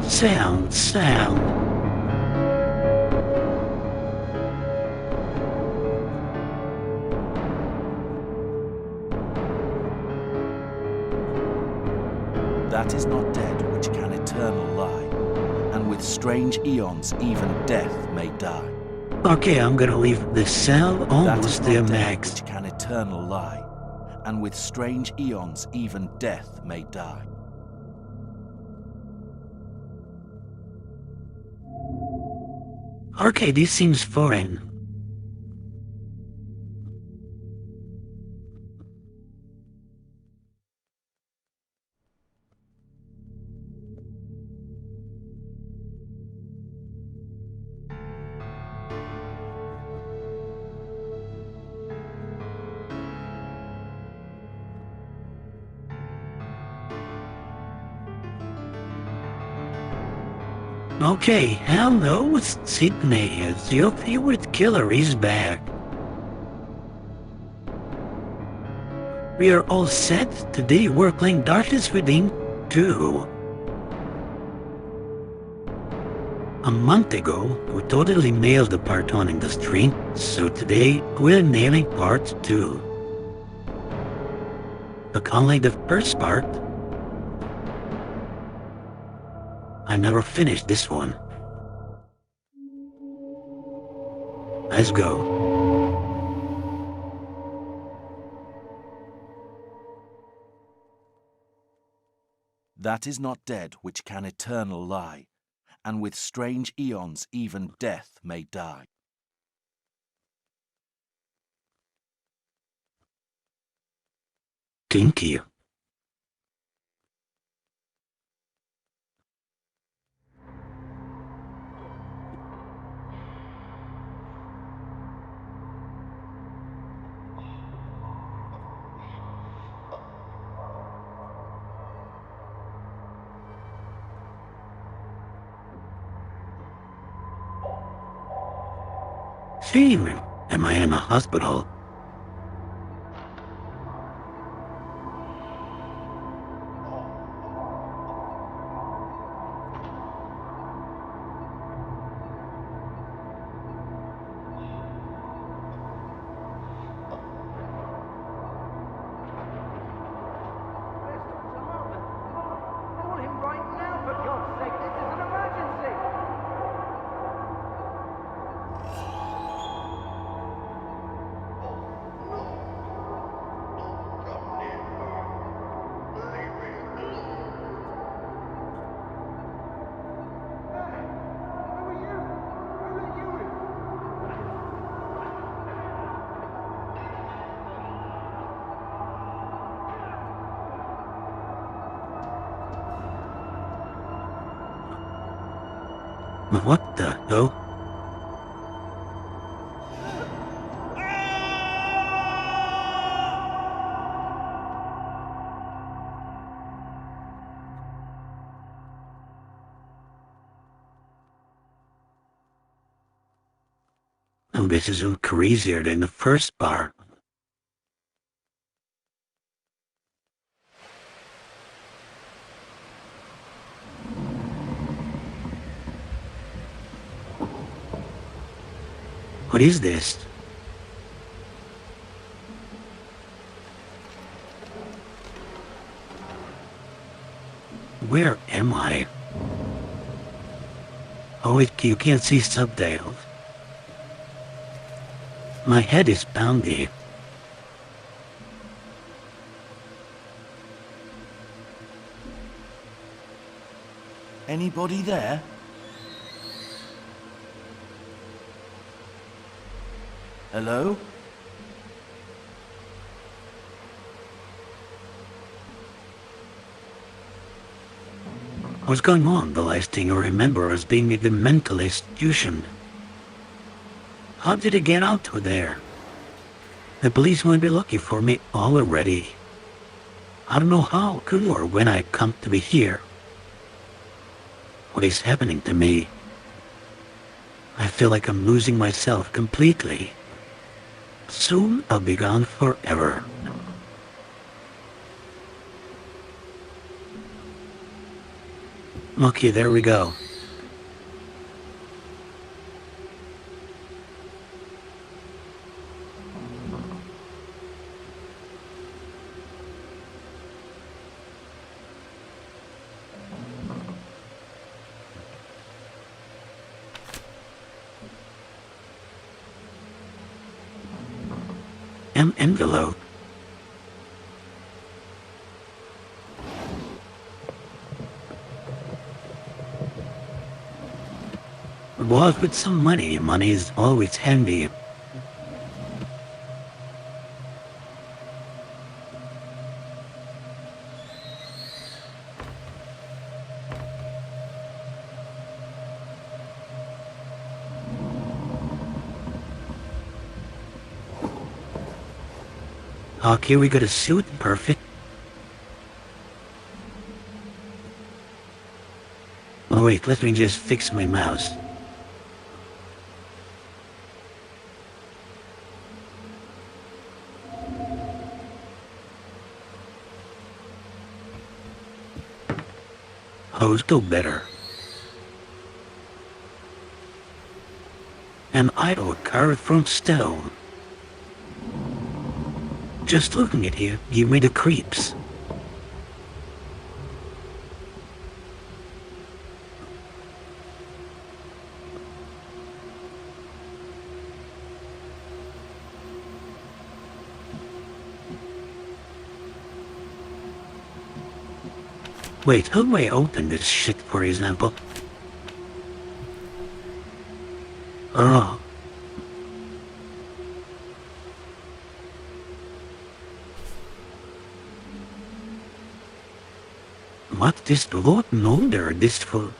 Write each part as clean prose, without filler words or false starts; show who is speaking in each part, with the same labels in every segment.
Speaker 1: Sound.
Speaker 2: That is not dead which can eternal lie, and with strange eons even death may die.
Speaker 1: Okay, I'm gonna leave the cell almost to
Speaker 2: dead
Speaker 1: max.
Speaker 2: Which can eternal lie, and with strange eons even death may die.
Speaker 1: Okay, this seems foreign. Okay, hello Sydney, your favorite killer is back. We are all set. Today we're playing Darkness Within 2. A month ago, we totally nailed the part 1 industry, so today we're nailing part 2. But unlike the first part, I never finished this one. Let's go.
Speaker 2: That is not dead which can eternal lie, and with strange eons even death may die.
Speaker 1: Thank you. Shame. Am I in a hospital?
Speaker 3: Call him right now, for God's sake. This is an emergency.
Speaker 1: What the hell? Oh, this is crazier than the first part. What is this? Where am I? Oh, you can't see subtitles. My head is pounding.
Speaker 2: Anybody there? Hello?
Speaker 1: What's going on? The last thing I remember is being in the mental institution. How did I get out to there? The police won't be looking for me already. I don't know how, or when I come to be here. What is happening to me? I feel like I'm losing myself completely. Soon I'll be gone forever. Okay, there we go. An envelope. Was with some money. Money is always handy. Okay, we got a suit. Perfect. Oh wait, let me just fix my mouse. Oh, still better. An idol carved from stone. Just looking at you, give me the creeps. Wait, how do I open this shit, for example? Oh. What this Lord Nolder this for?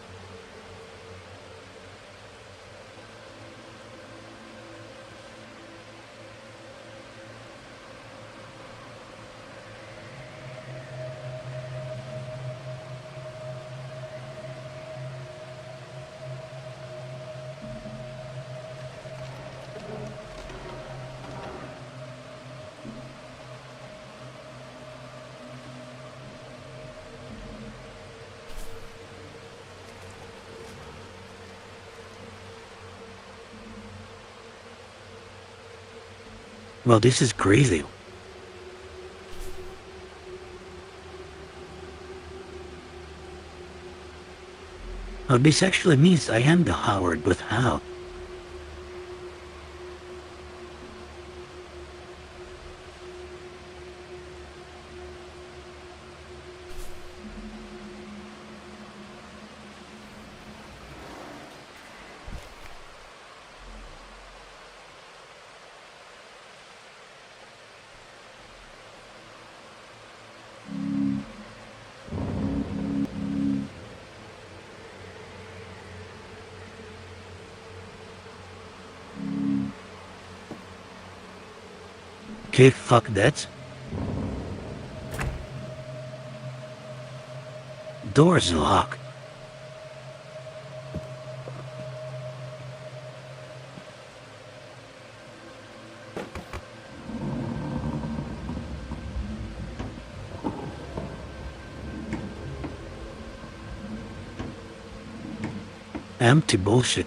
Speaker 1: Well, this is crazy. Well, this actually means I am the Howard, but how? Okay, fuck that. Door's locked. Empty bullshit.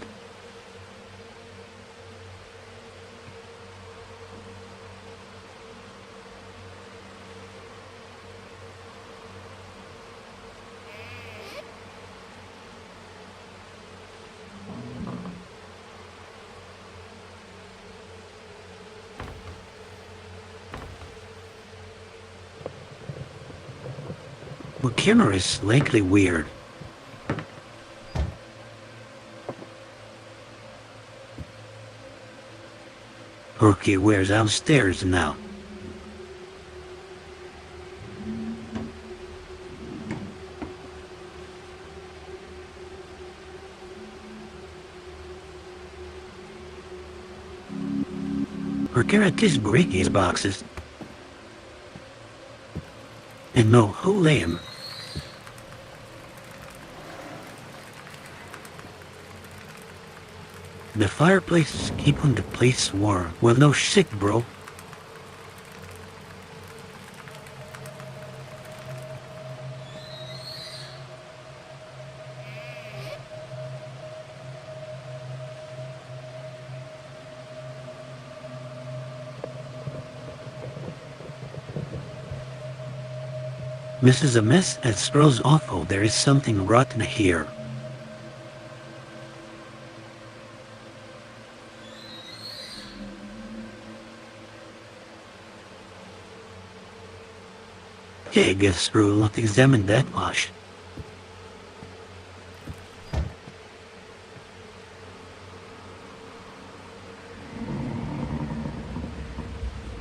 Speaker 1: Well, camera is slightly weird. Okay, where's downstairs now? Or can I just break these boxes? And no, who lame? The fireplace is keeping the place warm. Well, no shit, bro. This is a mess that smells awful. There is something rotten here. Okay, guess through. Let's examine that wash.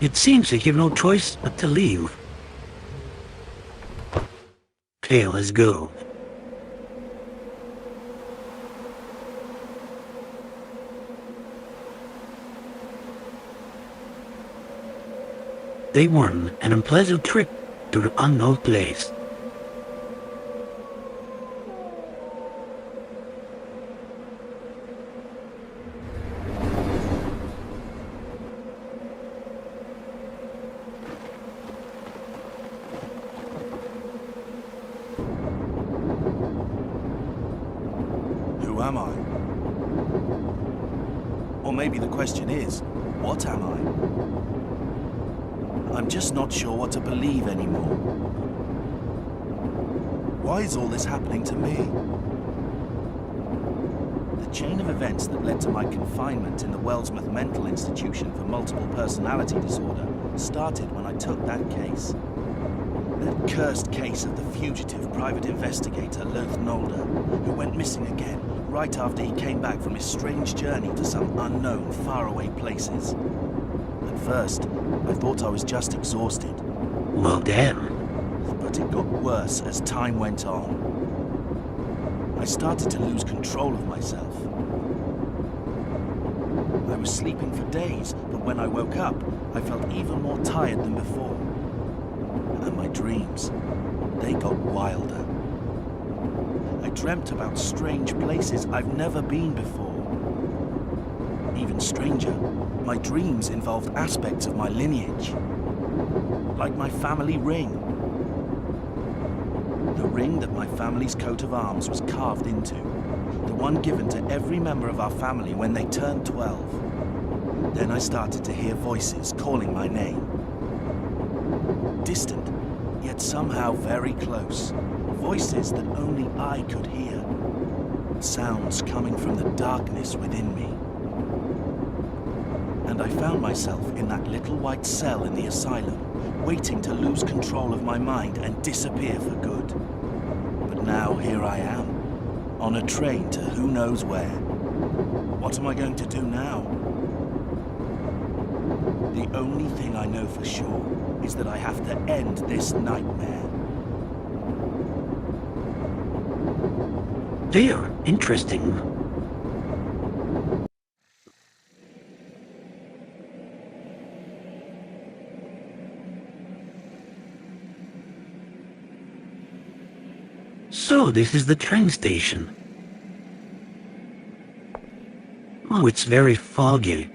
Speaker 1: It seems that you've no choice but to leave. Okay, let's go. Day 1, an unpleasant trip to the unknown place.
Speaker 2: Who am I? Or maybe the question is, what am I? I'm just not sure what to believe anymore. Why is all this happening to me? The chain of events that led to my confinement in the Wellsmouth Mental Institution for Multiple Personality Disorder started when I took that case. That cursed case of the fugitive private investigator Loth Nolder, who went missing again right after he came back from his strange journey to some unknown, faraway places. At first, I thought I was just exhausted.
Speaker 1: Well, damn.
Speaker 2: But it got worse as time went on. I started to lose control of myself. I was sleeping for days, but when I woke up, I felt even more tired than before. And my dreams, they got wilder. I dreamt about strange places I've never been before. Even stranger, my dreams involved aspects of my lineage. Like my family ring. The ring that my family's coat of arms was carved into. The one given to every member of our family when they turned 12. Then I started to hear voices calling my name. Distant, yet somehow very close. Voices that only I could hear. Sounds coming from the darkness within me. And I found myself in that little white cell in the asylum, waiting to lose control of my mind and disappear for good. But now here I am, on a train to who knows where. What am I going to do now? The only thing I know for sure is that I have to end this nightmare.
Speaker 1: Dear, interesting. So, this is the train station. Oh, it's very foggy.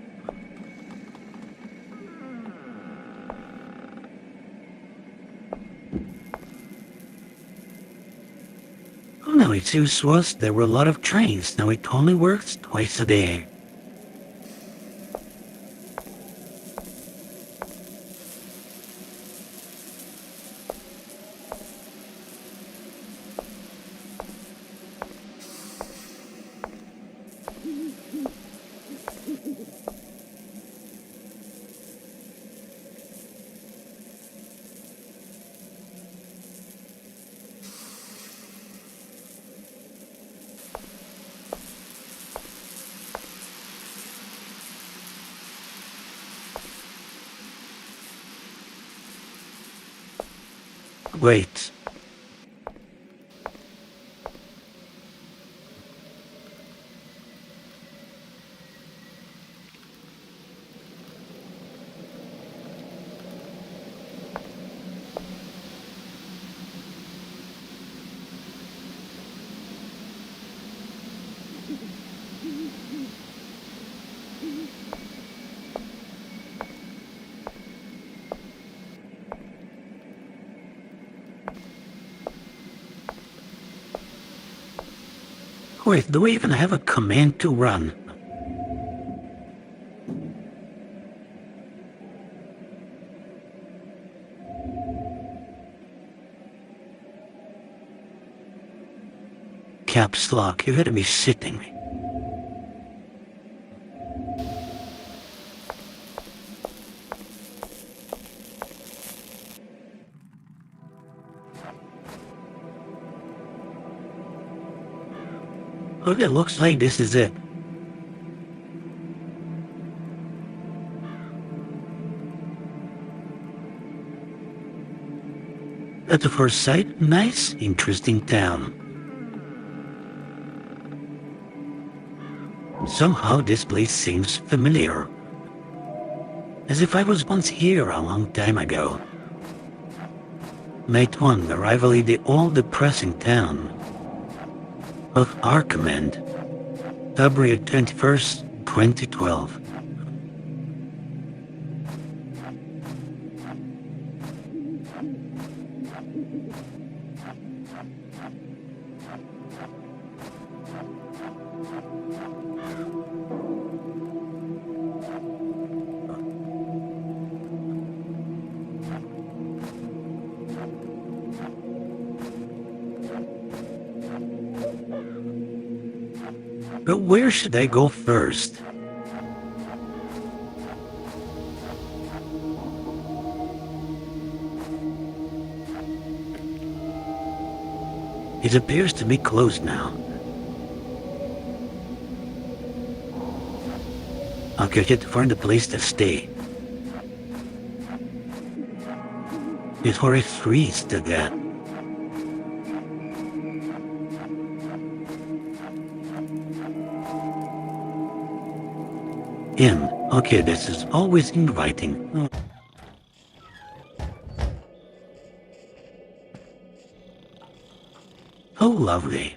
Speaker 1: Oh no, it used was there were a lot of trains. Now it only works twice a day. Wait. Wait, do we even have a command to run? caps lock. You gotta be shitting me. Okay, looks like this is it. At the first sight, nice, interesting town. Somehow this place seems familiar. As if I was once here a long time ago. Night 1 arrival in the all-depressing town of Arkham, February 21st, 2012. But where should I go first? It appears to be closed now. I'll get to find a place to stay. Before it freezes to death. In. Okay, this is always inviting. Oh, lovely.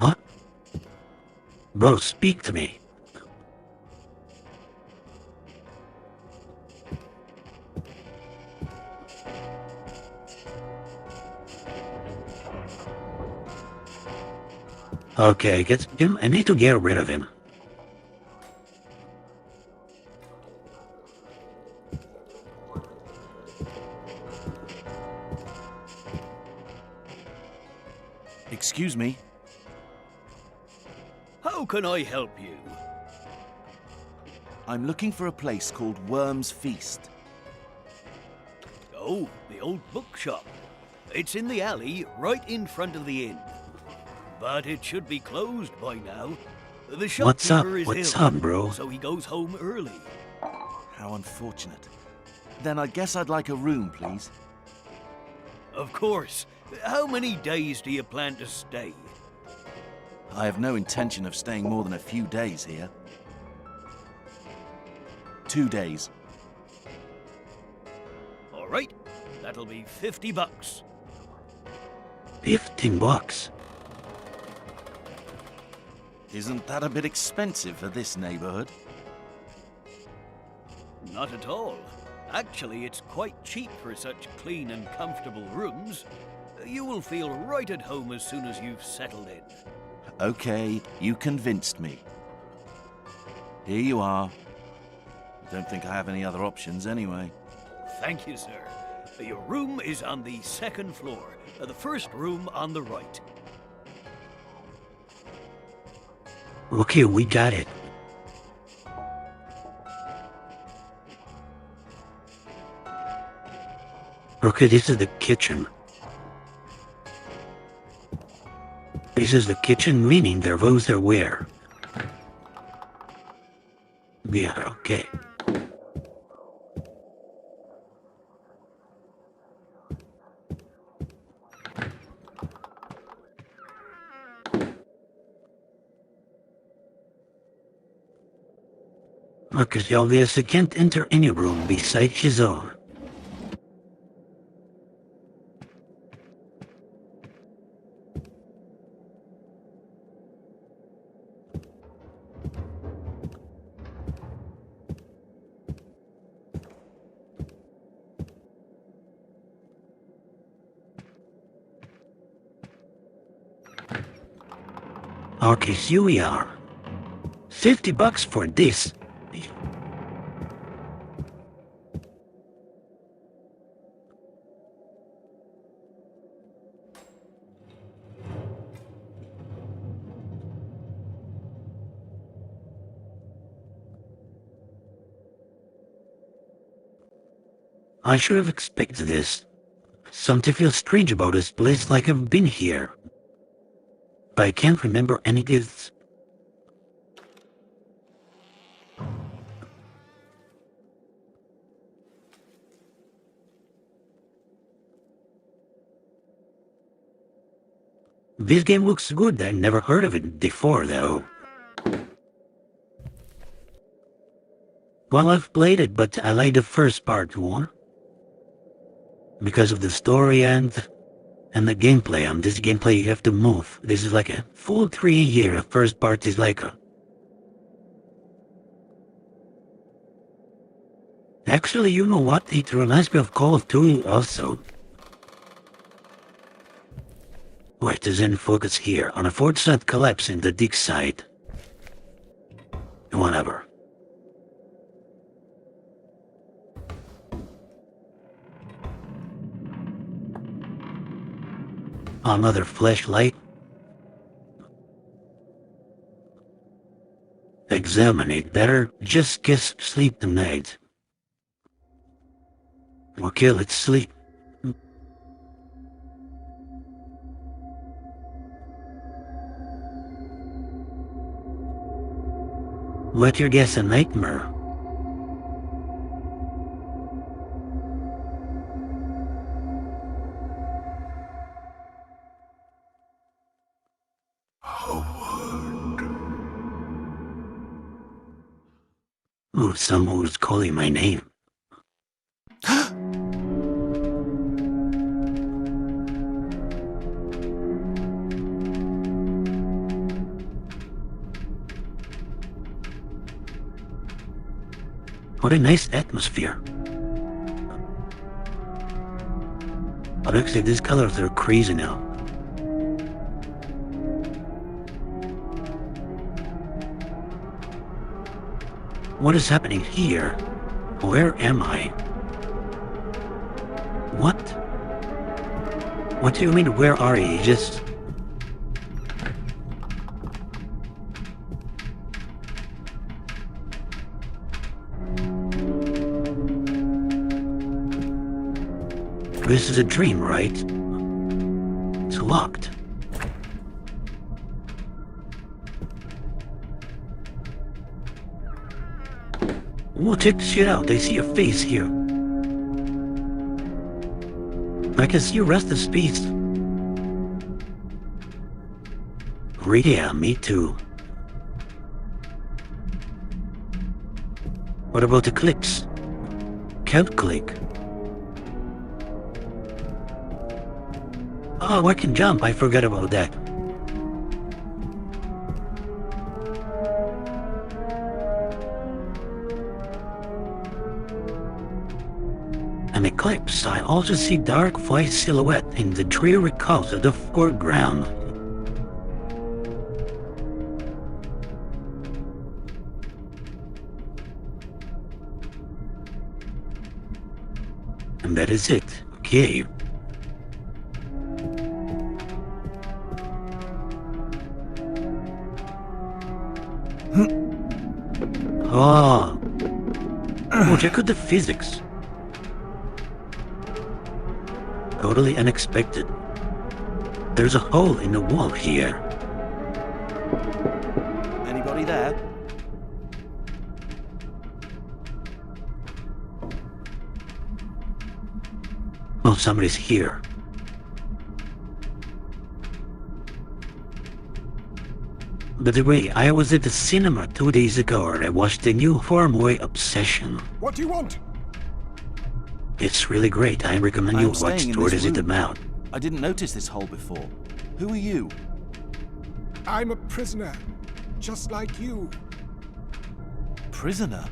Speaker 1: What? Bro, speak to me. Okay, get him. I need to get rid of him.
Speaker 2: Excuse me.
Speaker 4: How can I help you?
Speaker 2: I'm looking for a place called Worm's Feast.
Speaker 4: Oh, the old bookshop. It's in the alley right in front of the inn. But it should be closed by now. The
Speaker 1: What's up?
Speaker 4: shopkeeper is
Speaker 1: What's
Speaker 4: ill,
Speaker 1: up, bro?
Speaker 4: so he goes home early.
Speaker 2: How unfortunate. Then I guess I'd like a room, please.
Speaker 4: Of course. How many days do you plan to stay?
Speaker 2: I have no intention of staying more than a few days here. 2 days.
Speaker 4: All right, that'll be $50.
Speaker 1: 15 bucks.
Speaker 2: Isn't that a bit expensive for this neighborhood?
Speaker 4: Not at all. Actually, it's quite cheap for such clean and comfortable rooms. You will feel right at home as soon as you've settled in.
Speaker 2: Okay, you convinced me. Here you are. Don't think I have any other options anyway.
Speaker 4: Thank you, sir. Your room is on the second floor, the first room on the right.
Speaker 1: Okay, we got it. Okay, this is the kitchen. This is the kitchen, meaning their rooms are where? Yeah, okay. Marcus obviously can't enter any room besides his own. Okay, here we are. $50 for this. I should have expected this. Something feels strange about this place, like I've been here. But I can't remember any gifts. This game looks good. I never heard of it before, though. Well, I've played it, but I like the first part more. Because of the story and the gameplay. On this gameplay you have to move. This is like a full 3 year. The first part is like a... Actually, you know what? It reminds me of Call of Duty also. Wait, there's any focus here. On a 4% collapse in the dig site. Whatever. Another flashlight. Examine it better. Just guess sleep tonight. Okay, let's sleep. Let your guess a nightmare. Oh, someone was calling my name. What a nice atmosphere. But actually, these colors are crazy now. What is happening here? Where am I? What? What do you mean, where are you? Just... This is a dream, right? It's locked. Well, check this shit out. I see a face here. I can see a rest of space. Yeah, me too. What about the clicks? Can't click. Oh, I can jump. I forgot about that. An eclipse. I also see dark white silhouette in the dreary clouds of the foreground. And that is it. Okay. Oh. Oh, check out the physics. Totally unexpected. There's a hole in the wall here.
Speaker 2: Anybody there?
Speaker 1: Oh, somebody's here. By the way, I was at the cinema 2 days ago and I watched the new Hormway Obsession.
Speaker 5: What do you want?
Speaker 1: It's really great. I recommend you
Speaker 2: I'm
Speaker 1: watch
Speaker 2: staying in
Speaker 1: Stories
Speaker 2: this
Speaker 1: it
Speaker 2: room.
Speaker 1: about.
Speaker 2: I didn't notice this hole before. Who are you?
Speaker 5: I'm a prisoner, just like you.
Speaker 2: Prisoner?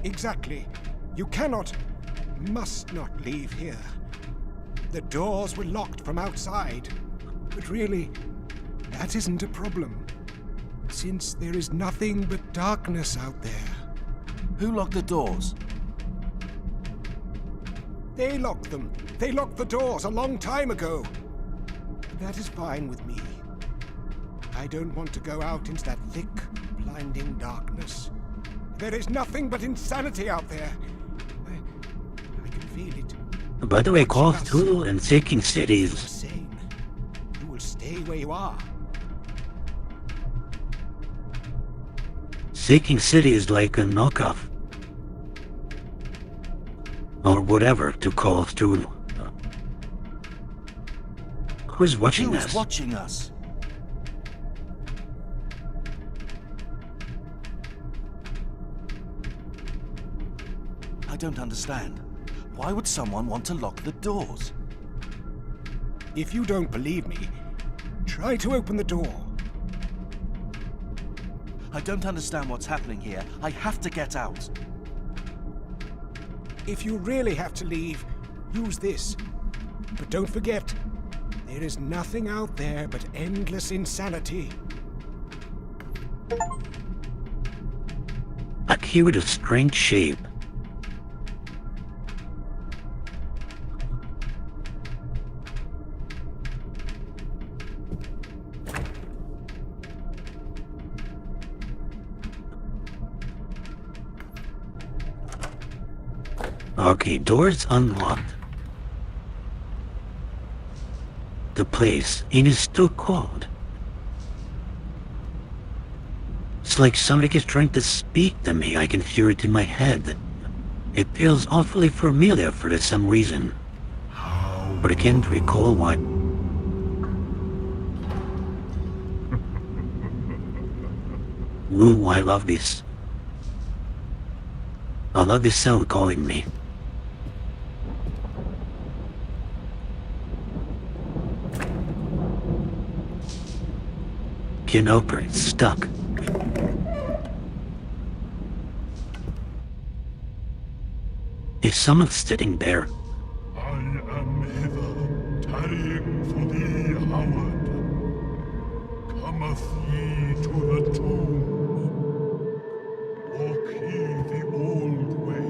Speaker 5: Exactly. You cannot, must not leave here. The doors were locked from outside. But really, that isn't a problem. since there is nothing but darkness out there.
Speaker 2: Who locked the doors?
Speaker 5: They locked them. They locked the doors a long time ago. That is fine with me. I don't want to go out into that thick, blinding darkness. There is nothing but insanity out there. I can feel it.
Speaker 1: By the way, Call of Cthulhu and Seeking Cities.
Speaker 5: Insane. You will stay where you are.
Speaker 1: Seeking City is like a knockoff. Or whatever to Call of Cthulhu. Who's watching
Speaker 2: Who
Speaker 1: us?
Speaker 2: is watching us? I don't understand. Why would someone want to lock the doors?
Speaker 5: If you don't believe me, try to open the door.
Speaker 2: I don't understand what's happening here. I have to get out.
Speaker 5: If you really have to leave, use this. But don't forget, there is nothing out there but endless insanity.
Speaker 1: A key with a strange shape. Okay, doors unlocked. The place, it is still cold. It's like somebody is trying to speak to me. I can hear it in my head. It feels awfully familiar for some reason. But I can't recall what. Ooh, I love this. I love this sound calling me. Can't open it, stuck. Is someone sitting there?
Speaker 6: I am hither, tarrying for thee, Howard. Cometh ye to the tomb. Walk ye the old way,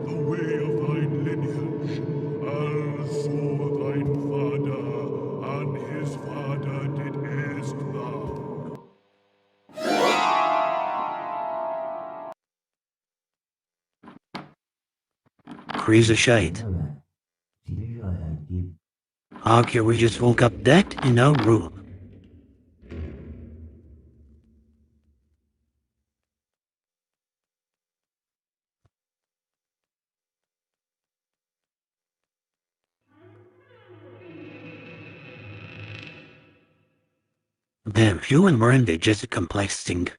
Speaker 6: the way of thine lineage, also thine father and his father did ask thou.
Speaker 1: Crazy shite. Okay, we just woke up decked in our room. Damn, human mind is just a complex thing.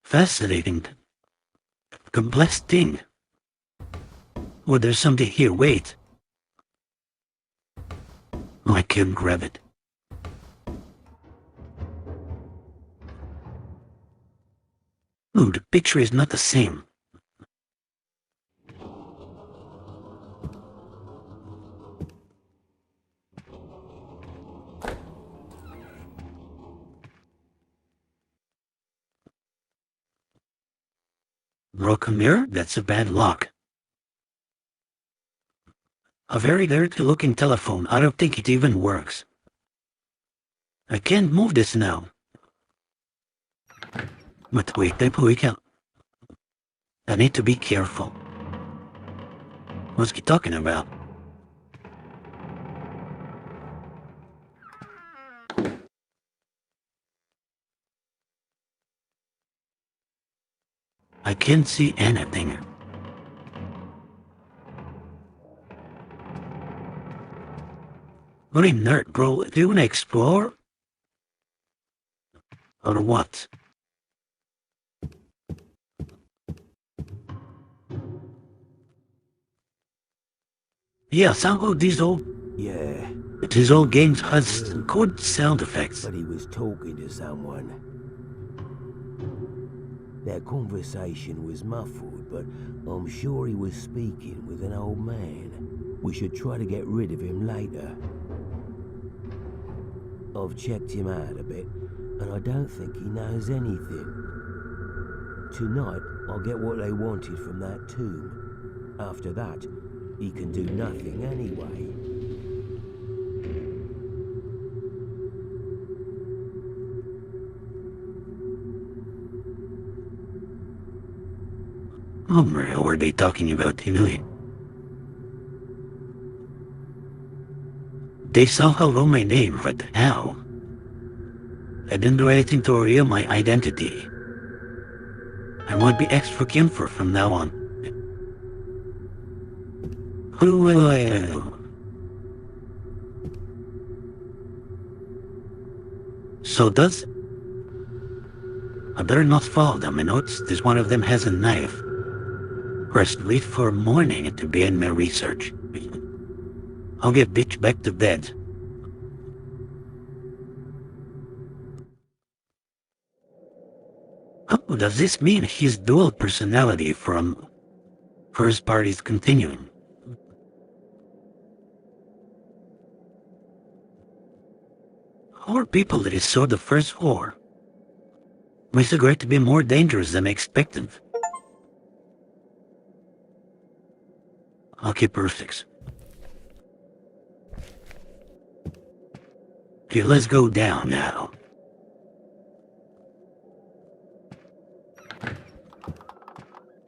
Speaker 1: Fascinating. Complex thing. Oh, there's something here, wait. Oh, I can't grab it. Ooh, the picture is not the same. Broken mirror? That's a bad luck. A very dirty looking telephone. I don't think it even works. I can't move this now. But wait, we can. I need to be careful. What's he talking about? I can't see anything. What a nerd, bro. Do you want to explore? Or what? Yeah, somehow these old games has good sound effects.
Speaker 7: But he was talking to someone. Their conversation was muffled, but I'm sure he was speaking with an old man. We should try to get rid of him later. I've checked him out a bit, and I don't think he knows anything. Tonight, I'll get what they wanted from that tomb. After that, he can do nothing anyway.
Speaker 1: What were they talking about anyway? They somehow know my name, but how? I didn't do anything to reveal my identity. I won't be extra careful from now on. Who will I... So does... I better not follow them. I noticed one of them has a knife. Rest wait for morning to begin my research. I'll get bitch back to bed. Oh, does this mean his dual personality from first part is continuing? Or people that saw the first war. Makes it great to be more dangerous than I expected. Okay, perfect. Okay, let's go down now.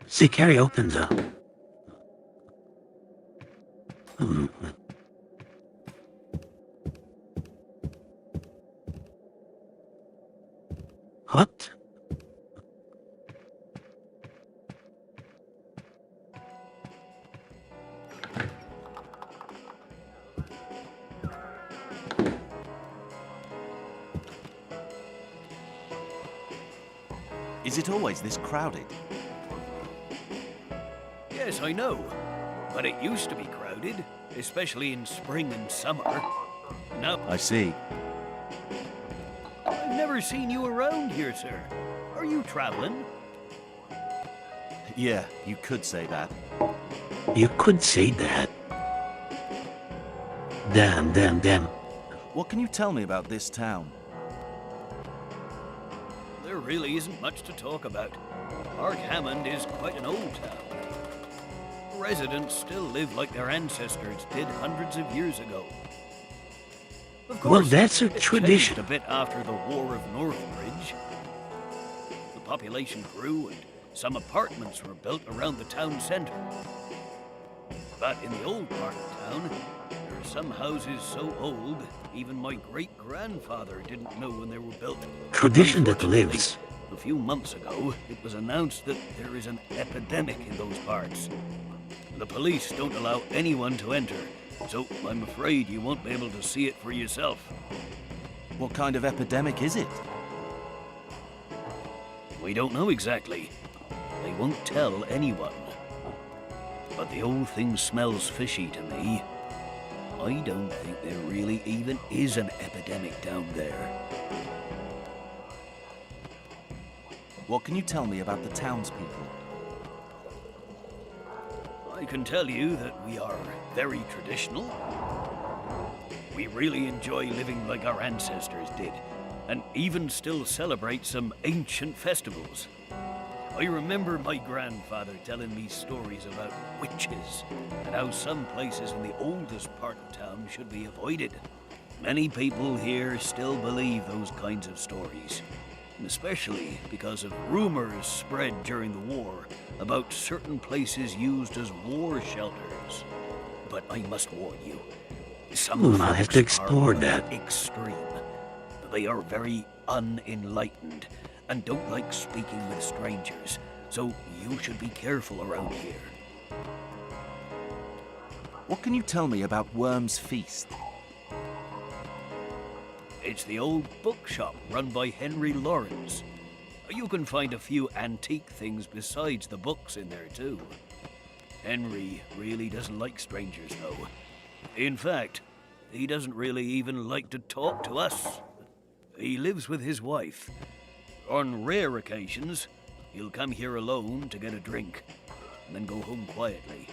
Speaker 1: See, Carrie opens up. What?
Speaker 2: Is it always this crowded?
Speaker 4: Yes, I know. But it used to be crowded, especially in spring and summer. Now,
Speaker 2: I see.
Speaker 4: I've never seen you around here, sir. Are you traveling?
Speaker 2: Yeah, you could say that.
Speaker 1: You could say that. Damn.
Speaker 2: What can you tell me about this town?
Speaker 4: There really isn't much to talk about. Ark Hammond is quite an old town. Residents still live like their ancestors did hundreds of years ago. Of course,
Speaker 1: Well, that's a
Speaker 4: it
Speaker 1: tradition.
Speaker 4: changed a bit after the War of Northbridge. The population grew and some apartments were built around the town center. But in the old part of town, there are some houses so old, even my great-grandfather didn't know when they were built.
Speaker 1: Tradition that
Speaker 4: Unfortunately,
Speaker 1: lives.
Speaker 4: a few months ago, it was announced that there is an epidemic in those parts. The police don't allow anyone to enter, so I'm afraid you won't be able to see it for yourself.
Speaker 2: What kind of epidemic is it?
Speaker 4: We don't know exactly. They won't tell anyone. But the whole thing smells fishy to me. I don't think there really even is an epidemic down there.
Speaker 2: What can you tell me about the townspeople?
Speaker 4: I can tell you that we are very traditional. We really enjoy living like our ancestors did, and even still celebrate some ancient festivals. I remember my grandfather telling me stories about witches, and how some places in the oldest part of town should be avoided. Many people here still believe those kinds of stories, especially because of rumors spread during the war about certain places used as war shelters. But I must warn you, some
Speaker 1: I'll have
Speaker 4: folks
Speaker 1: to explore
Speaker 4: are
Speaker 1: that.
Speaker 4: extreme. They are very unenlightened and don't like speaking with strangers, so you should be careful around here.
Speaker 2: What can you tell me about Worm's Feast?
Speaker 4: It's the old bookshop run by Henry Lawrence. You can find a few antique things besides the books in there too. Henry really doesn't like strangers though. In fact, he doesn't really even like to talk to us. He lives with his wife. On rare occasions, he'll come here alone to get a drink, and then go home quietly.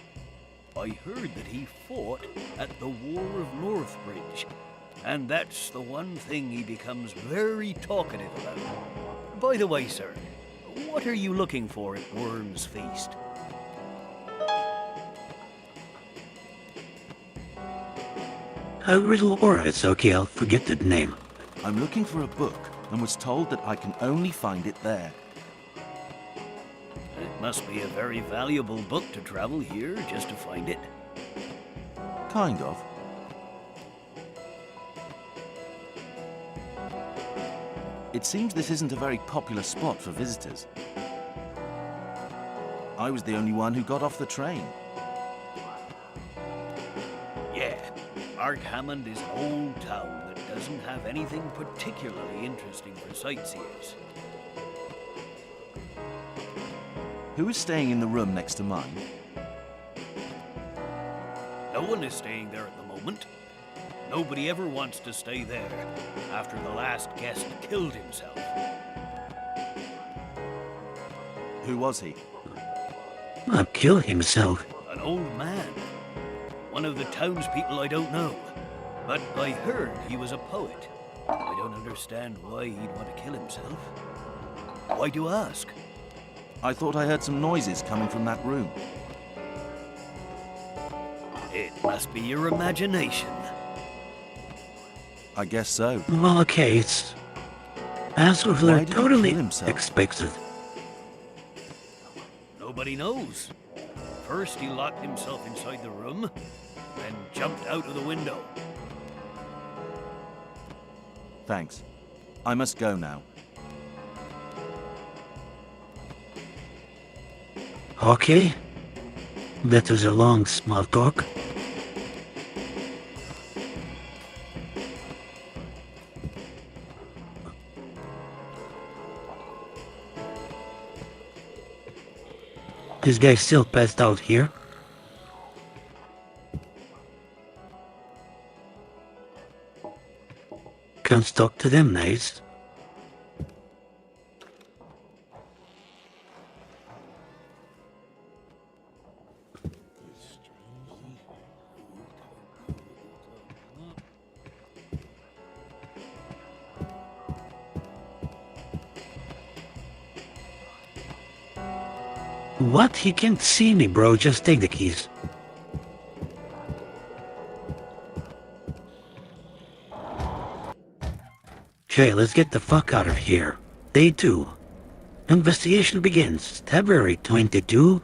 Speaker 4: I heard that he fought at the War of Northbridge, And that's the one thing he becomes very talkative about. By the way, sir, what are you looking for at Worm's Feast?
Speaker 1: A riddle or it's okay, I'll forget the name.
Speaker 2: I'm looking for a book and was told that I can only find it there.
Speaker 4: It must be a very valuable book to travel here just to find it.
Speaker 2: Kind of. It seems this isn't a very popular spot for visitors. I was the only one who got off the train.
Speaker 4: Yeah, Ark Hammond is an old town that doesn't have anything particularly interesting for sightseers.
Speaker 2: Who is staying in the room next to mine?
Speaker 4: No one is staying there at the moment. Nobody ever wants to stay there after the last guest killed himself.
Speaker 2: Who was he?
Speaker 1: Kill himself.
Speaker 4: An old man. One of the townspeople I don't know. But I heard he was a poet. I don't understand why he'd want to kill himself. Why do you ask?
Speaker 2: I thought I heard some noises coming from that room.
Speaker 4: It must be your imagination.
Speaker 2: I guess so.
Speaker 1: Okay, it's... Answers
Speaker 2: Why
Speaker 1: are
Speaker 2: did he
Speaker 1: totally
Speaker 2: kill himself?
Speaker 1: expected.
Speaker 4: Nobody knows. First he locked himself inside the room, then jumped out of the window.
Speaker 2: Thanks. I must go now.
Speaker 1: Okay. That was a long small talk. This guy's still passed out here. Can't talk to them, nice. What? He can't see me, bro. Just take the keys. Okay, let's get the fuck out of here. Day 2. Investigation begins. February 22,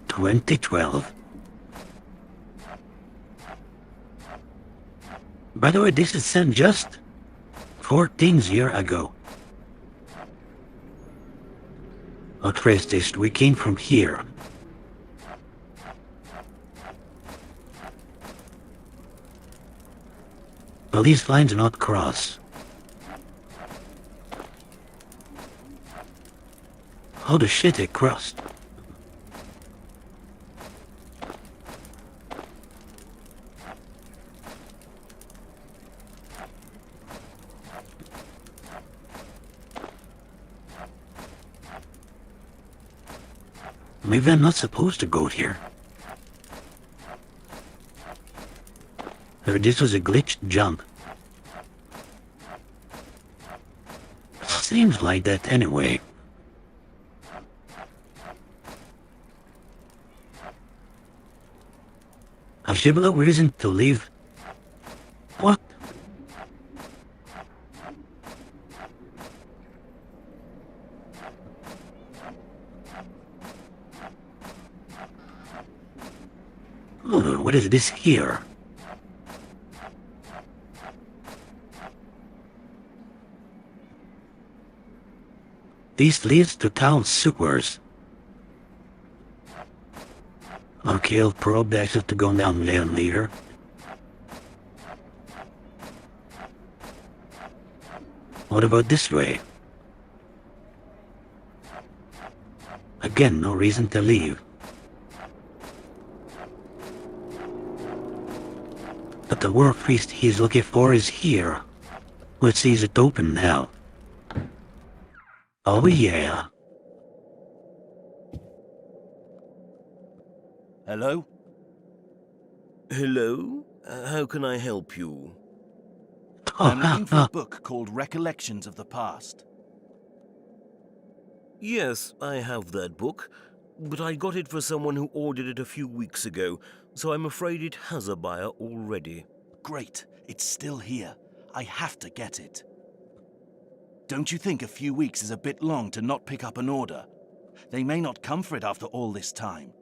Speaker 1: 2012. By the way, this is sent just 14 years ago. I'll trace this. We came from here. Police lines not cross. How the shit it crossed? Maybe I'm not supposed to go here. Or this was a glitched jump. Seems like that anyway. I should have no reason to leave. What? Oh, what is this here? This leads to town sewers. Okay, I'll probe the access to go down there later. What about this way? Again, no reason to leave. But the world feast he's looking for is here. Let's see, is it open now? Oh yeah.
Speaker 2: Hello?
Speaker 7: Hello? How can I help you?
Speaker 2: I'm looking for a book called Recollections of the Past.
Speaker 7: Yes, I have that book, but I got it for someone who ordered it a few weeks ago, so I'm afraid it has a buyer already.
Speaker 2: Great, it's still here. I have to get it. Don't you think a few weeks is a bit long to not pick up an order? They may not come for it after all this time.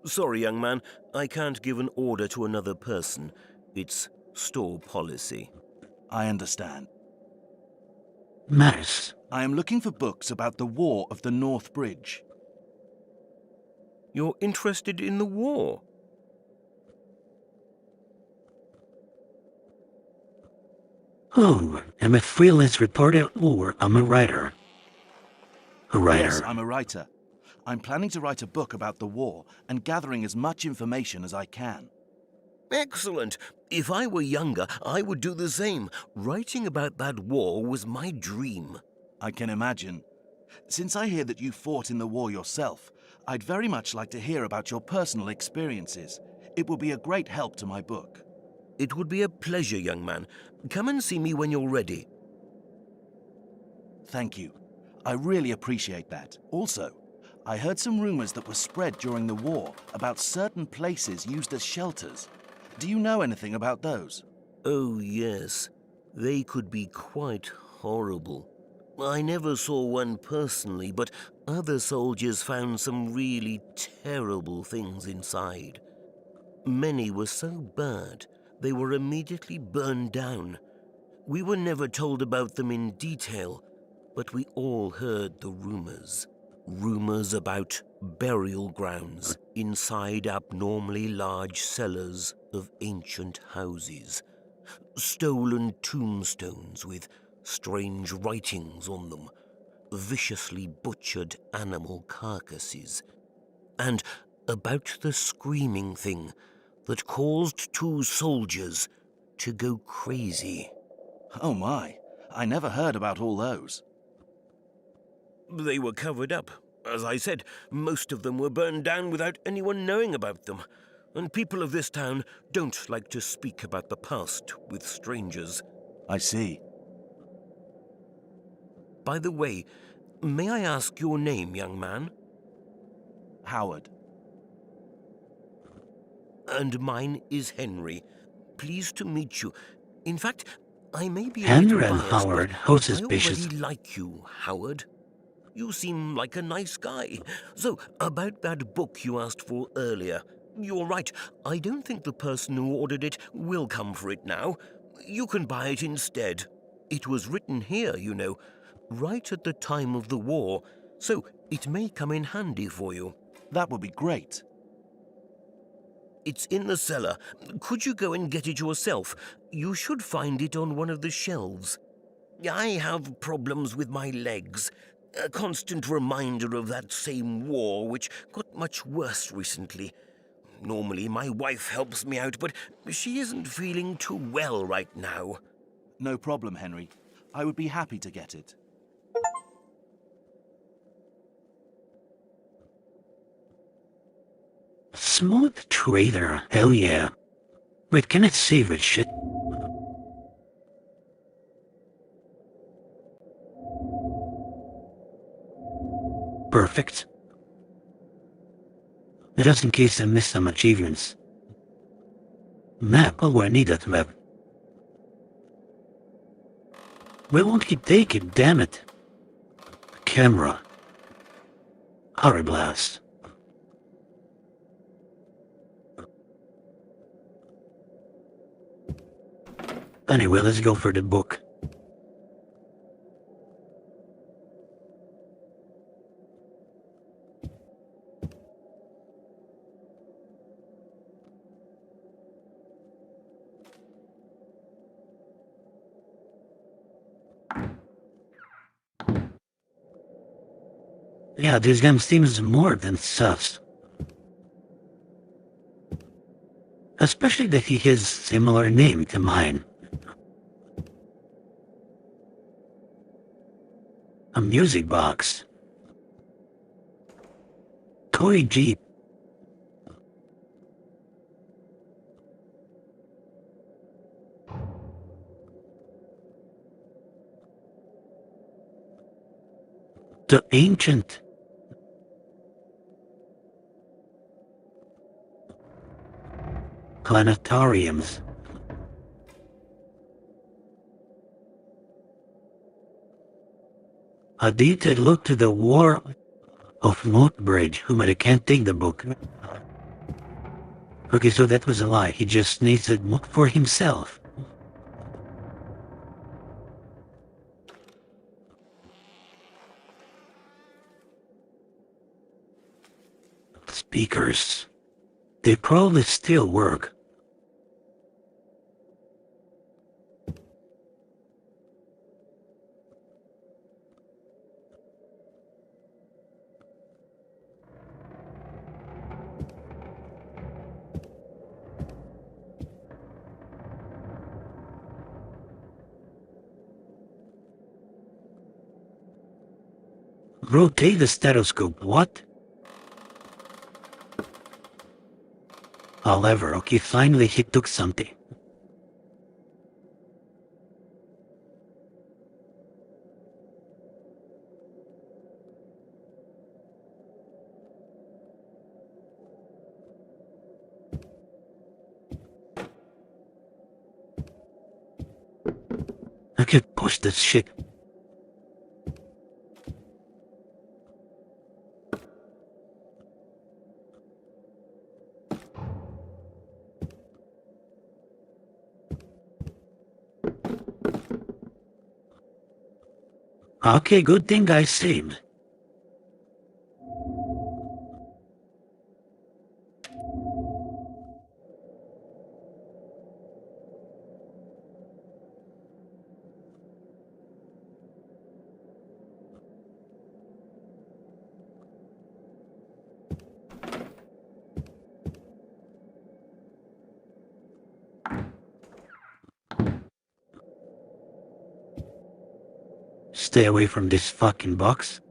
Speaker 7: Sorry, young man, I can't give an order to another person. It's store policy.
Speaker 2: I understand.
Speaker 1: Mass.
Speaker 2: I am looking for books about the War of the North Bridge.
Speaker 7: You're interested in the war?
Speaker 1: Oh, I'm a freelance reporter or I'm a writer. A writer.
Speaker 2: Yes, I'm a writer. I'm planning to write a book about the war and gathering as much information as I can.
Speaker 7: Excellent. If I were younger, I would do the same. Writing about that war was my dream.
Speaker 2: I can imagine. Since I hear that you fought in the war yourself, I'd very much like to hear about your personal experiences. It will be a great help to my book.
Speaker 7: It would be a pleasure, young man. Come and see me when you're ready.
Speaker 2: Thank you. I really appreciate that. Also, I heard some rumors that were spread during the war about certain places used as shelters. Do you know anything about those?
Speaker 7: Oh, yes. They could be quite horrible. I never saw one personally, but other soldiers found some really terrible things inside. Many were so bad, they were immediately burned down. We were never told about them in detail, but we all heard the rumors. Rumors about burial grounds inside abnormally large cellars of ancient houses. Stolen tombstones with strange writings on them. Viciously butchered animal carcasses. And about the screaming thing that caused 2 soldiers to go crazy.
Speaker 2: Oh my, I never heard about all those.
Speaker 7: They were covered up. As I said, most of them were burned down without anyone knowing about them. And people of this town don't like to speak about the past with strangers.
Speaker 2: I see.
Speaker 7: By the way, may I ask your name, young man?
Speaker 2: Howard.
Speaker 7: And mine is Henry. Pleased to meet you. In fact, I may be a
Speaker 1: Henry
Speaker 7: little
Speaker 1: and
Speaker 7: biased,
Speaker 1: Howard,
Speaker 7: but
Speaker 1: how
Speaker 7: I
Speaker 1: suspicious.
Speaker 7: already like you, Howard. You seem like a nice guy. So, about that book you asked for earlier. You're right, I don't think the person who ordered it will come for it now. You can buy it instead. It was written here, you know, right at the time of the war, so it may come in handy for you.
Speaker 2: That would be great.
Speaker 7: It's in the cellar. Could you go and get it yourself? You should find it on one of the shelves. I have problems with my legs. A constant reminder of that same war, which got much worse recently. Normally my wife helps me out, but she isn't feeling too well right now.
Speaker 2: No problem, Henry. I would be happy to get it.
Speaker 1: Smooth trader, hell yeah. Wait, can it save it shit? Perfect. Just in case I miss some achievements. Map, oh I need that map. We won't keep taking, damn it. Camera. Hurry blast. Anyway, let's go for the book. Yeah, this game seems more than sus. Especially that he has similar name to mine. A music box. Toy Jeep. The ancient planetariums. A detailed look to the War of Moatbridge. But I can't take the book. Okay, so that was a lie. He just needs a book for himself. Speakers. They probably still work. Rotate the stethoscope. What? A lever. Okay, finally he took something. I could push this shit. Okay, good thing I saved. Stay away from this fucking box.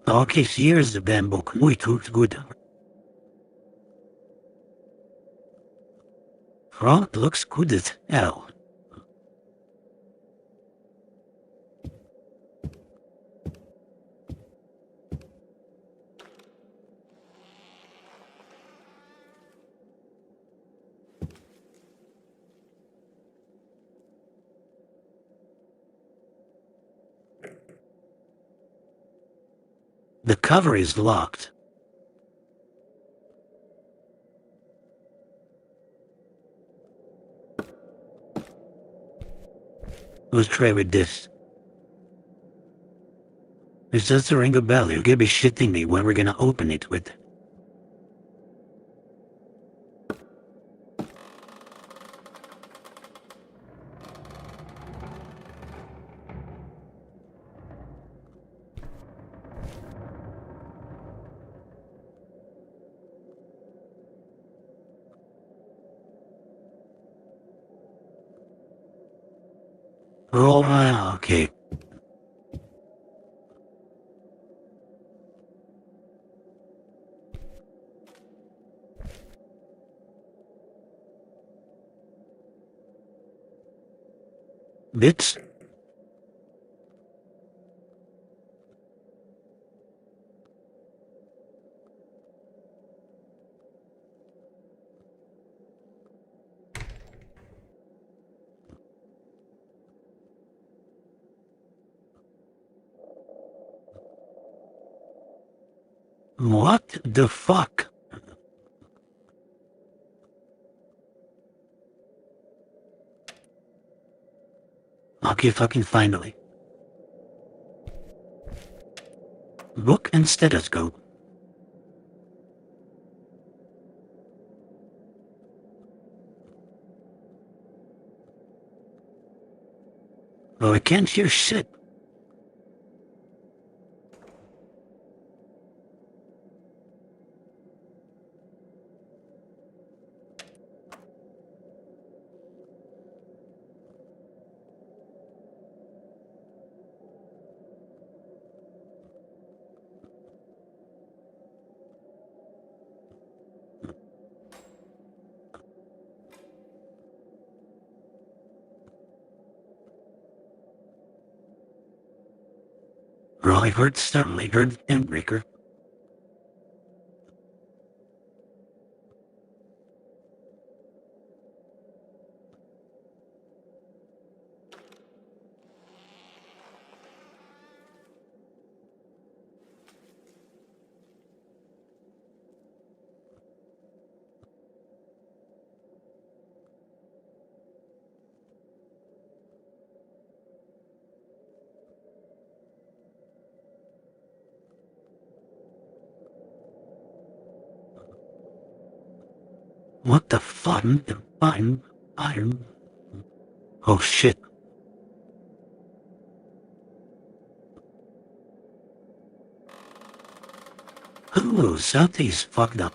Speaker 1: Okay, so here's the damn book. It looks good. Front looks good as hell. The cover is locked. Let's try with this. This doesn't ring a bell. You're gonna be shitting me when we're gonna open it with. Oh, okay. Bits. What the fuck? Okay, fucking finally. Book and stethoscope. But I can't hear shit. Right, certainly heard the Endbreaker. What the fuck? I'm... Oh shit. Ooh, something's fucked up.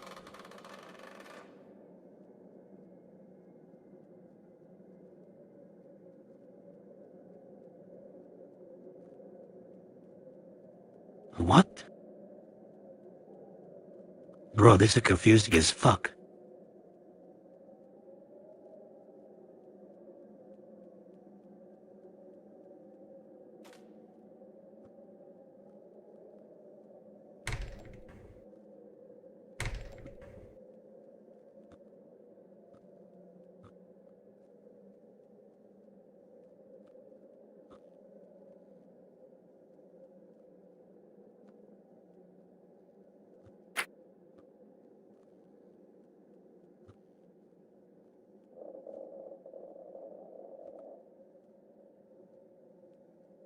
Speaker 1: What? Bro, this is confusing as fuck.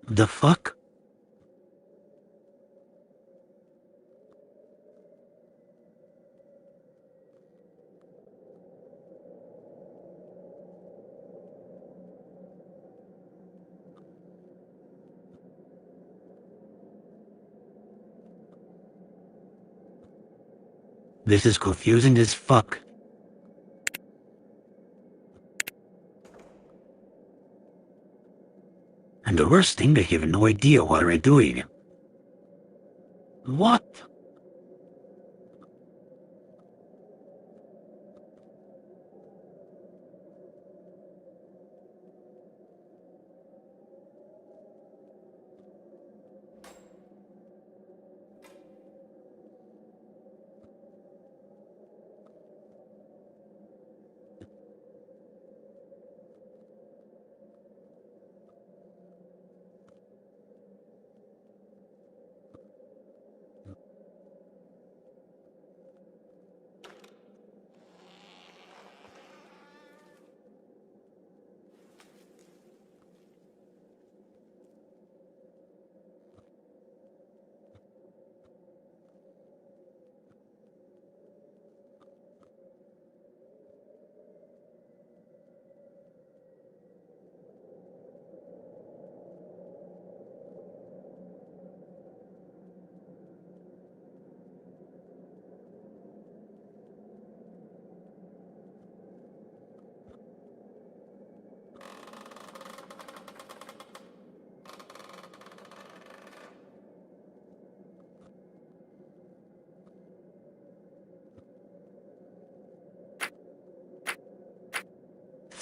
Speaker 1: The fuck? This is confusing as fuck. And the worst thing, they have no idea what they're doing. What?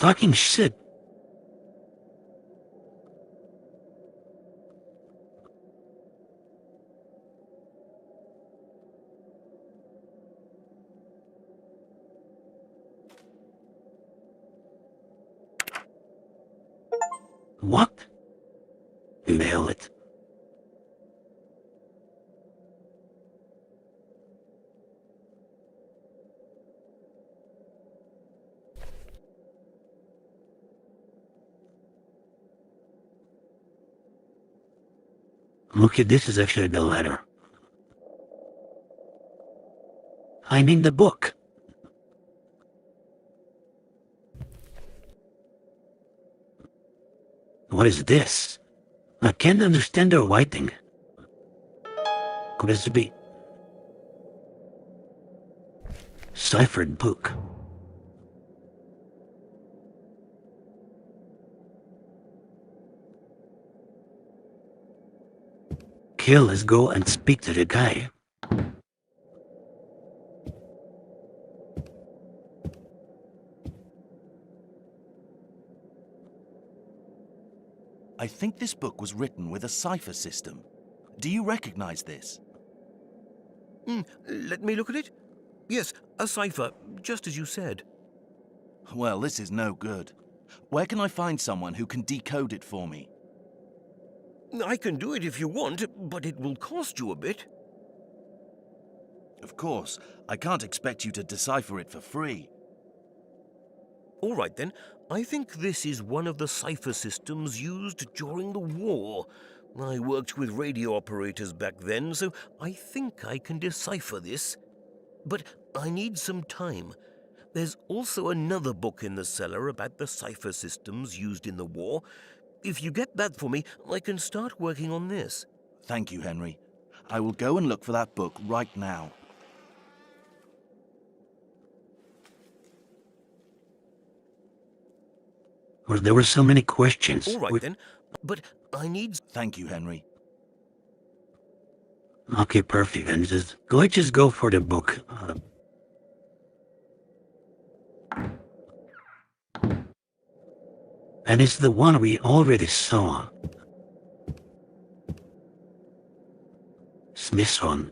Speaker 1: Fucking shit. What? Nail it. Look, this is actually the letter. I mean the book. What is this? I can't understand their writing. Could this be? Ciphered book. Okay, let's go and speak to the guy.
Speaker 2: I think this book was written with a cipher system. Do you recognize this?
Speaker 7: Let me look at it. Yes, a cipher, just as you said.
Speaker 2: Well, this is no good. Where can I find someone who can decode it for me?
Speaker 7: I can do it if you want, but it will cost you a bit.
Speaker 2: Of course, I can't expect you to decipher it for free.
Speaker 7: All right then, I think this is one of the cipher systems used during the war. I worked with radio operators back then, so I think I can decipher this. But I need some time. There's also another book in the cellar about the cipher systems used in the war. If you get that for me, I can start working on this.
Speaker 2: Thank you, Henry. I will go and look for that book right now.
Speaker 1: Well, there were so many questions.
Speaker 7: All right then, but I need...
Speaker 2: Thank you, Henry.
Speaker 1: Okay, perfect. And let's just go for the book. And it's the one we already saw. Smithson.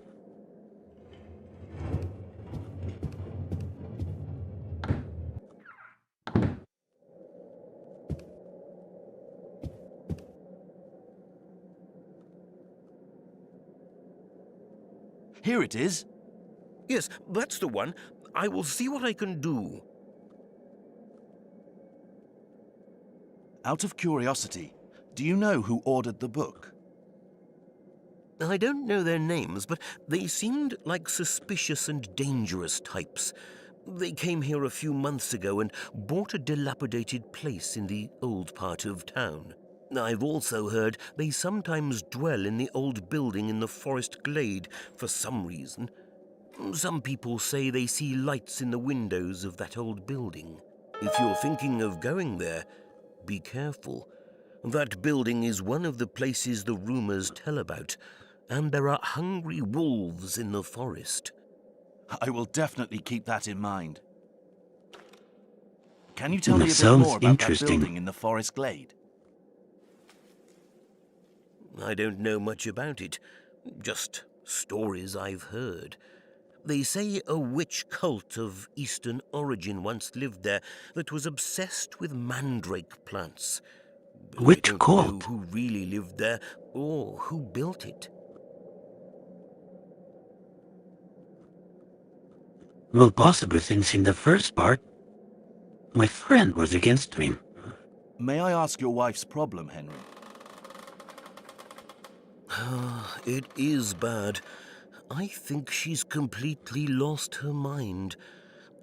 Speaker 2: Here it is.
Speaker 7: Yes, that's the one. I will see what I can do.
Speaker 2: Out of curiosity, do you know who ordered the book?
Speaker 7: I don't know their names, but they seemed like suspicious and dangerous types. They came here a few months ago and bought a dilapidated place in the old part of town. I've also heard they sometimes dwell in the old building in the forest glade for some reason. Some people say they see lights in the windows of that old building. If you're thinking of going there, be careful. That building is one of the places the rumors tell about, and there are hungry wolves in the forest.
Speaker 2: I will definitely keep that in mind. Can you tell
Speaker 1: That
Speaker 2: me a bit
Speaker 1: sounds
Speaker 2: more about that
Speaker 1: interesting.
Speaker 2: building in the forest glade?
Speaker 7: I don't know much about it, just stories I've heard. They say a witch cult of Eastern origin once lived there that was obsessed with mandrake plants. But
Speaker 1: Witch
Speaker 7: I don't
Speaker 1: cult?
Speaker 7: know who really lived there or who built it.
Speaker 1: Well, possibly since in the first part, my friend was against me.
Speaker 2: May I ask your wife's problem, Henry?
Speaker 7: It is bad. I think she's completely lost her mind.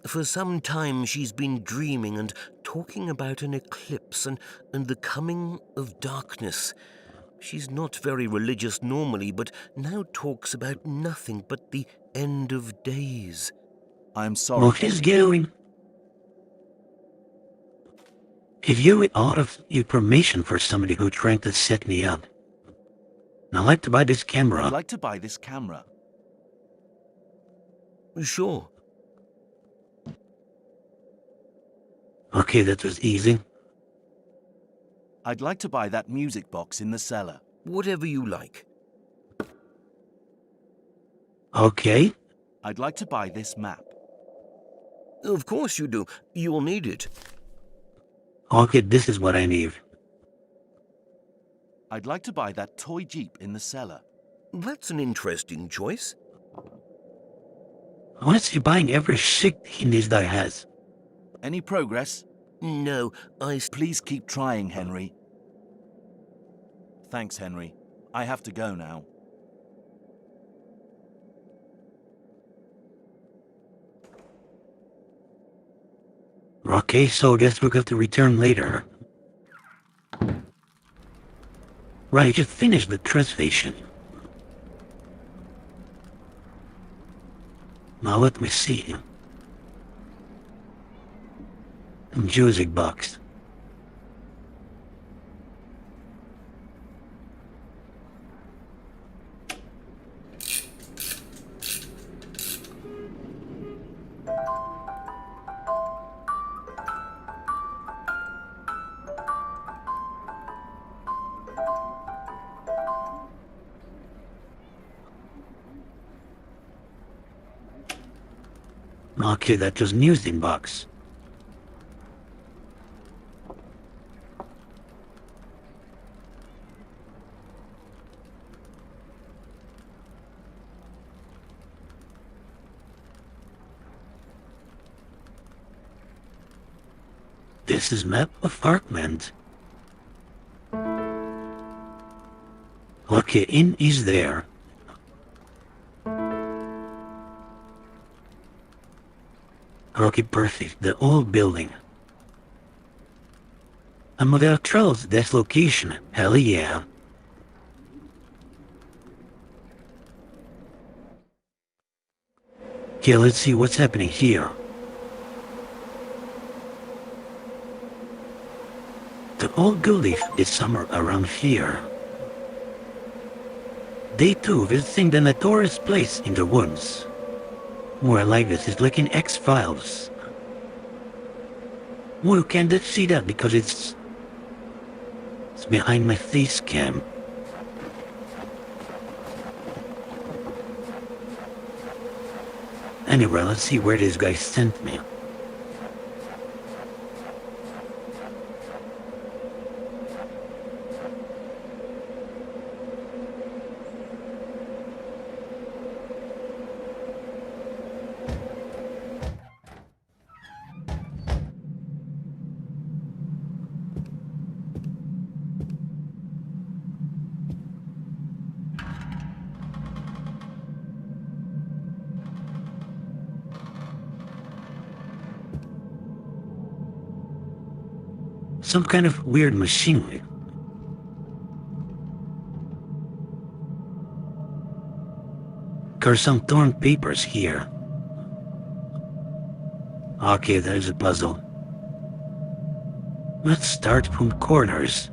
Speaker 7: For some time she's been dreaming and talking about an eclipse and the coming of darkness. She's not very religious normally, but now talks about nothing but the end of days.
Speaker 2: I'm sorry.
Speaker 1: Well, she's going. If you would offer your permission for somebody who trying to set me up, I'd like to buy this camera.
Speaker 2: I'd like to buy this camera.
Speaker 7: Sure.
Speaker 1: Okay, that was easy.
Speaker 2: I'd like to buy that music box in the cellar.
Speaker 7: Whatever you like.
Speaker 1: Okay.
Speaker 2: I'd like to buy this map.
Speaker 7: Of course you do. You'll need it.
Speaker 1: Okay, this is what I need.
Speaker 2: I'd like to buy that toy Jeep in the cellar.
Speaker 7: That's an interesting choice.
Speaker 1: Why is he buying every shit he needs that has?
Speaker 2: Any progress?
Speaker 7: No,
Speaker 2: Please keep trying, Henry. Thanks, Henry. I have to go now.
Speaker 1: Okay, so I guess we'll have to return later. Right, just finished the transmission. Now let me see. Music box. Okay, that was music box. This is map apartment. Okay, in is there. Okay, perfect. The old building. A model trolls this location. Hell yeah. Okay, let's see what's happening here. The old gully is somewhere around here. Day 2 visiting the notorious place in the woods. More like this is like in X-Files. Well, you can't see that because it's behind my face cam. Anyway, let's see where this guy sent me. Some kind of weird machinery. There's some torn papers here. Okay, there's a puzzle. Let's start from corners.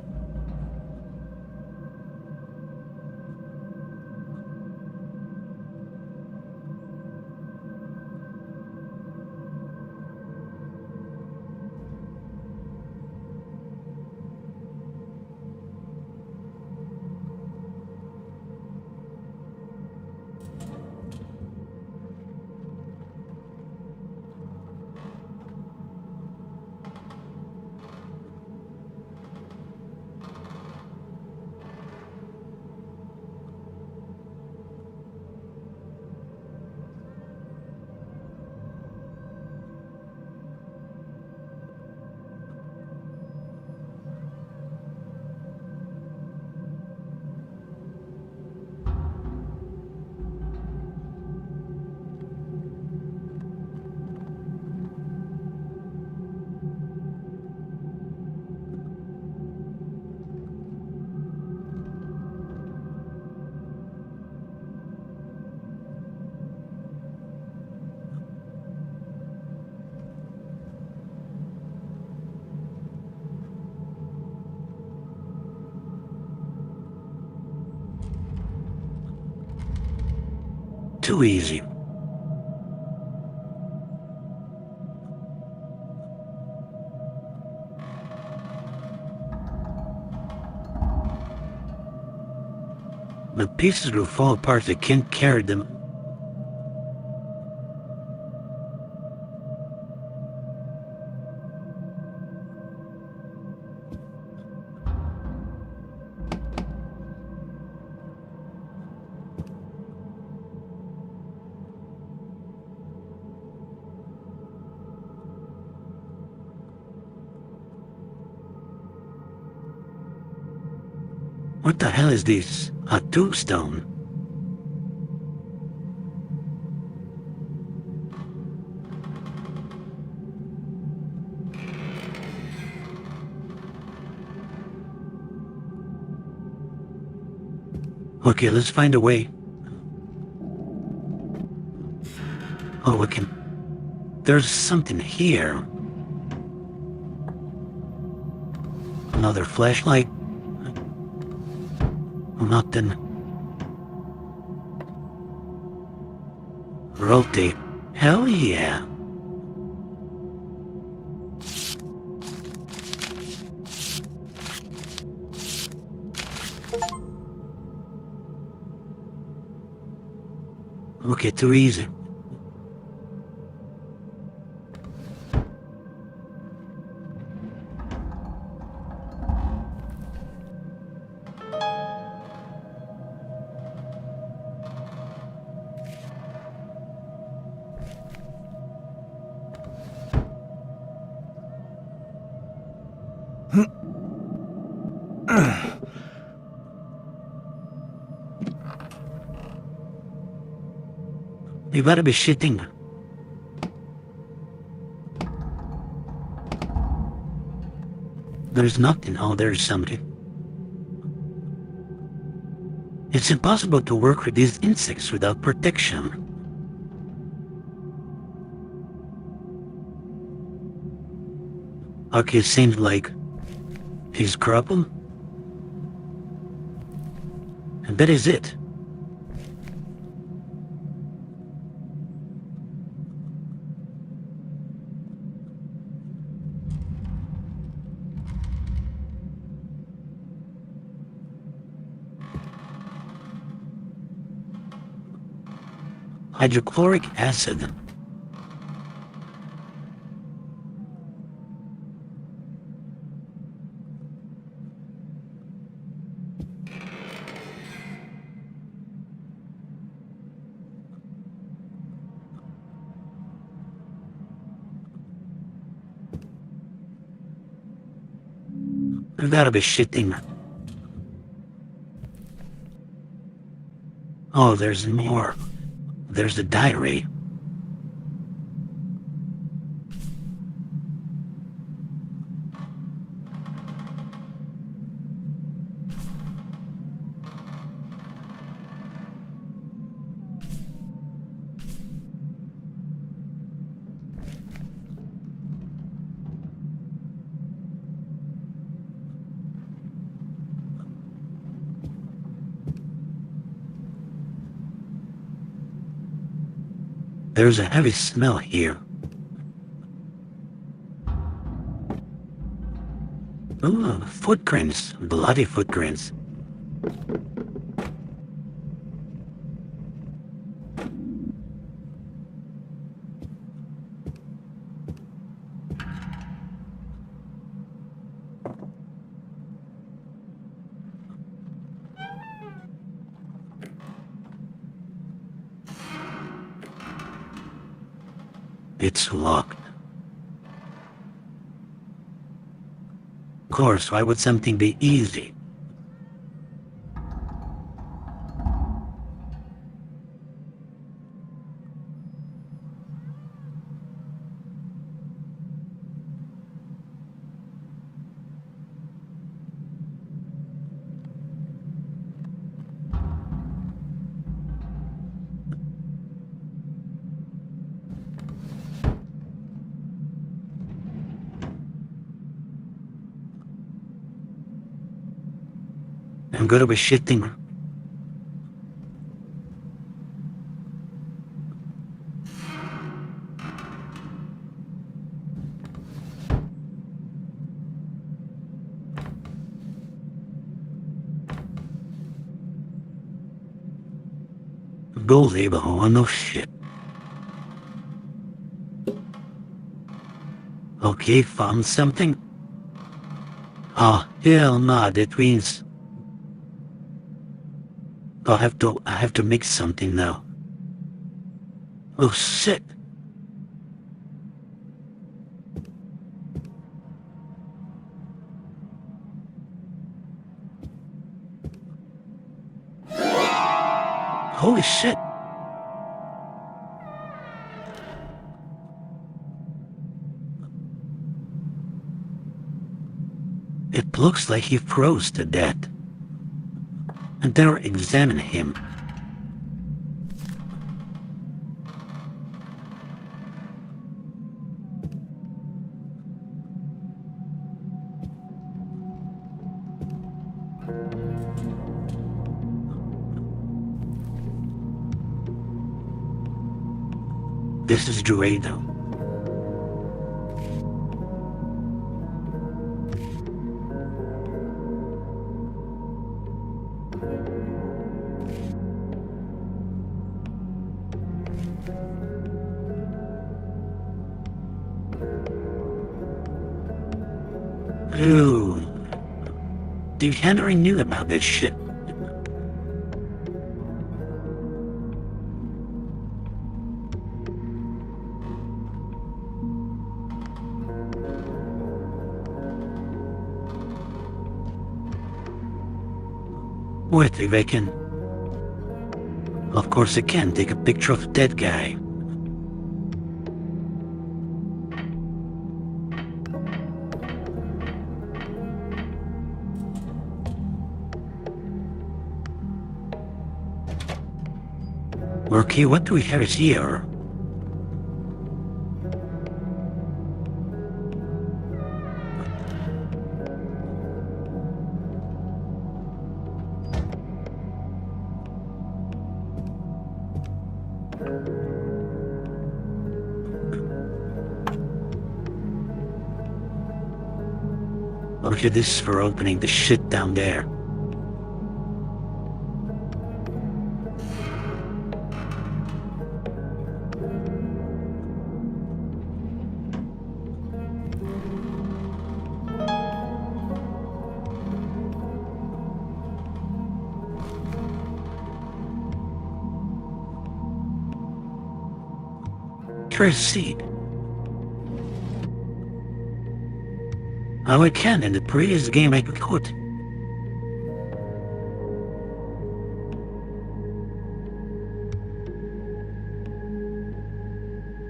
Speaker 1: Too easy. The pieces will fall apart, I can't carry them. What the hell is this? A tombstone? Okay, let's find a way. Oh, we can... There's something here. Another flashlight. Nothing. Rotate. Hell yeah. Okay, too easy. You better be shitting. There's nothing. Oh, there's something. It's impossible to work with these insects without protection. Okay, seems like he's crumpled. And that is it. Hydrochloric acid. You gotta be shitting. Oh, there's more. There's the diary. There's a heavy smell here. Ooh, footprints. Bloody footprints. It's locked. Of course, why would something be easy? I'm gonna be shitting. Go label, oh no shit. Okay, found something. Oh, hell no, that means I have to mix something now. Oh shit. Holy shit. It looks like he froze to death. and there examine him. This is Dorado. Ooh. Dude, Henry knew about this shit. Wait, if I can... Of course I can take a picture of a dead guy. Okay, what do we have here? Okay, this is for opening the shit down there. Here's a seed. Oh, I can. In the previous game I could.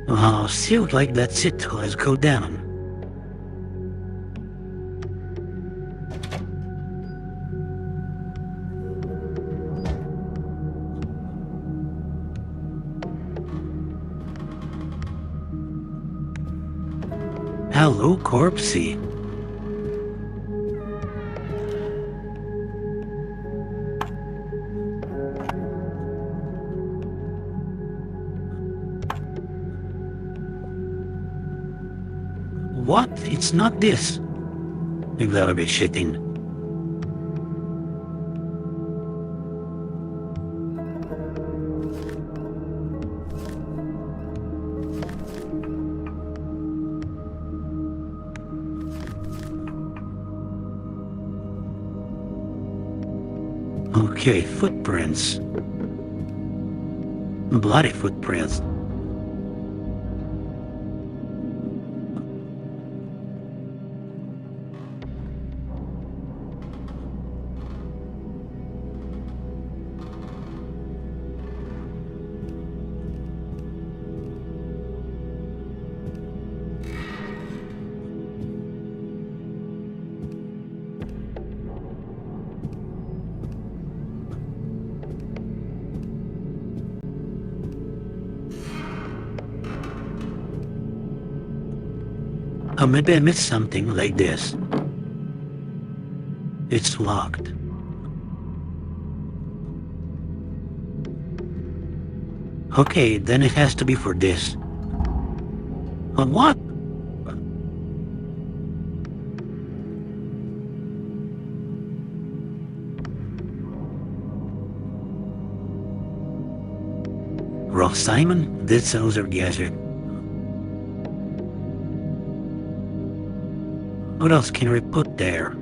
Speaker 1: Oh, seems like that's it. Let's go down. Hello, Corpsey. What? It's not this. You gotta be shitting. Okay, footprints. Bloody footprints. Oh, maybe I missed something like this. It's locked. Okay, then it has to be for this. What? Ross Simon? This sounds orgasmic. What else can we put there?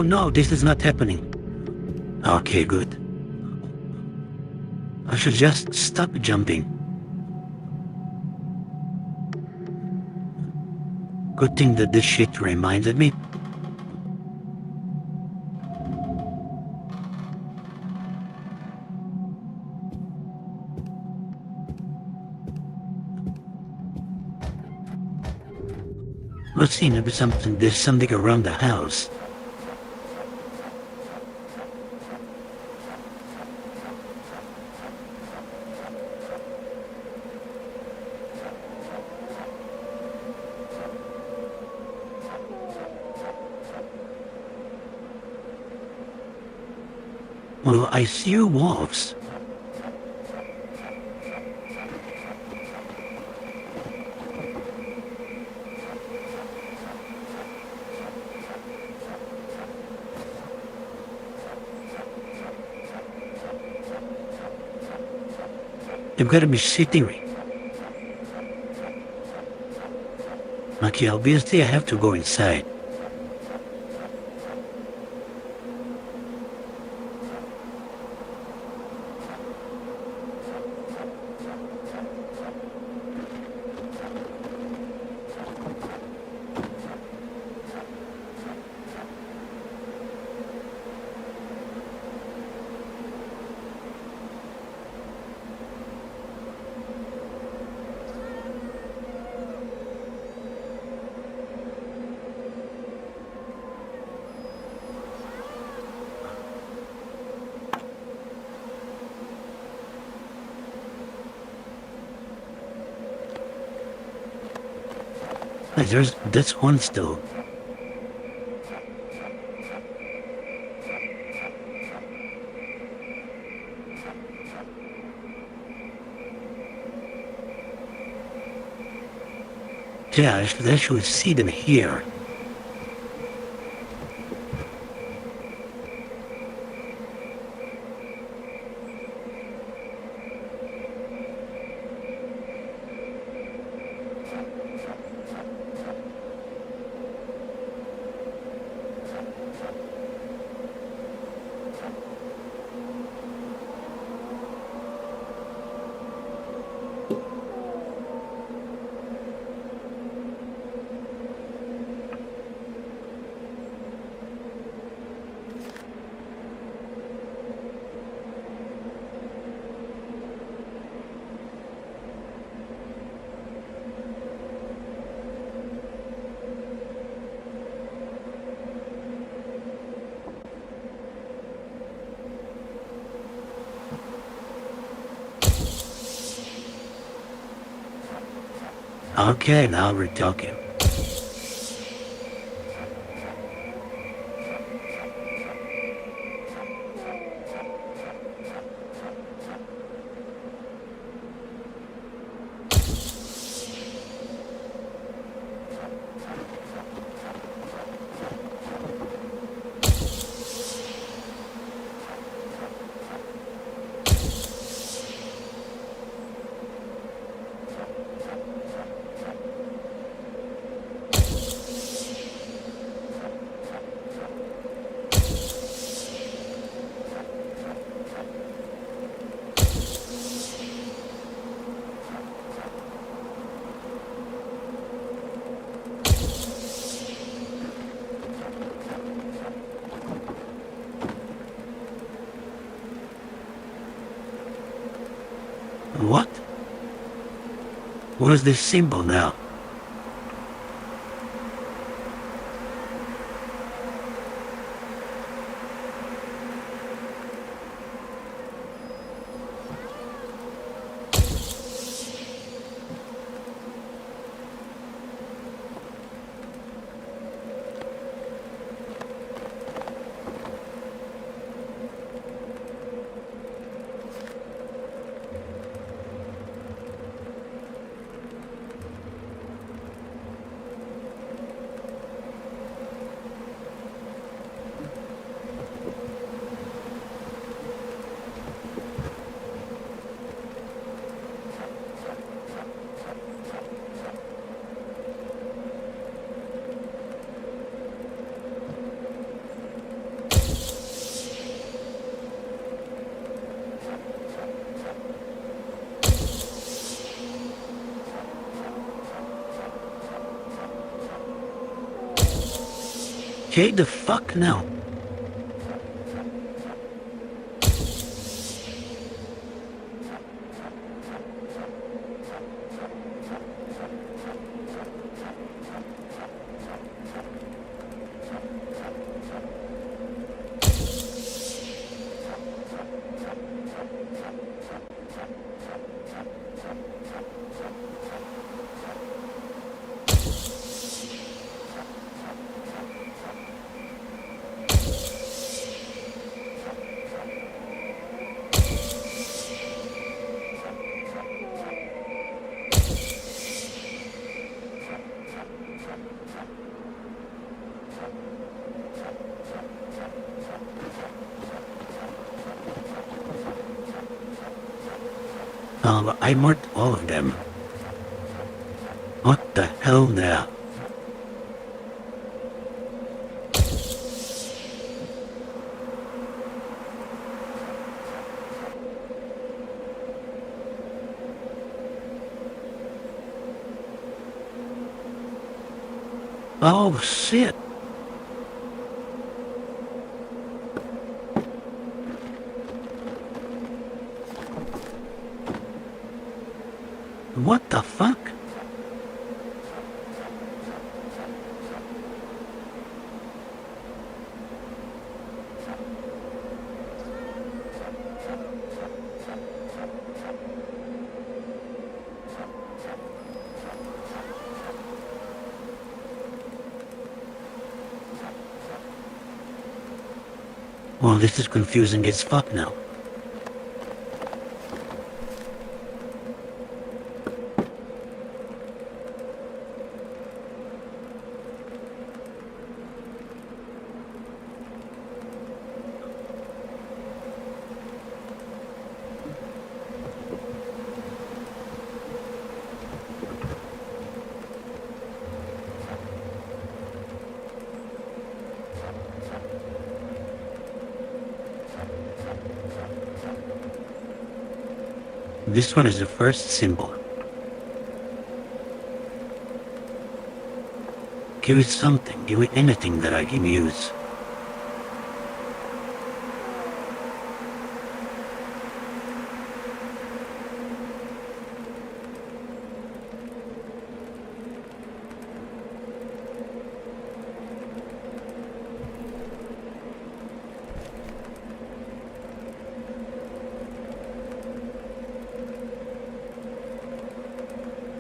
Speaker 1: No, this is not happening. Okay, good. I should just stop jumping. Good thing that this shit reminded me. Let's see, there's something around the house. Well, I see wolves. They've got to be sitting. Okay, obviously I have to go inside. There's this one still. Yeah, I should actually see them here. Okay, now we're talking. What? What is this symbol now? Okay, the fuck now? I marked all of them. What the hell now? Oh shit. What the fuck? Well, this is confusing as fuck now. This one is the first symbol. Give it something, give it anything that I can use.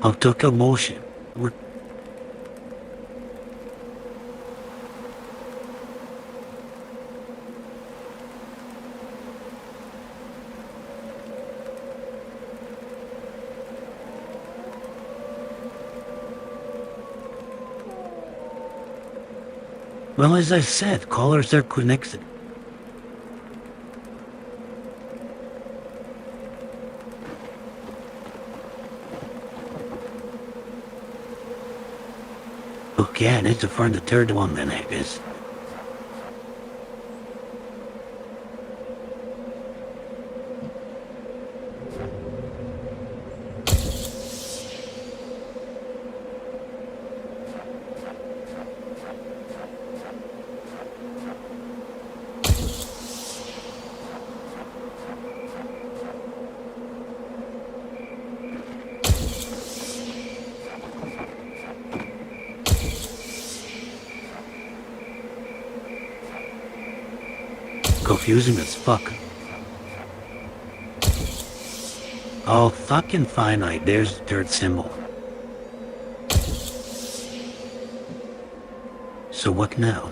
Speaker 1: I took a motion. Well, as I said, colors are connected. Okay, I need to find the third one then, I guess. Confusing as fuck. Oh, fucking finite. There's the third symbol. So what now?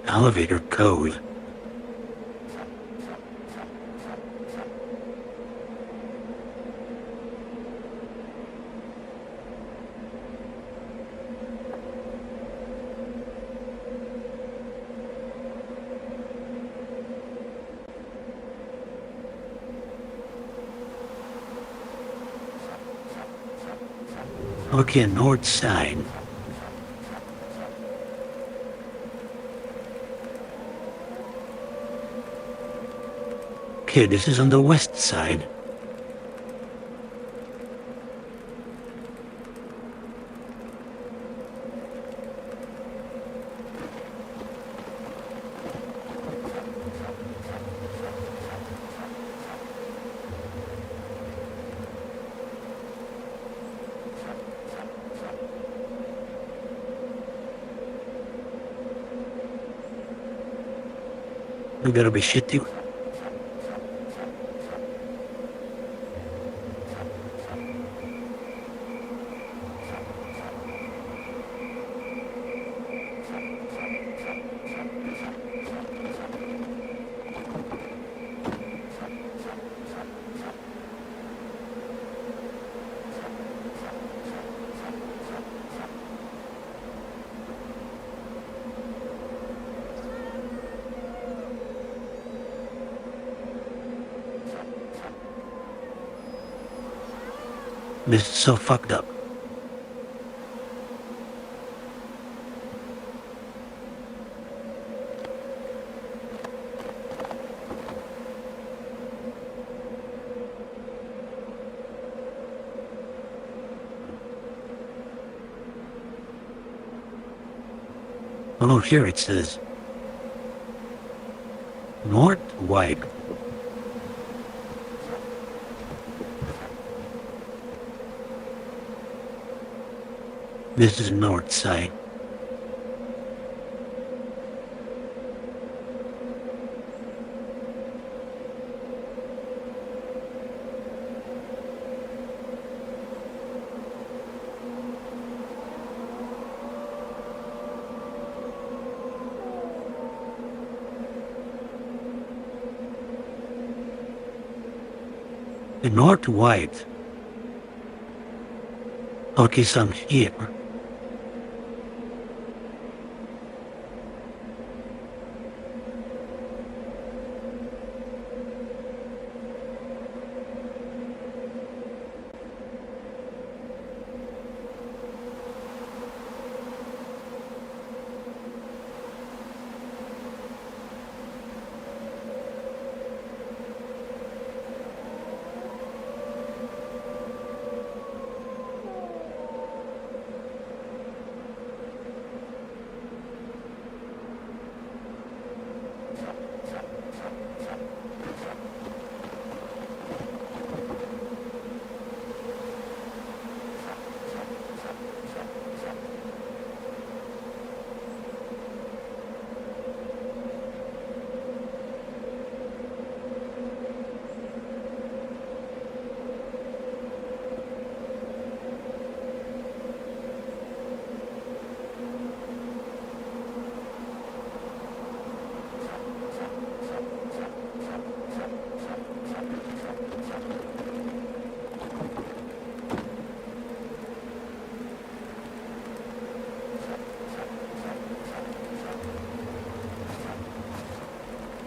Speaker 1: Elevator code. Okay, north side. Okay, this is on the west side. You gotta be shitty. This is so fucked up. Oh, here it says North White. This is north side. The north white. Okay, so I'm here.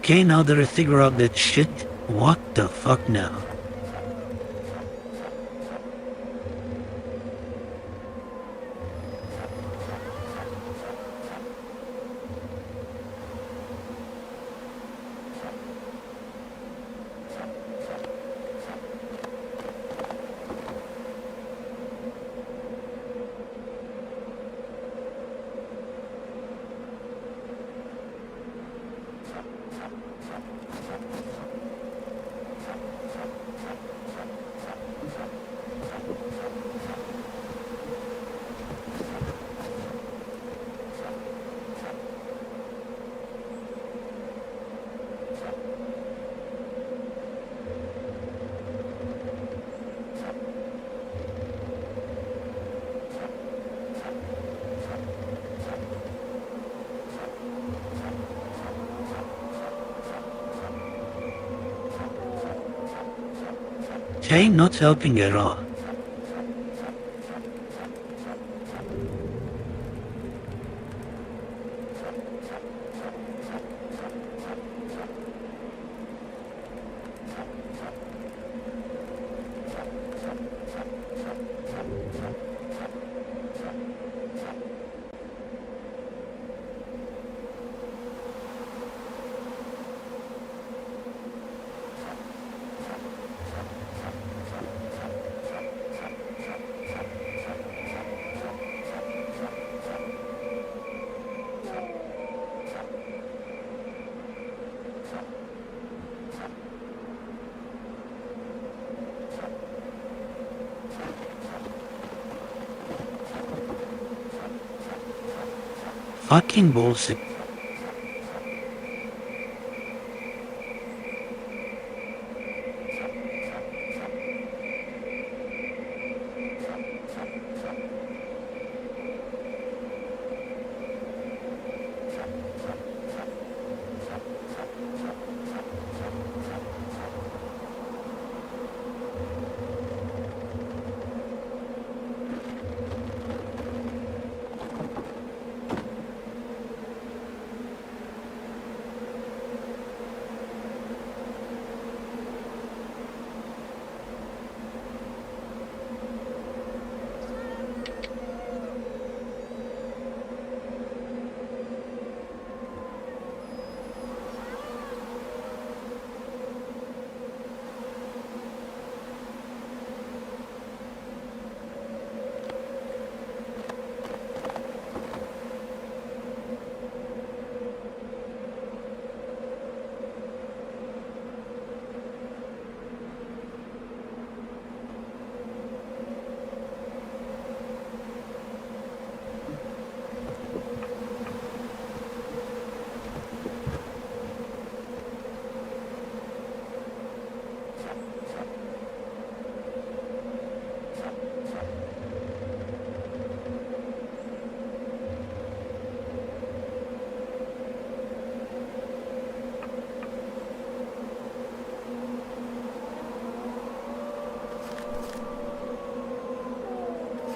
Speaker 1: Okay, now that I figure out that shit, what the fuck now? She ain't not helping at all. Fucking bullshit.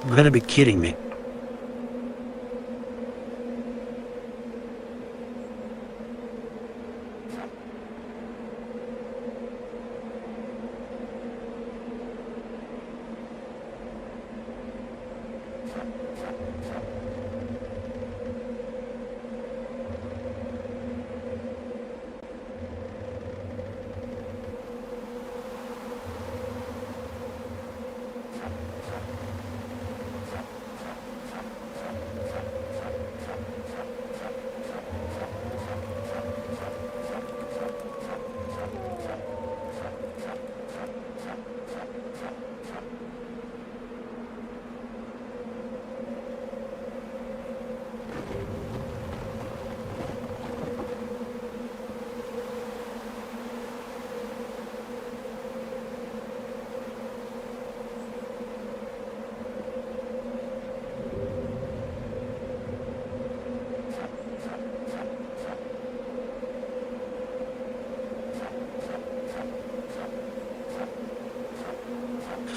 Speaker 1: You gotta be kidding me.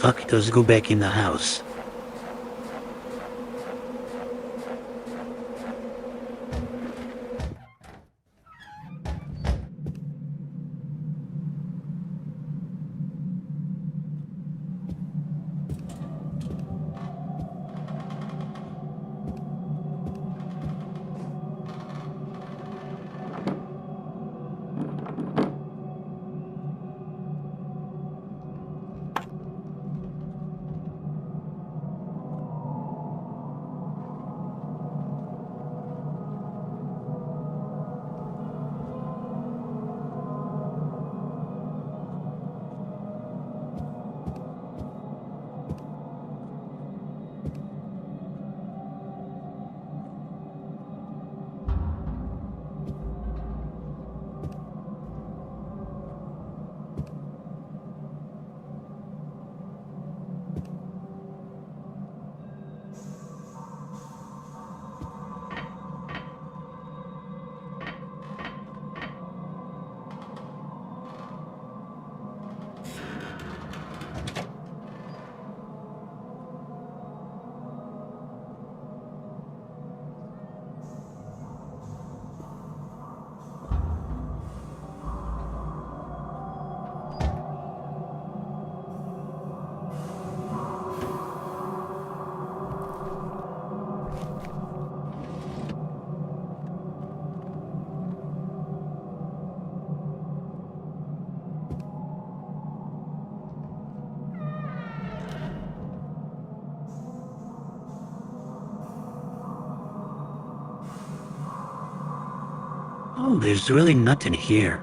Speaker 1: Fuck it, let's go back in the house. Oh, there's really nothing here.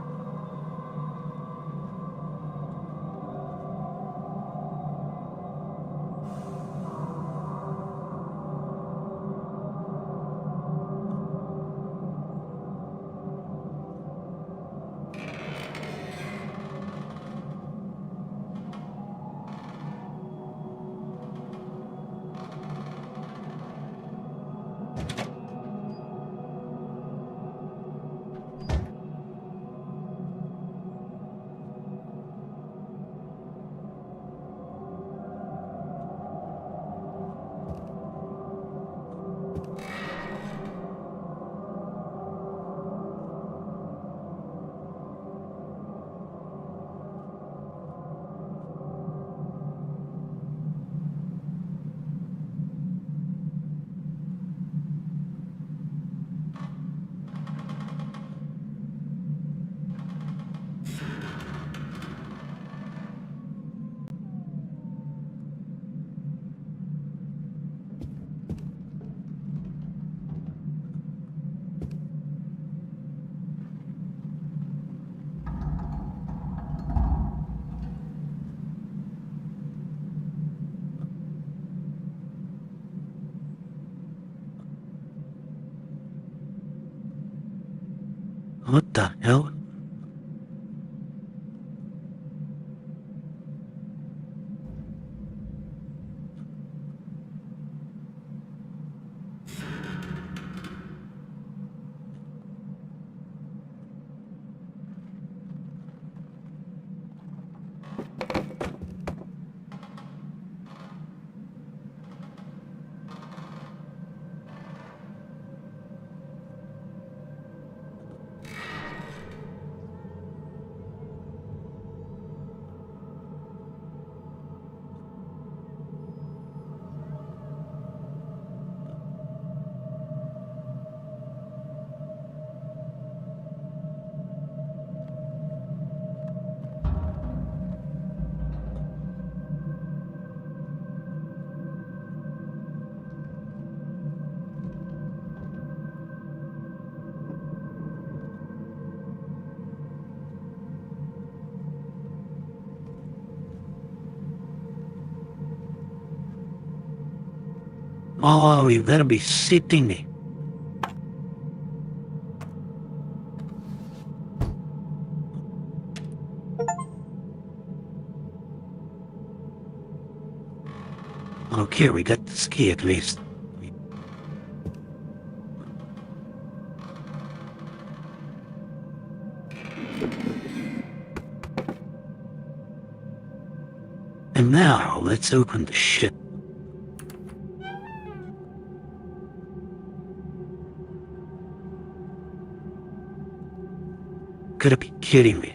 Speaker 1: What the hell? Oh, you better be sitting me. Okay, we got the ski at least. And now, let's open the shit. Gotta be kidding me.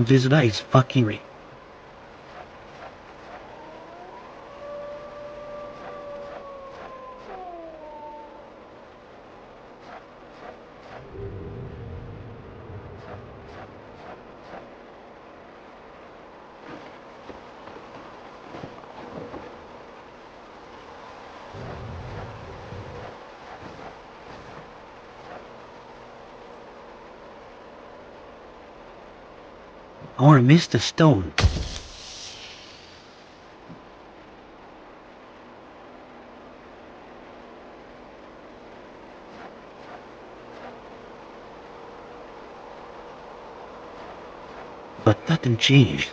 Speaker 1: This guy is fucking me. Or missed a stone. But nothing changed.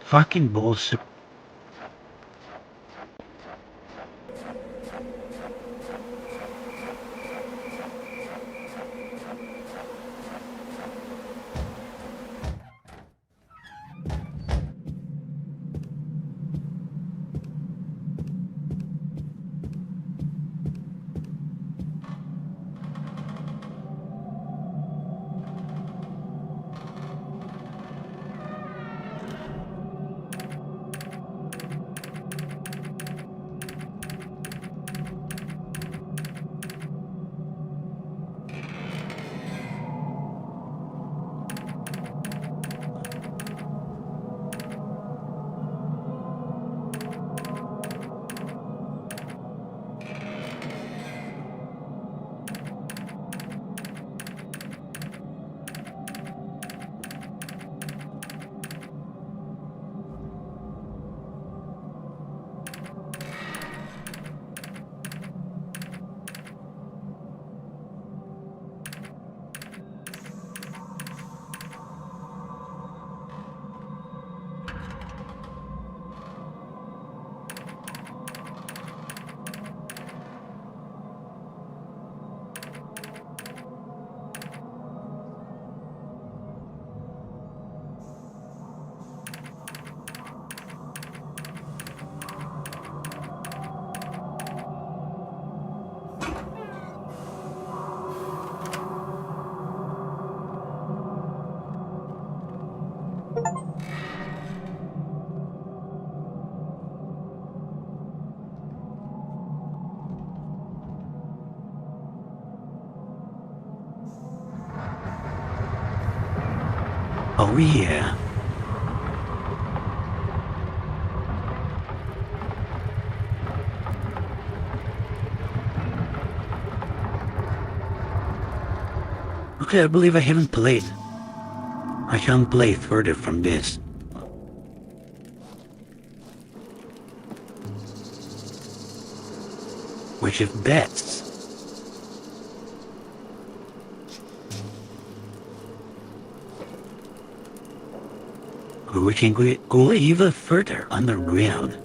Speaker 1: Fucking bullshit. Oh yeah. Okay, I believe I haven't played. I can't play further from this. Which if bets. We can go even further underground.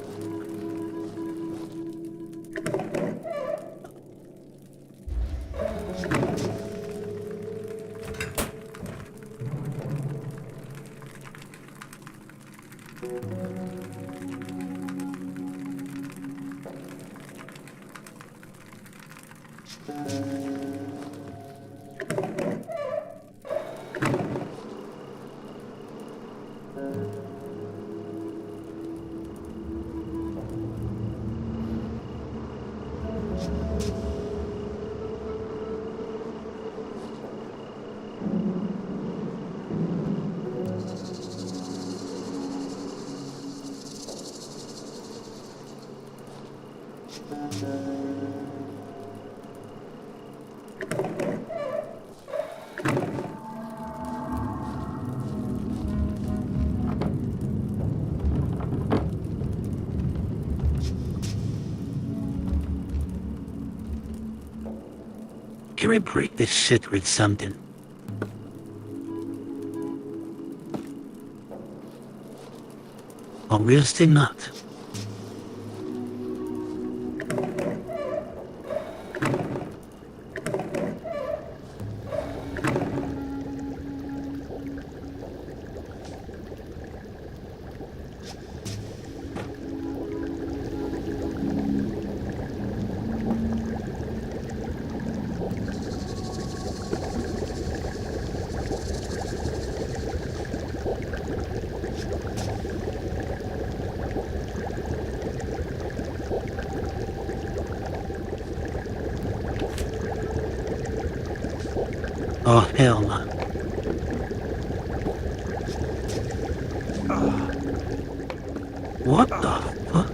Speaker 1: Can we break this shit with something? Obviously not. Oh, hell no. What the fuck?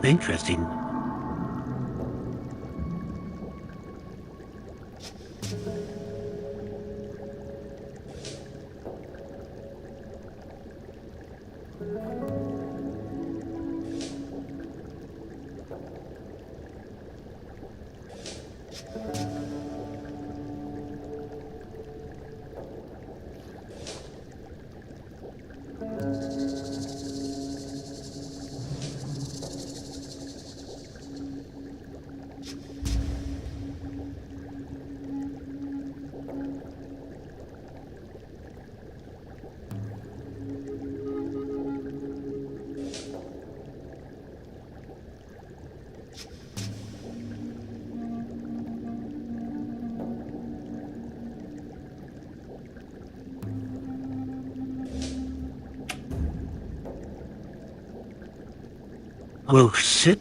Speaker 1: Interesting. Oh shit.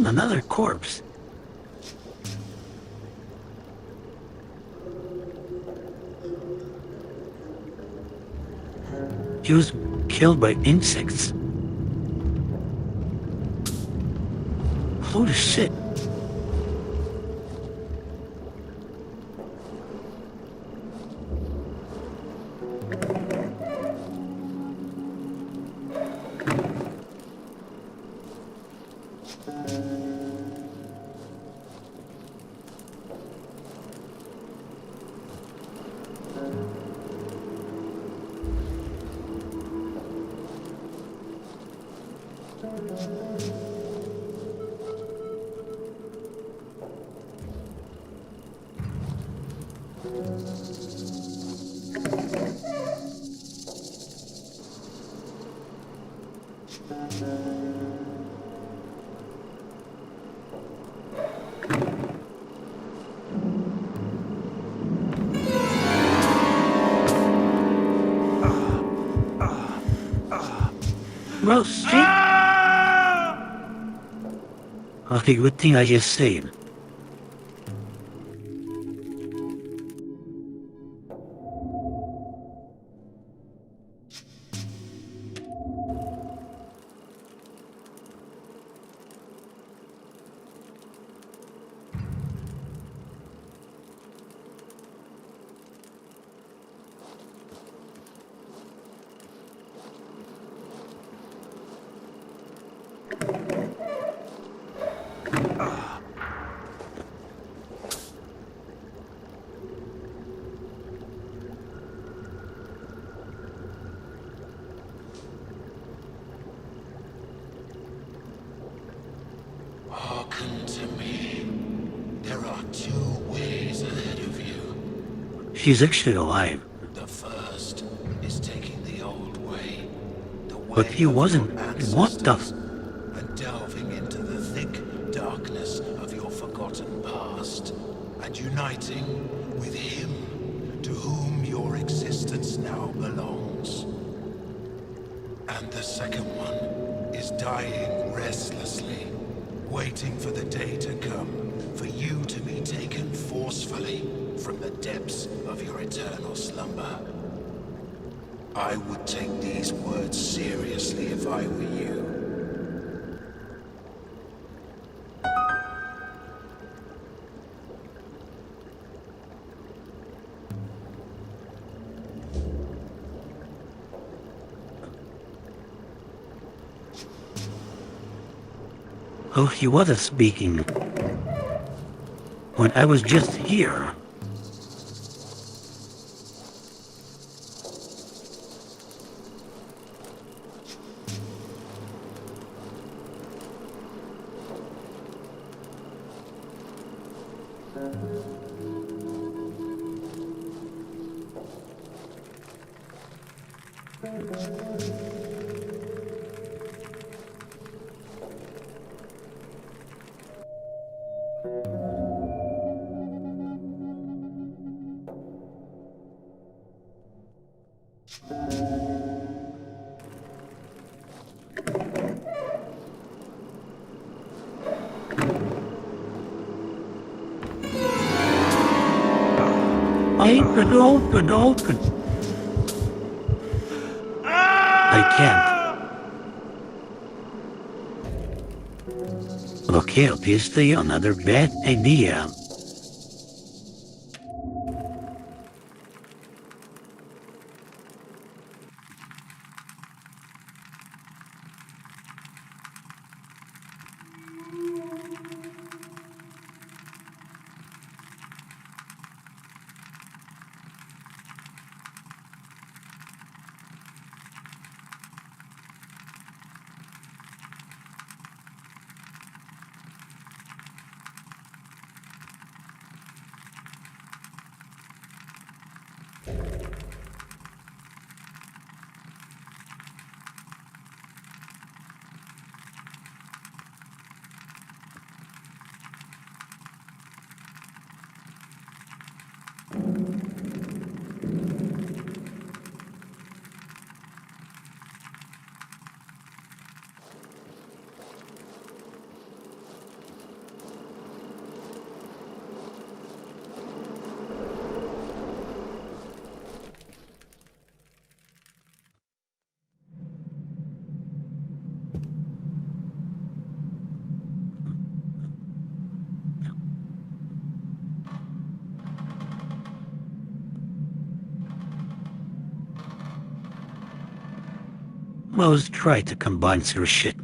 Speaker 1: Another corpse. He was killed by insects. Holy shit. Well, shit. Well, the good thing I just saved.
Speaker 8: Hearken to me. There are two ways ahead of you.
Speaker 1: She's actually alive.
Speaker 8: The first is taking the old way. The way
Speaker 1: But he
Speaker 8: of
Speaker 1: wasn't.
Speaker 8: your
Speaker 1: What the?
Speaker 8: ancestors, and delving into the thick darkness of your forgotten past, and uniting with him to whom your existence now belongs. And the second one is dying restlessly, waiting for the day to come, for you to be taken forcefully from the depths of your eternal slumber. I would take these words seriously if I were you.
Speaker 1: Oh, he wasn't speaking. When I was just here. Open. I can't. Okay, obviously another bad idea. most try to combine their shit.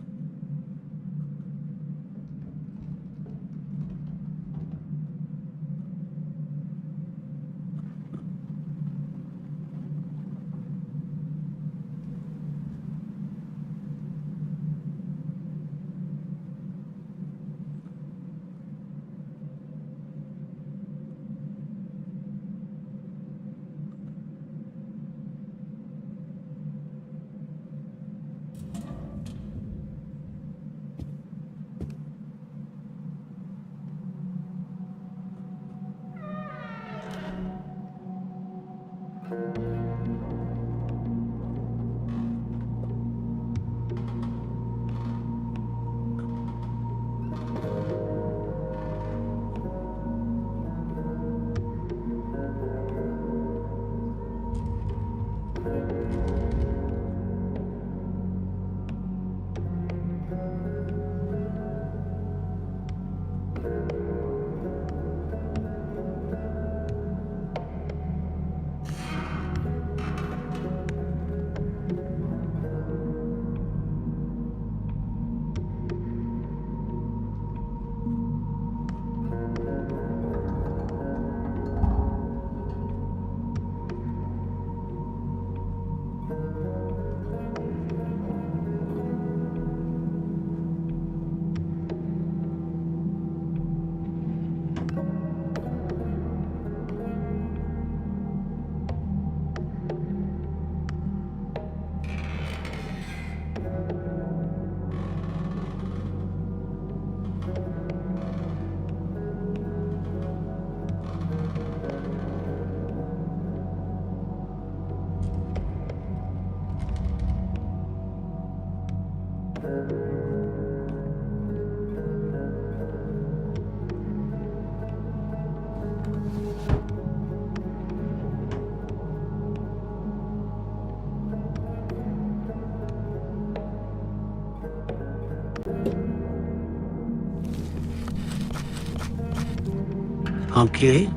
Speaker 1: Okay.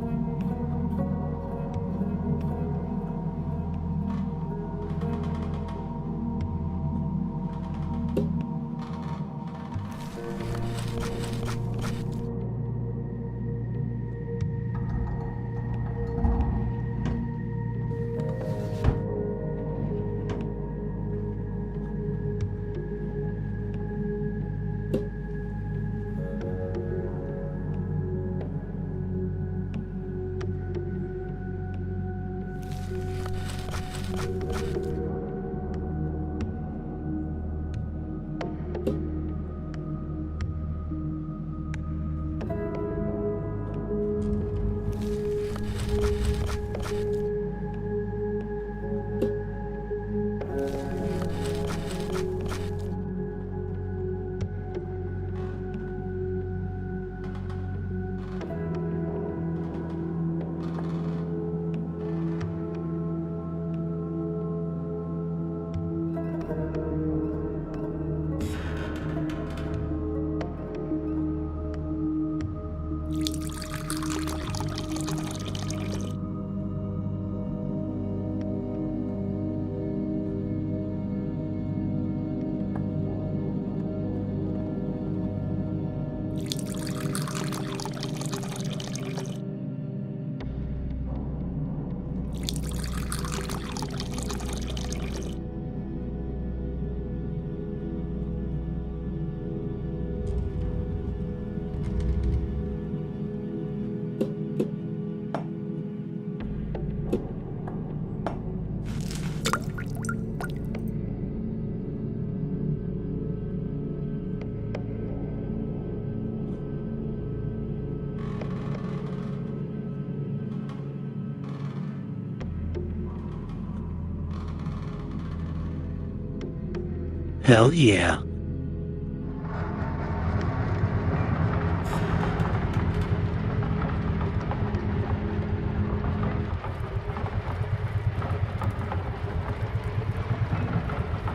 Speaker 1: Hell yeah.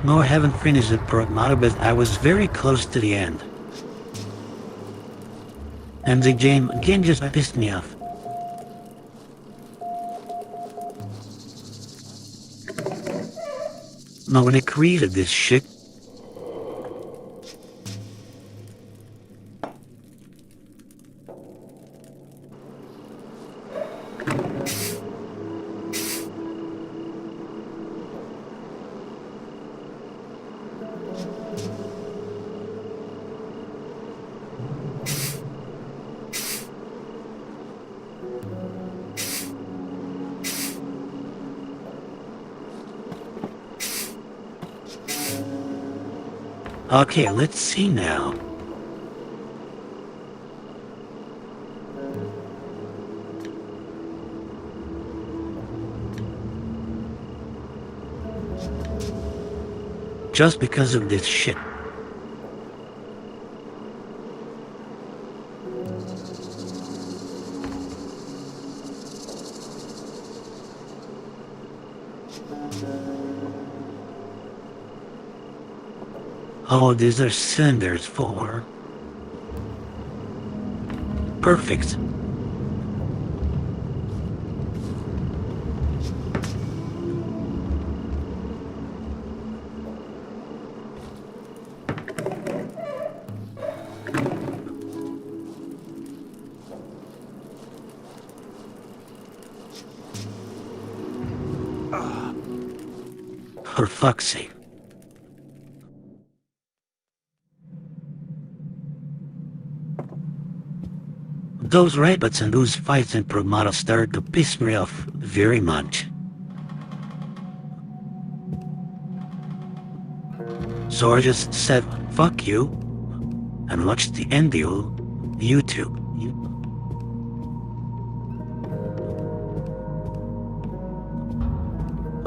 Speaker 1: No, I haven't finished it, Pragmata, but I was very close to the end. And the game again just pissed me off. Now when I created this shit, okay, let's see now. Just because of this shit. Oh, these are cylinders for... Perfect. For fuck's sake. Those rabbits and those fights in Promata started to piss me off very much. So I just said, fuck you, and watched the Endio YouTube.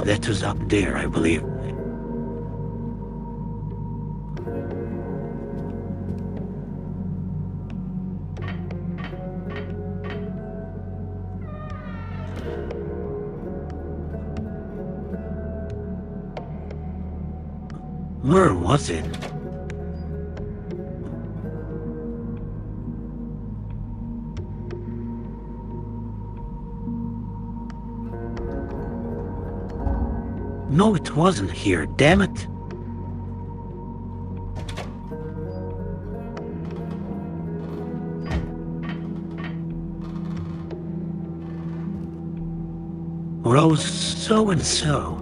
Speaker 1: That was up there, I believe. Where was it? No, it wasn't here, damn it. Rose so-and-so.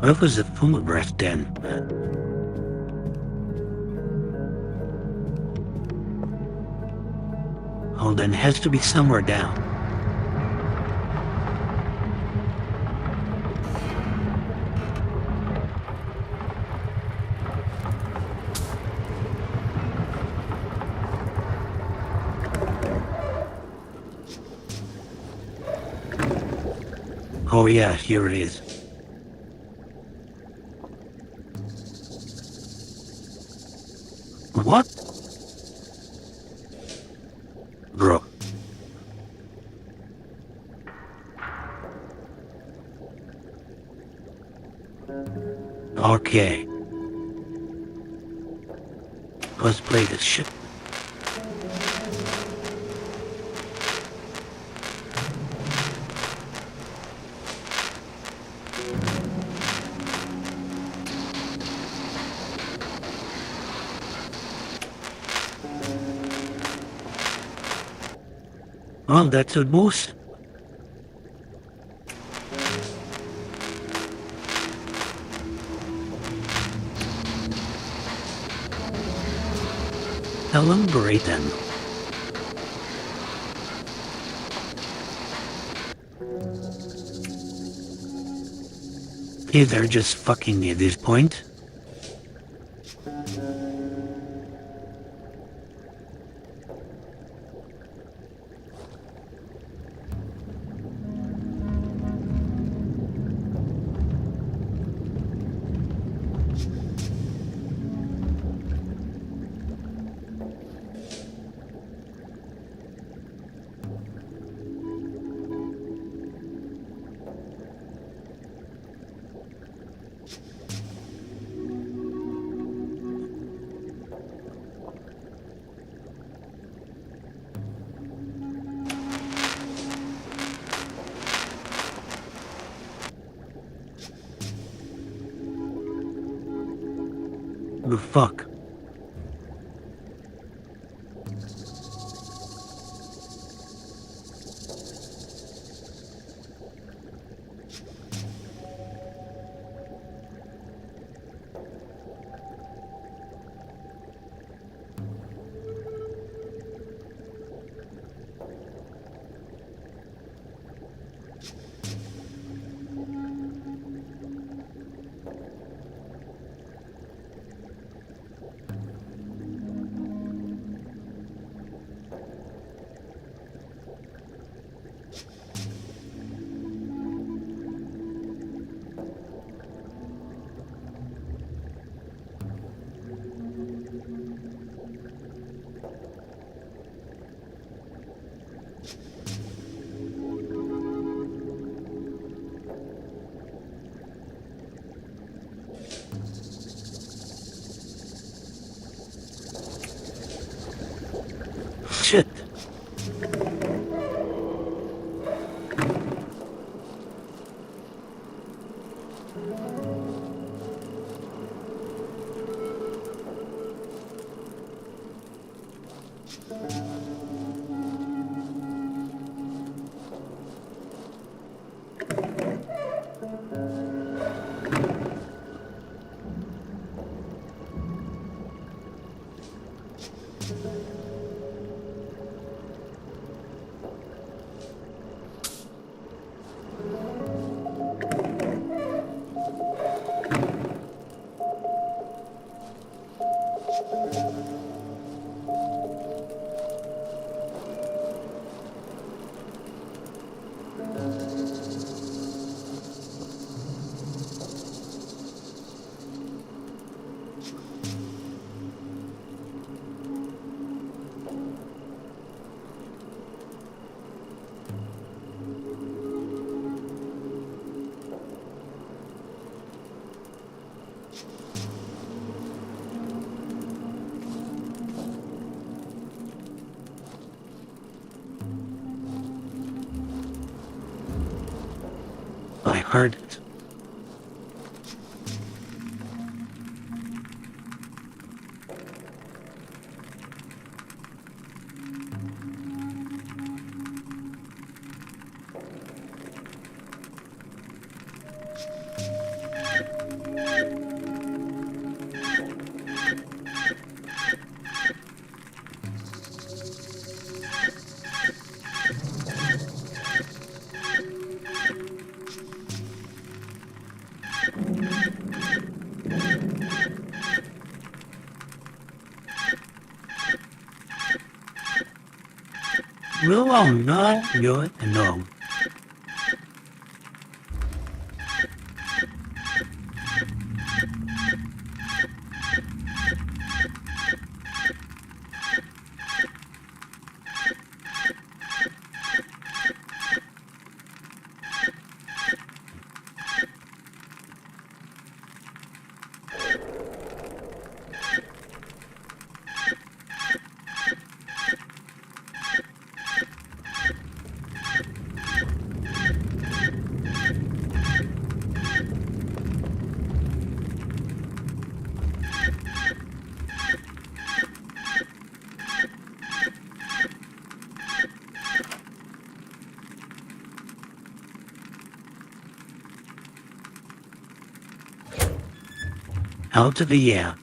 Speaker 1: What was the phonograph then? Oh, then it has to be somewhere down. Oh yeah, here it is. What? Bro. Okay. Let's play this shit. Well, that's a moose. Elaborate then. Hey, they're just fucking me at this point. The fuck? Shit. I heard it. No, no, no. Out of the air.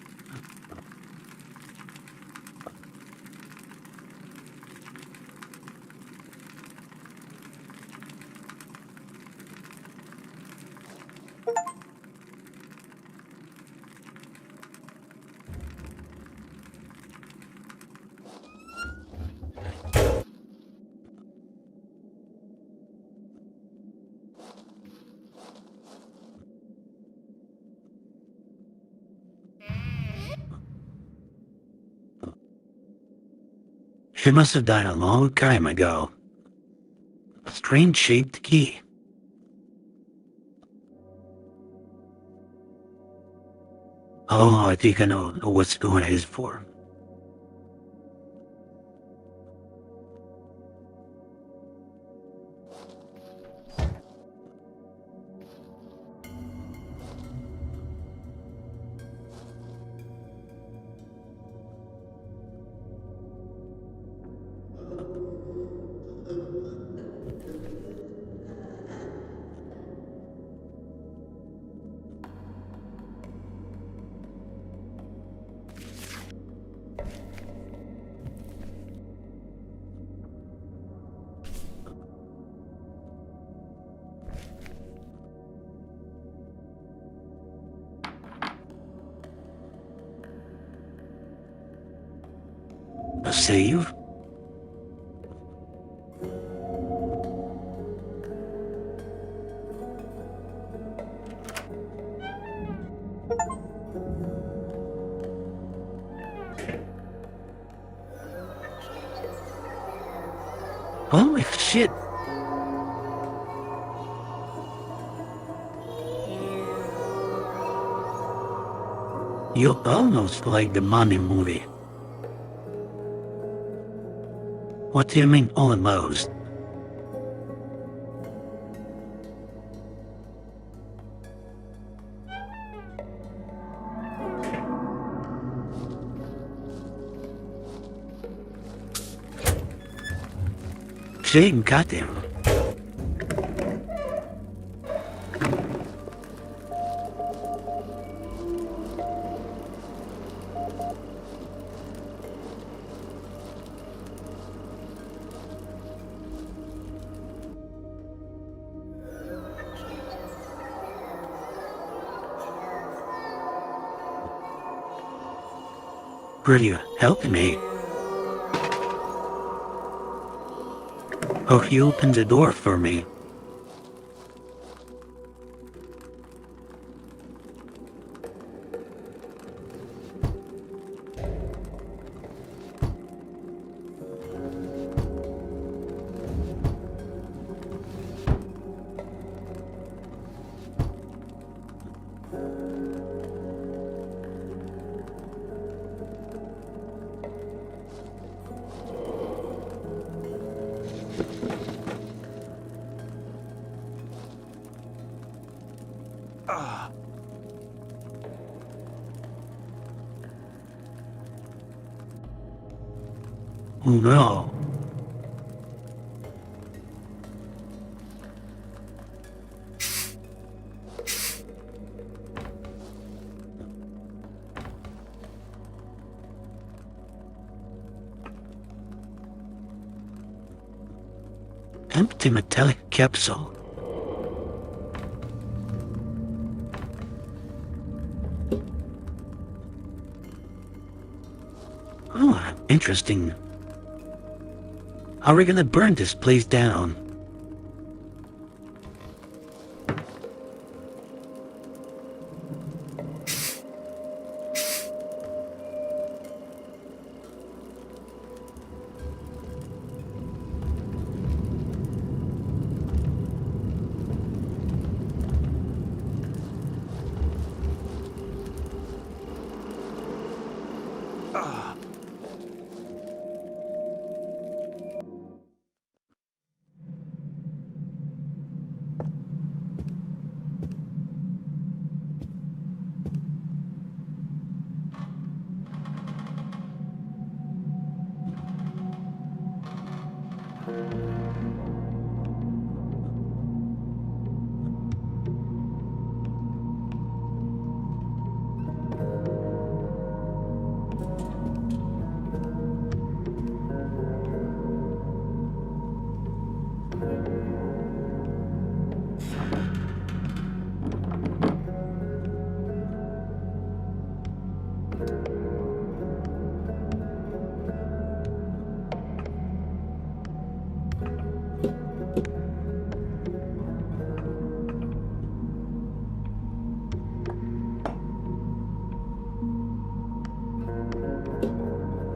Speaker 1: She must have died a long time ago. A strange shaped key. Oh, I think I know what it is for. A save? Holy shit! You almost like the money movie. What do you mean almost? Jane got him. Will you help me? Oh, he opened the door for me. Oh no. Empty metallic capsule. Oh, interesting. How are we gonna burn this place down?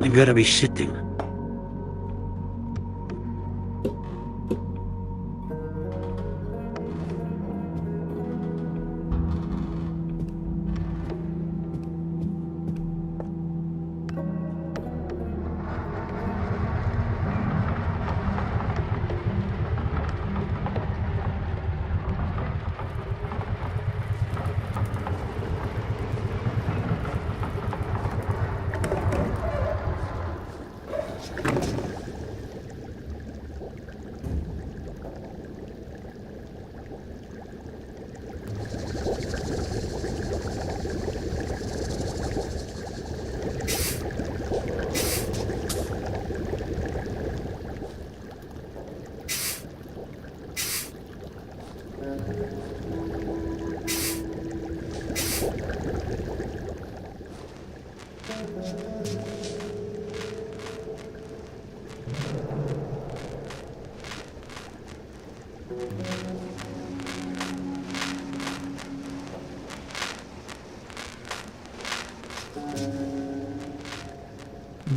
Speaker 1: You gotta be shitting.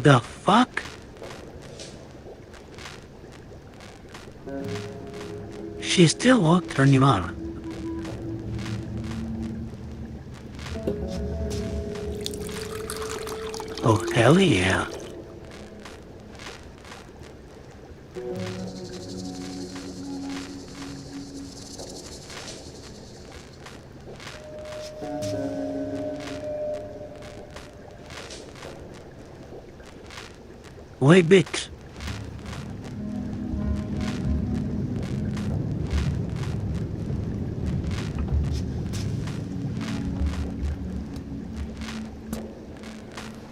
Speaker 1: The fuck? She still won't turn him on. Oh, hell yeah. Wait, bitch.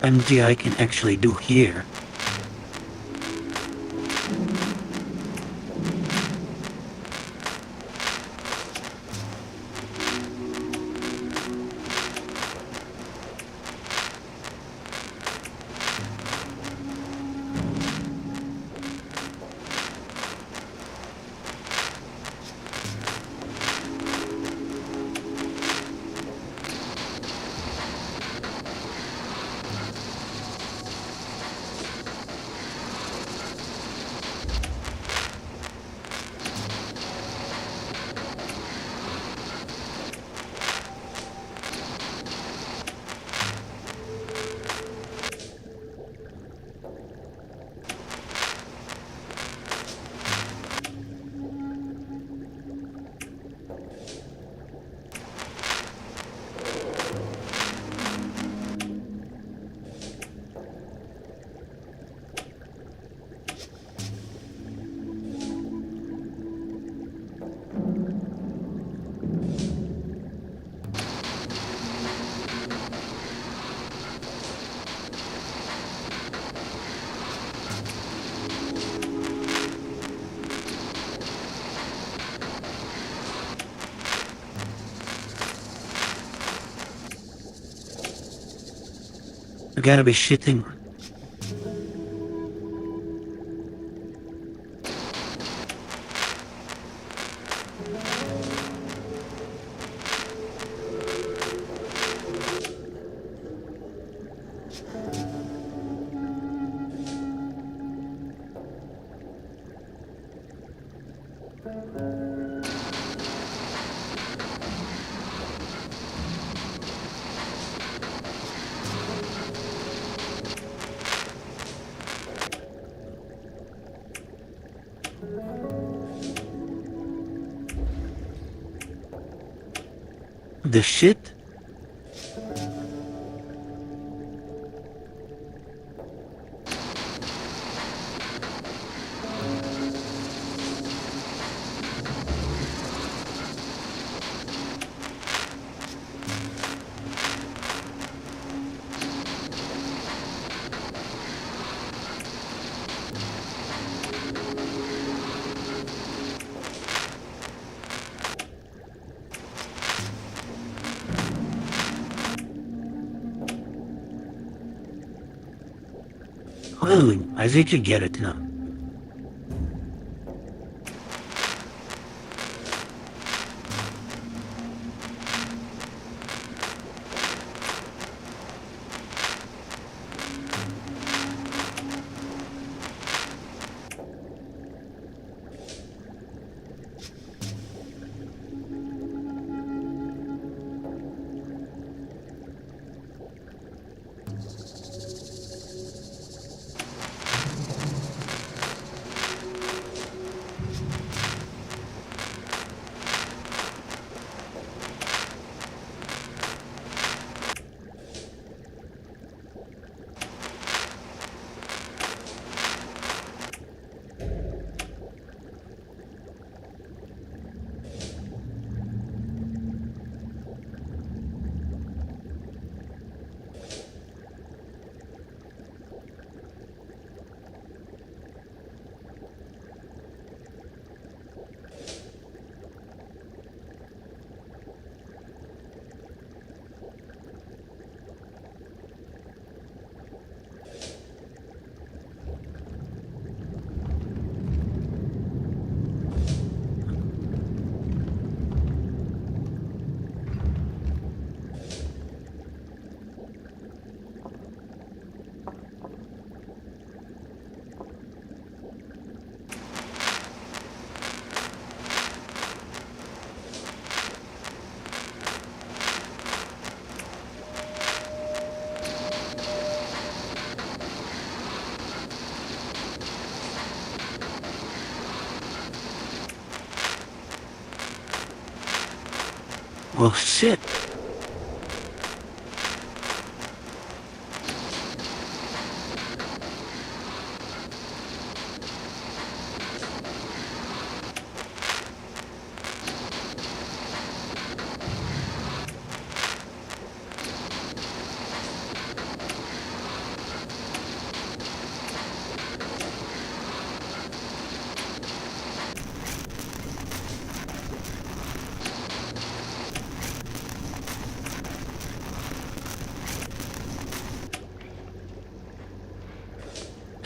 Speaker 1: MG I can actually do here. You gotta be shitting. The shit? Well, I think you get it now. Well, shit.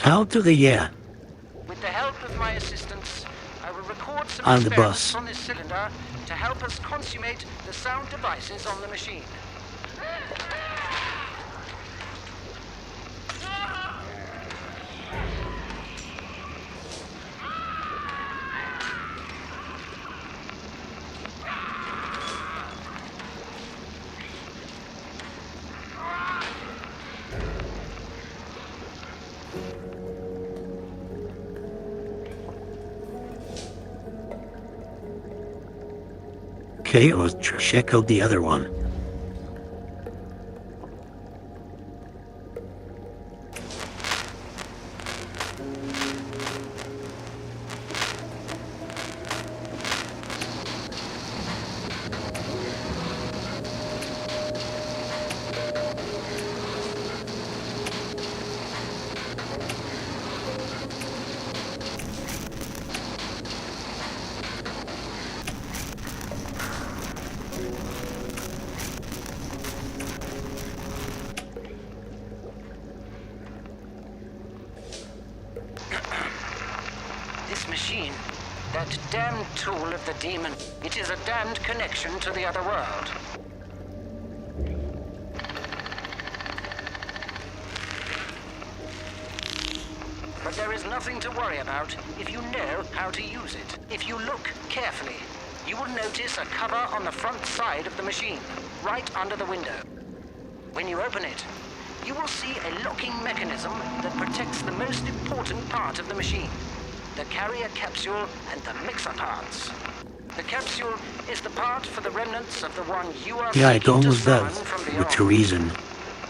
Speaker 1: How to the
Speaker 3: With the help of my assistants, I will record some
Speaker 1: On the
Speaker 3: experiments
Speaker 1: bus.
Speaker 3: on this cylinder to help us consummate the sound devices on the machine.
Speaker 1: Okay, let's check out the other one.
Speaker 3: This machine, that damned tool of the demon, it is a damned connection to the other world. But there is nothing to worry about if you know how to use it. If you look carefully, you will notice a cover on the front side of the machine, right under the window. When you open it, you will see a locking mechanism that protects the most important part of the machine, the carrier capsule and the mixer parts. The capsule is the part for the remnants of the one you are
Speaker 1: Yeah, it
Speaker 3: seeking to
Speaker 1: almost
Speaker 3: summon
Speaker 1: does.
Speaker 3: from
Speaker 1: With
Speaker 3: beyond.
Speaker 1: reason.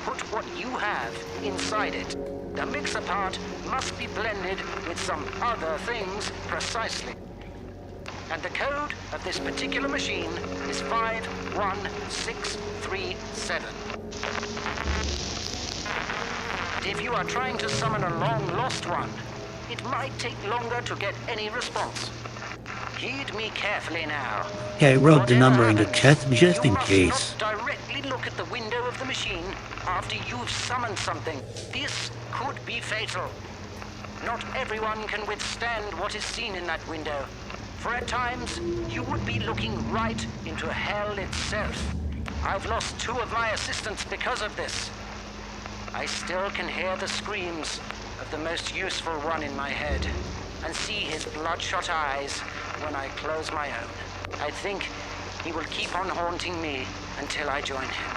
Speaker 3: Put what you have inside it. The mixer part must be blended with some other things precisely. And the code of this particular machine is 51637. And if you are trying to summon a long-lost one, it might take longer to get any response. Heed me carefully now.
Speaker 1: Yeah, I wrote the
Speaker 3: Whatever
Speaker 1: number in the
Speaker 3: happens,
Speaker 1: chat just
Speaker 3: you
Speaker 1: in
Speaker 3: must
Speaker 1: case.
Speaker 3: not directly look at the window of the machine after you've summoned something. This could be fatal. Not everyone can withstand what is seen in that window. For at times, you would be looking right into hell itself. I've lost 2 of my assistants because of this. I still can hear the screams of the most useful one in my head, and see his bloodshot eyes when I close my own. I think he will keep on haunting me until I join him.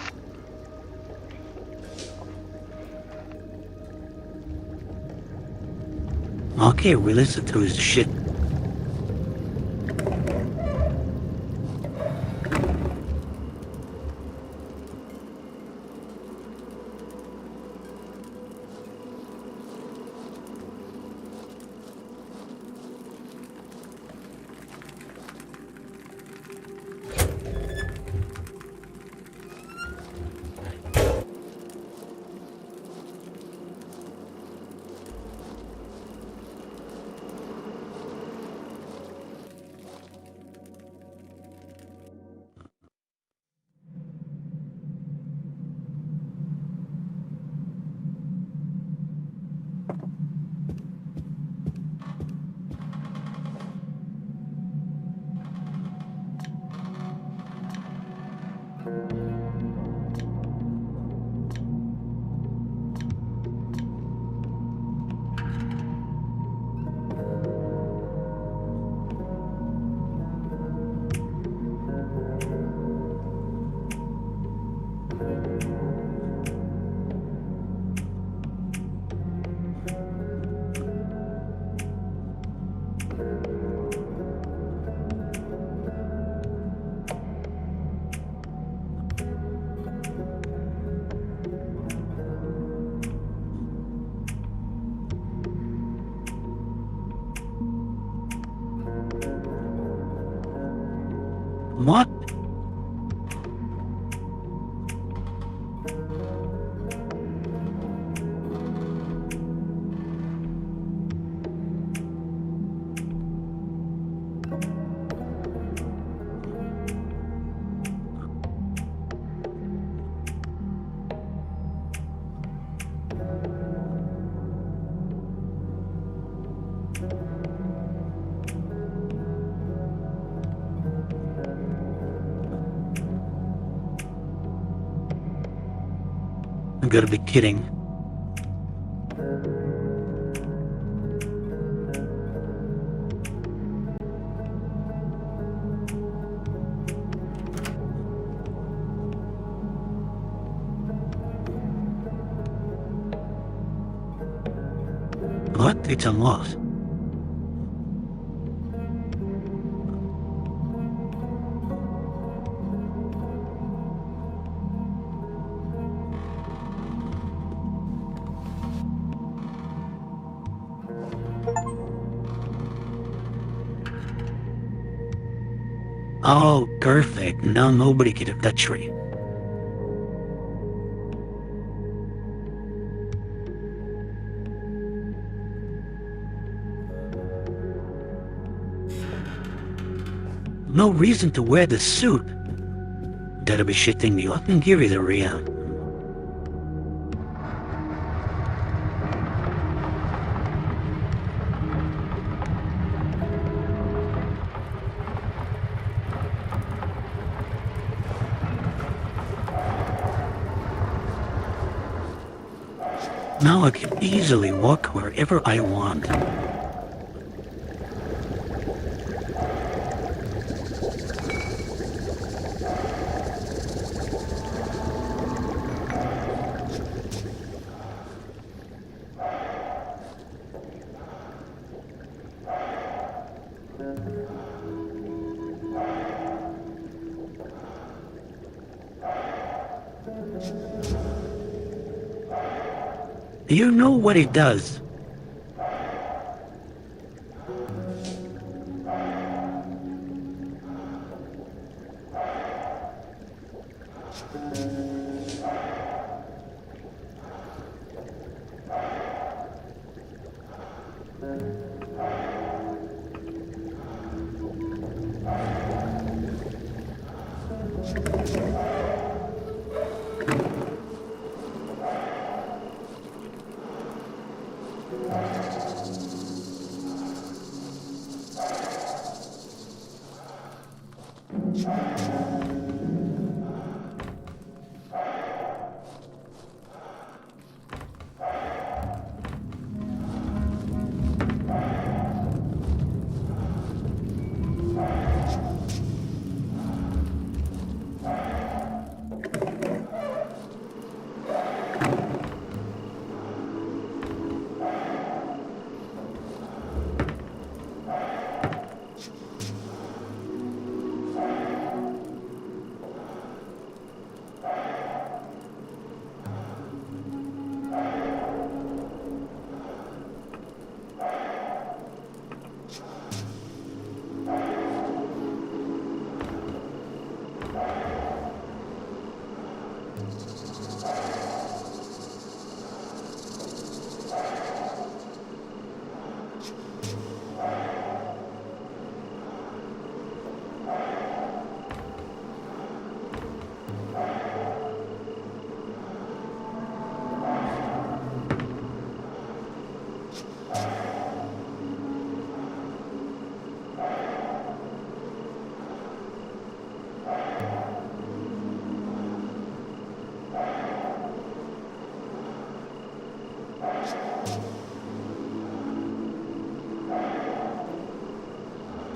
Speaker 1: Okay, we listen to his shit. You gotta be kidding. What? It's unlocked. Oh, perfect. Now nobody can touch me. No reason to wear the suit. Gotta be shitting me. I can give you the real. Now I can easily walk wherever I want. You know what it does.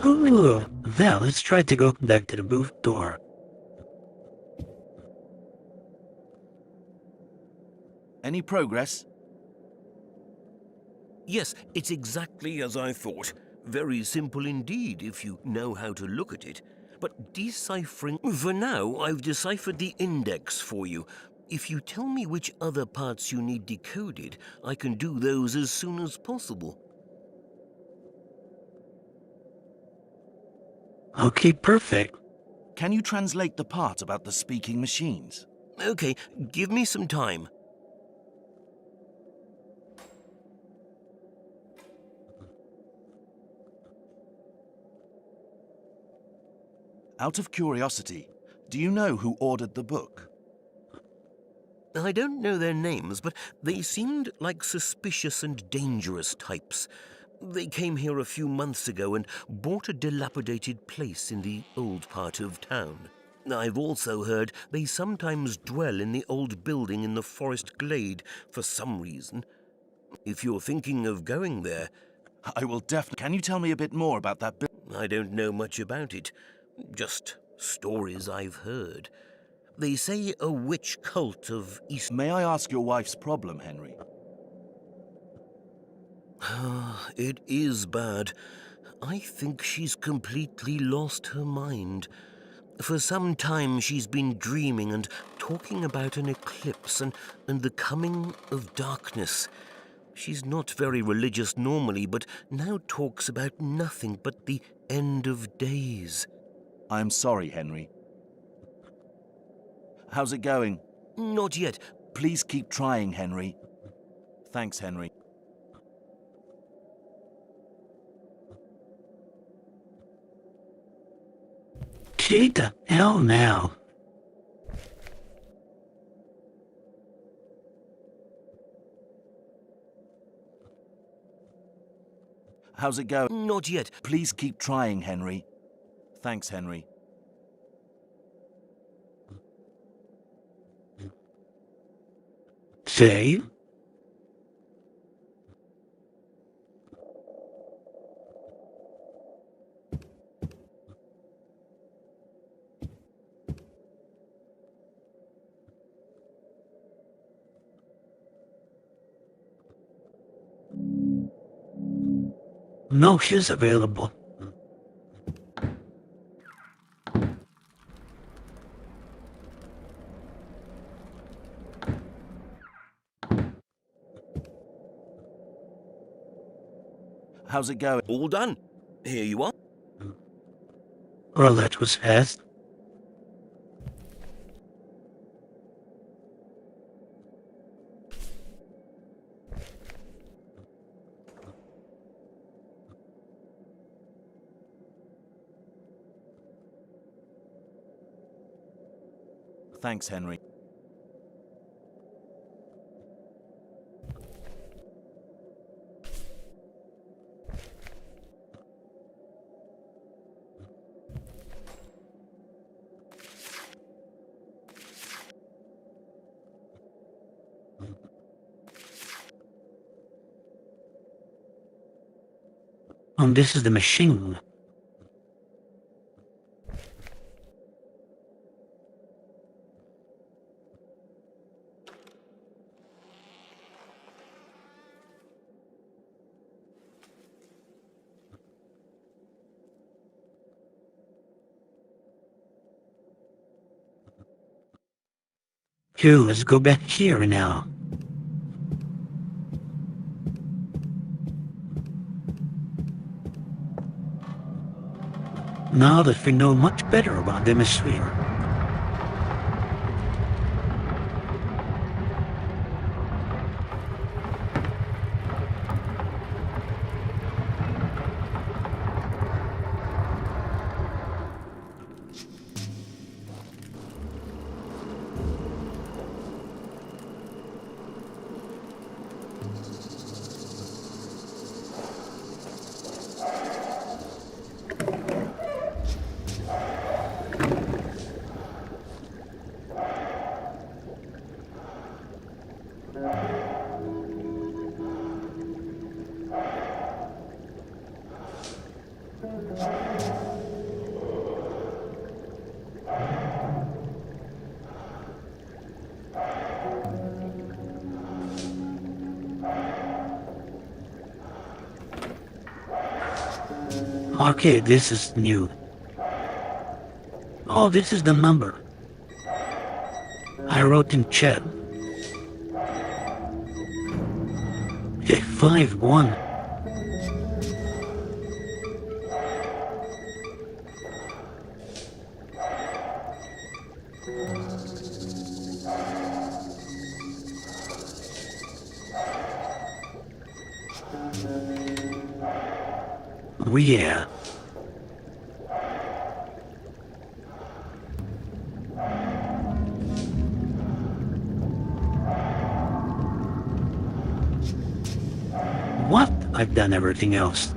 Speaker 1: Ooh, well, let's try to go back to the booth door.
Speaker 2: Any progress?
Speaker 7: Yes, it's exactly as I thought. Very simple indeed, if you know how to look at it. But deciphering... For now, I've deciphered the index for you. If you tell me which other parts you need decoded, I can do those as soon as possible.
Speaker 1: Okay, perfect.
Speaker 2: Can you translate the part about the speaking machines?
Speaker 7: Okay, give me some time.
Speaker 2: Out of curiosity, do you know who ordered the book?
Speaker 7: I don't know their names, but they seemed like suspicious and dangerous types. They came here a few months ago and bought a dilapidated place in the old part of town. I've also heard they sometimes dwell in the old building in the forest glade for some reason. If you're thinking of going there,
Speaker 2: I will definitely. Can you tell me a bit more about that building?
Speaker 7: I don't know much about it. Just stories I've heard. They say a witch cult of East...
Speaker 2: May I ask your wife's problem, Henry?
Speaker 7: It is bad. I think she's completely lost her mind. For some time she's been dreaming and talking about an eclipse and the coming of darkness. She's not very religious normally, but now talks about nothing but the end of days.
Speaker 2: I'm sorry, Henry. How's it going?
Speaker 7: Not yet.
Speaker 2: Please keep trying, Henry. Thanks, Henry.
Speaker 1: Gee, the hell now.
Speaker 2: How's it going?
Speaker 7: Not yet.
Speaker 2: Please keep trying, Henry. Thanks, Henry.
Speaker 1: Say? No, she's available.
Speaker 2: How's it going?
Speaker 7: All done. Here you are.
Speaker 1: Well, that was fast.
Speaker 2: Thanks, Henry.
Speaker 1: This is the machine. Phew, let's go back here now. Now that we know much better about the hemisphere. Okay, this is new. Oh, this is the number. I wrote in chat. 51. Oh yeah. What? I've done everything else.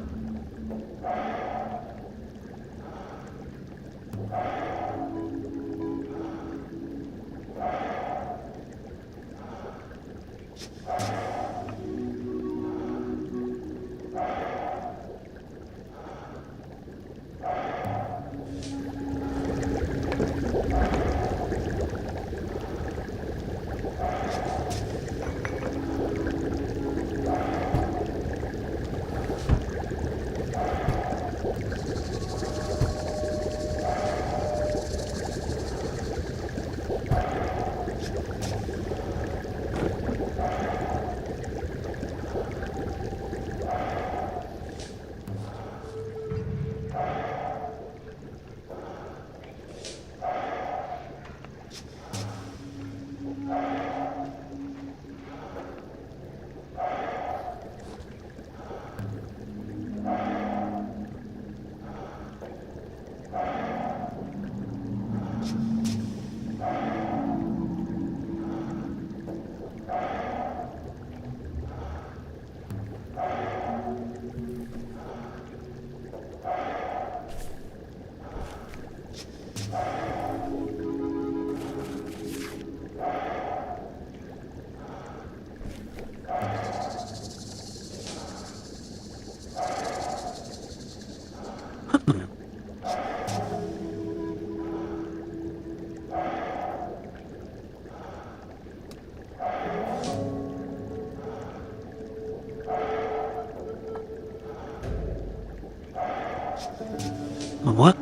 Speaker 1: What?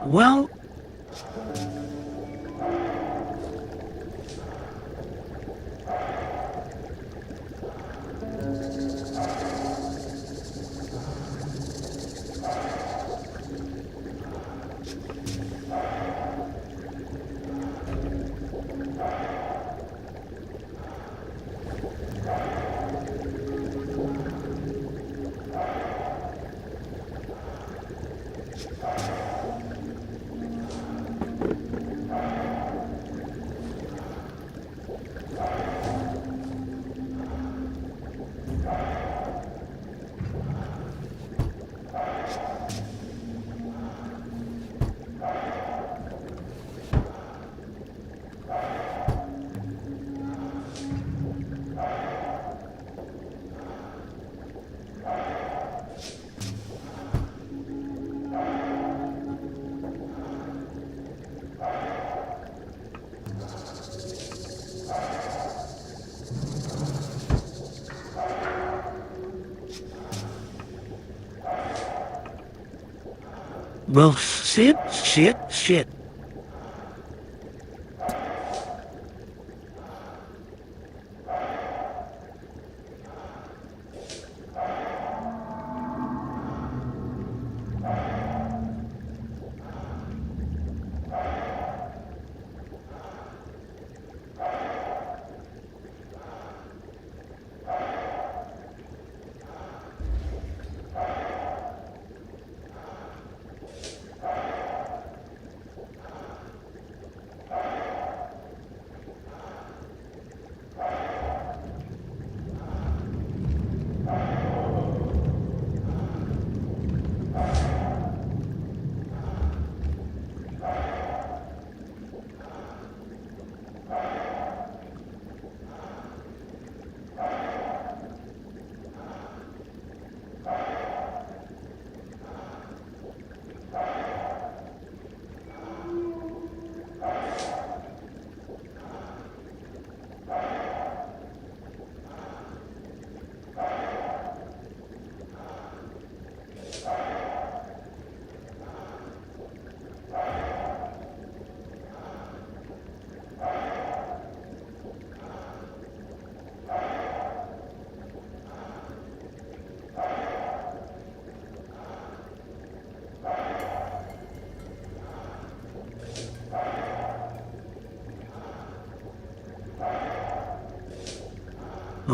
Speaker 1: Well, well, shit.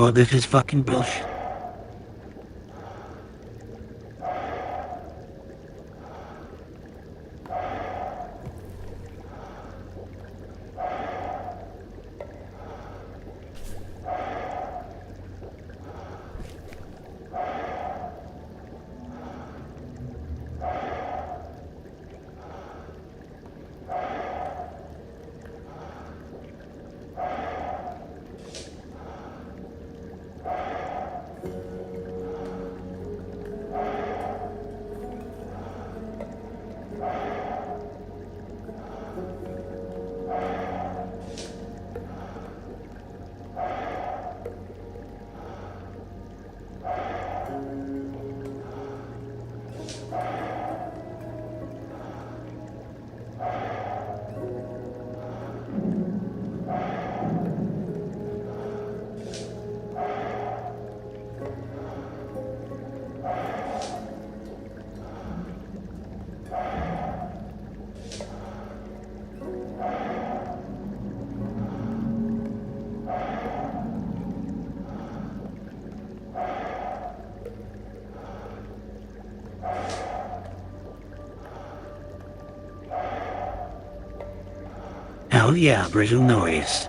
Speaker 1: Oh, this is fucking bullshit. Hell yeah, brittle noise.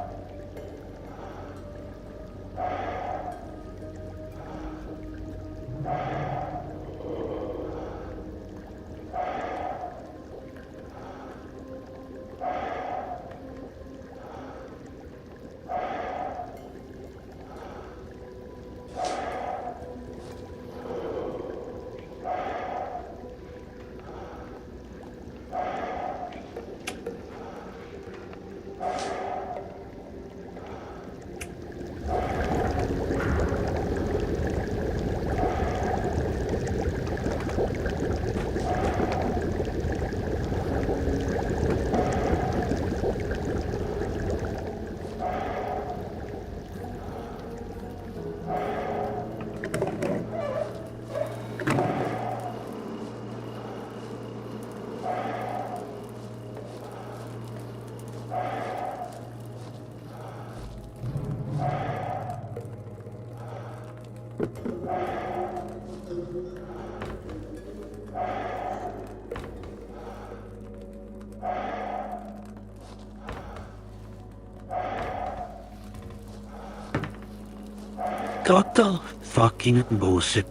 Speaker 1: Total fucking bullshit.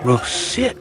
Speaker 1: Well, shit.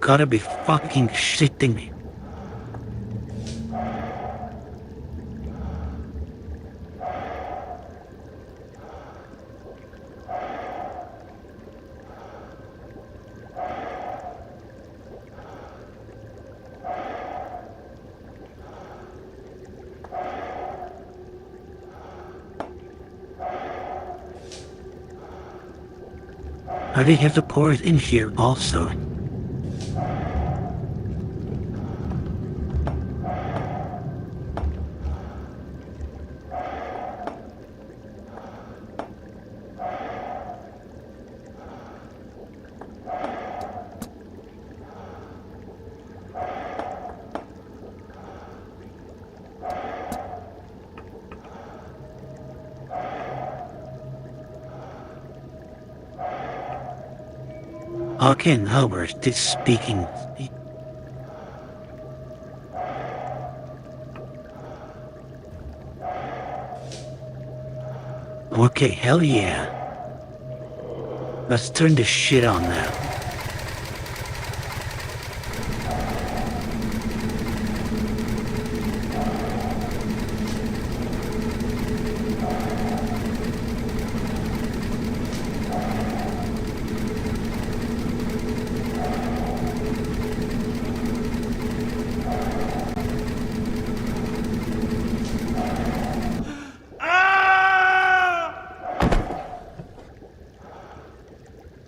Speaker 1: Gotta be fucking shitting me. I think you have to pour it in here also. Haken Albert is speaking. Okay, hell yeah. Let's turn this shit on now.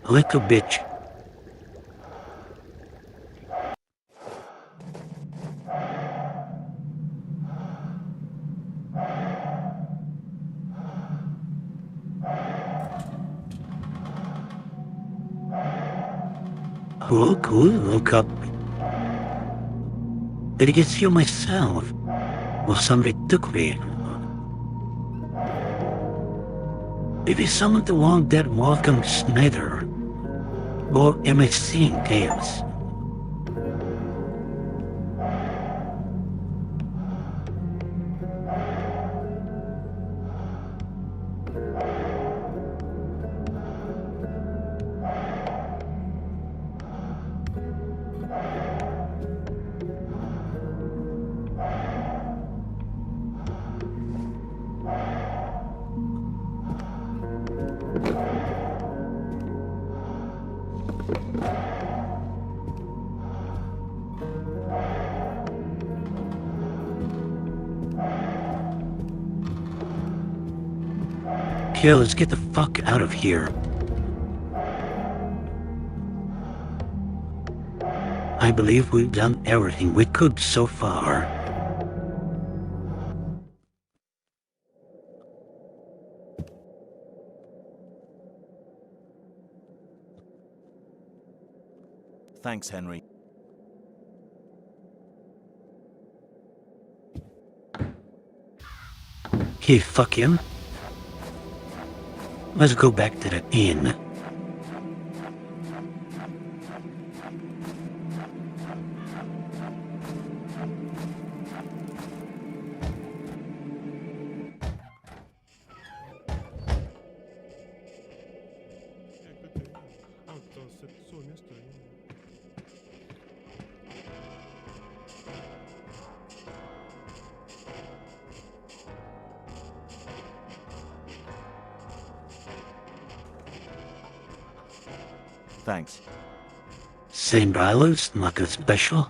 Speaker 1: Little bitch. Look up. Did I get you myself? Or somebody took me? Maybe someone the long dead Malcolm Snyder. Or am I seeing chaos? Okay, let's get the fuck out of here. I believe we've done everything we could so far.
Speaker 2: Thanks, Henry.
Speaker 1: Okay, fuck him. Let's go back to the inn.
Speaker 2: Thanks.
Speaker 1: Same dollars, nothing special.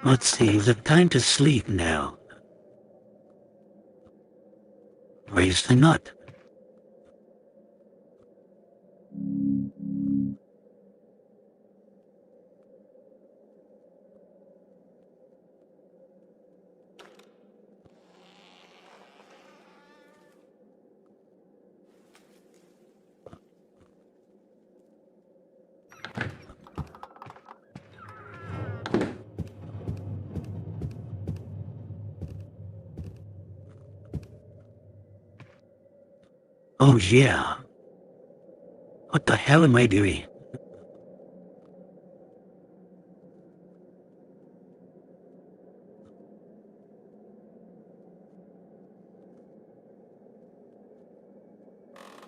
Speaker 1: Let's see, is it time to sleep now? Where's the nut? Oh yeah. What the hell am I doing?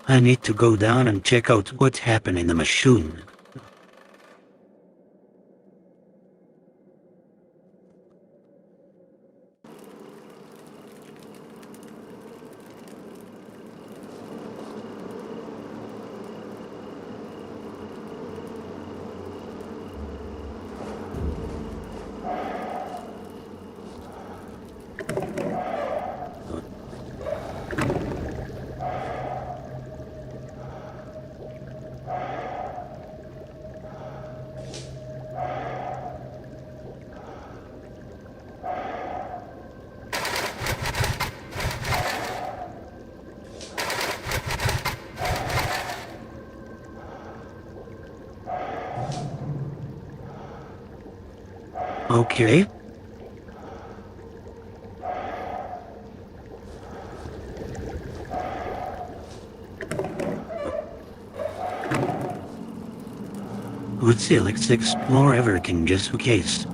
Speaker 1: I need to go down and check out what happened in the machine. Okay. Let's explore everything just in case.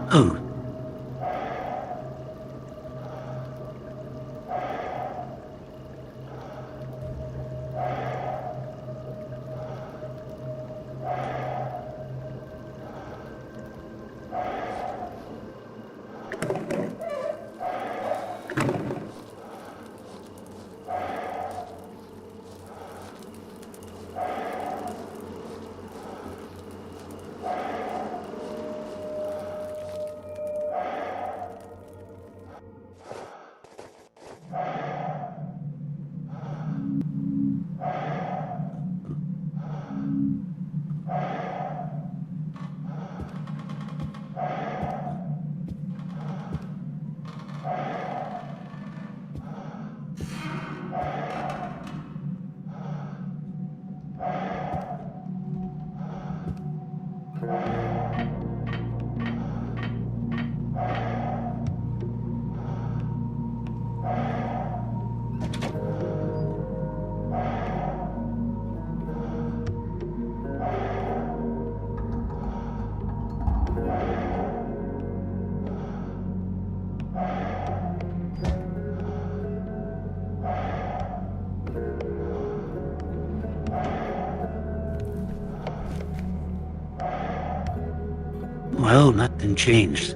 Speaker 1: Oh. Well, nothing changed.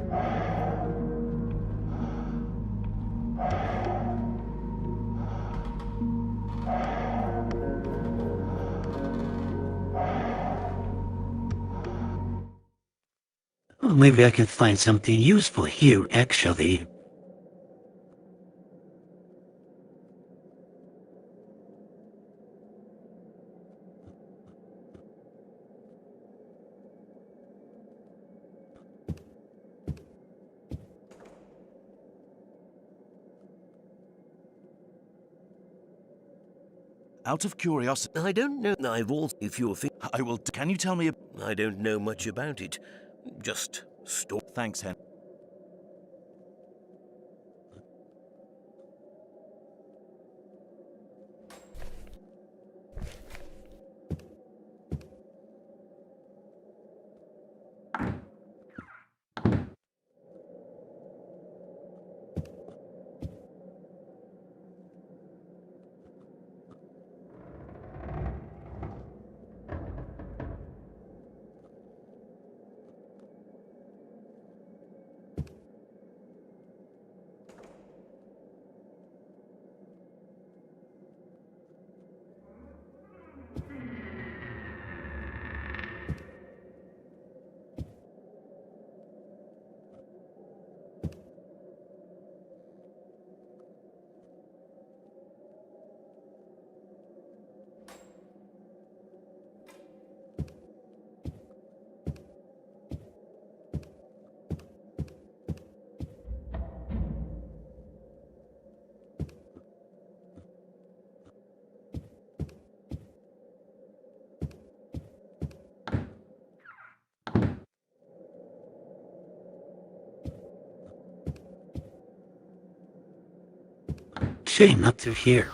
Speaker 1: Well, maybe I can find something useful here, actually.
Speaker 2: Out of curiosity,
Speaker 7: I don't know. I've also, if you're
Speaker 2: I will. Can you tell me?
Speaker 7: I don't know much about it. Just
Speaker 2: Thanks, Hen.
Speaker 1: Shame not to hear.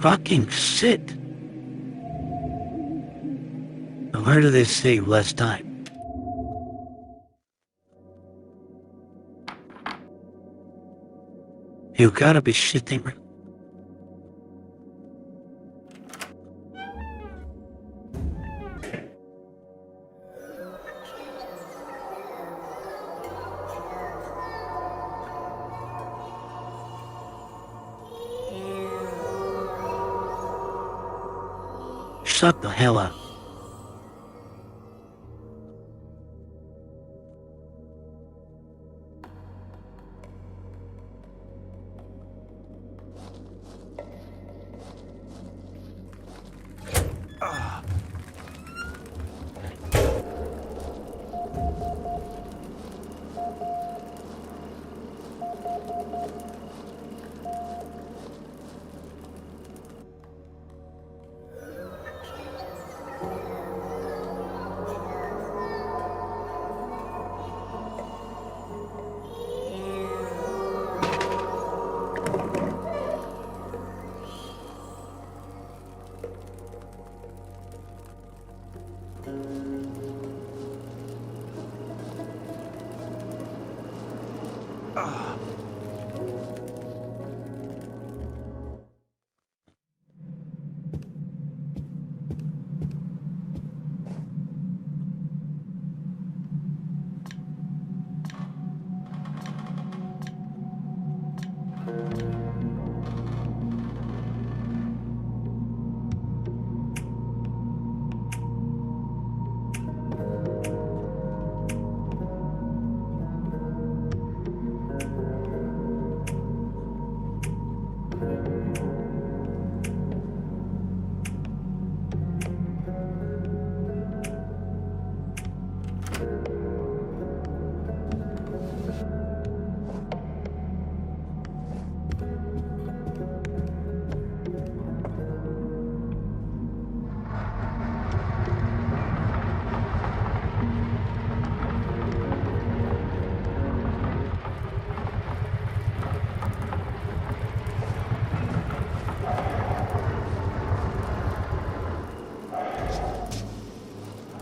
Speaker 1: Fucking shit. Where do they save less time? You gotta be shitting me. Shut the hell up.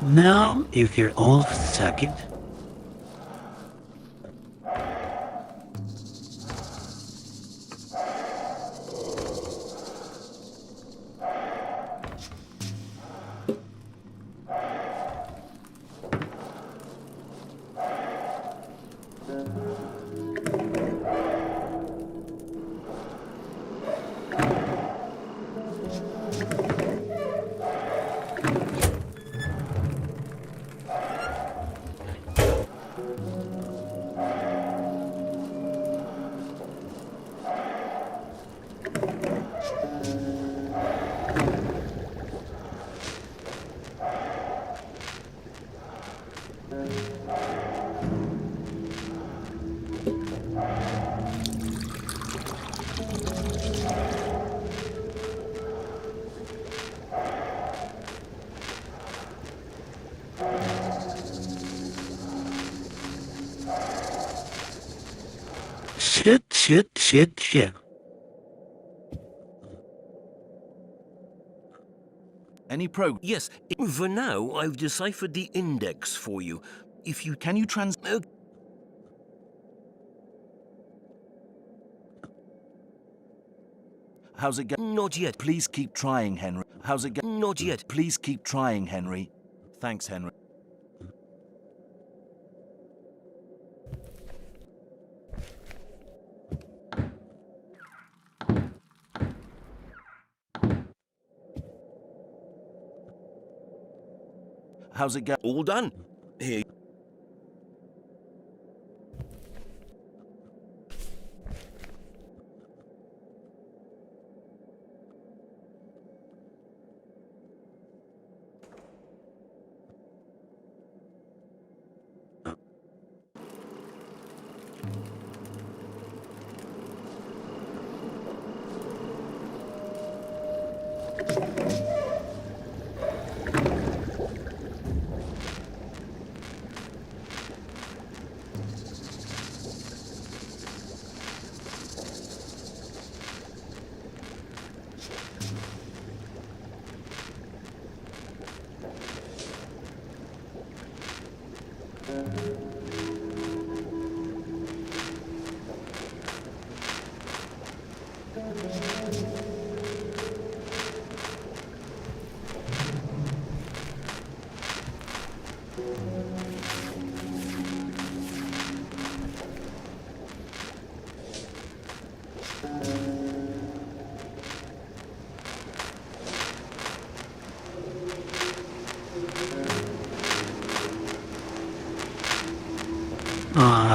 Speaker 1: Now, if you're all suck it. Shit.
Speaker 2: Any progress?
Speaker 7: Yes, for now, I've deciphered the index for you. If you...
Speaker 2: Can you How's it going?
Speaker 7: Not yet.
Speaker 2: Please keep trying, Henry. How's it going?
Speaker 7: Not yet.
Speaker 2: Please keep trying, Henry. Thanks, Henry. How's it going?
Speaker 7: All done. Here.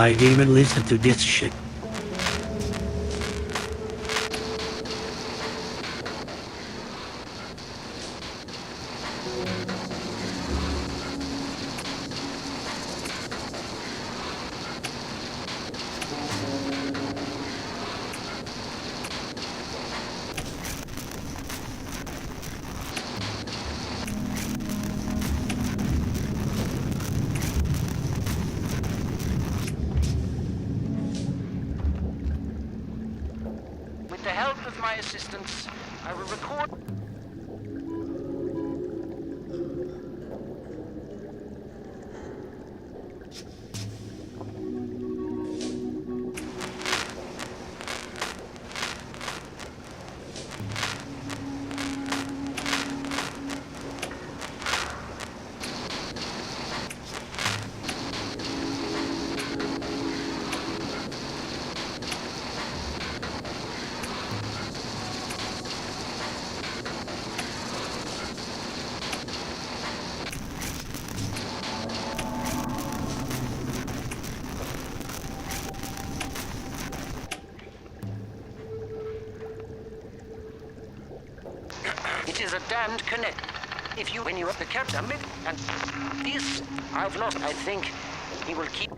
Speaker 1: I didn't even listen to this shit.
Speaker 3: With the help of my assistants, I will record... It is a damned connect. If you, when you have the captain, and this, I've lost. I think he will keep.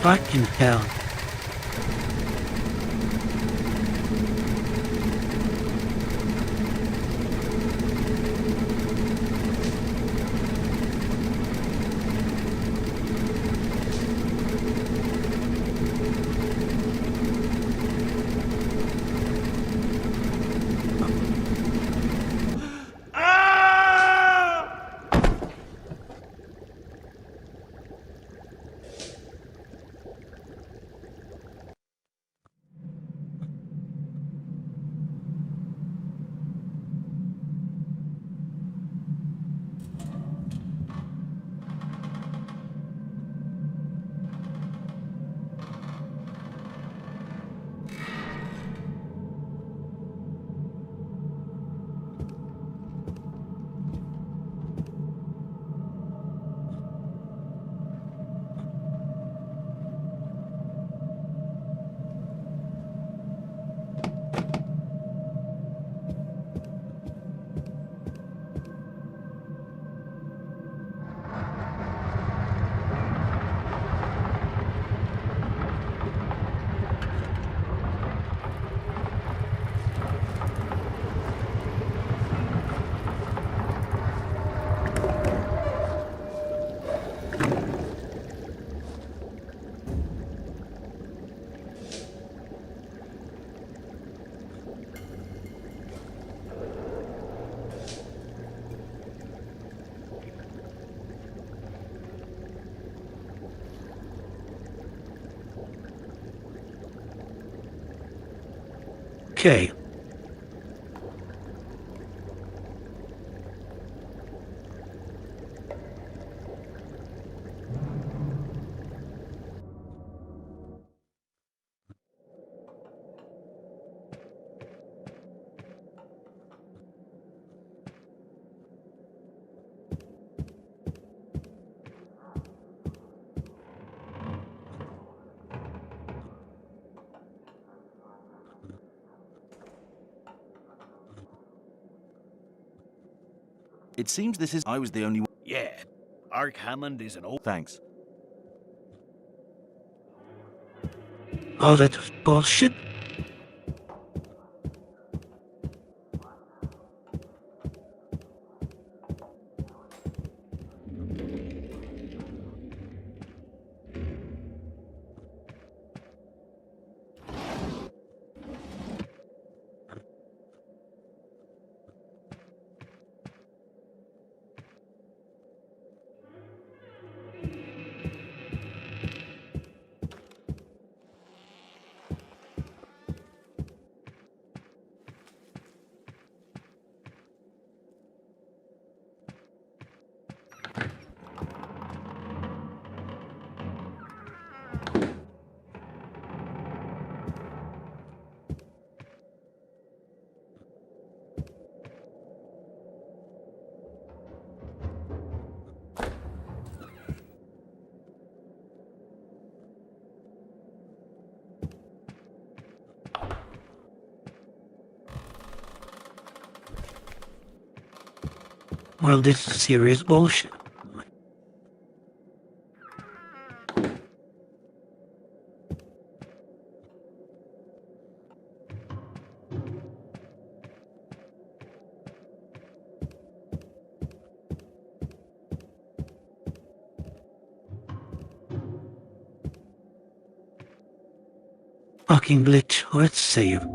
Speaker 1: Fucking hell. Okay.
Speaker 2: It seems this is... I was the only one.
Speaker 4: Yeah, Ark Hammond is an old...
Speaker 2: Thanks.
Speaker 1: Oh, that was bullshit. Well, this is serious bullshit. Fucking glitch. Let's save.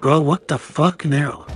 Speaker 1: Bro, what the fuck now?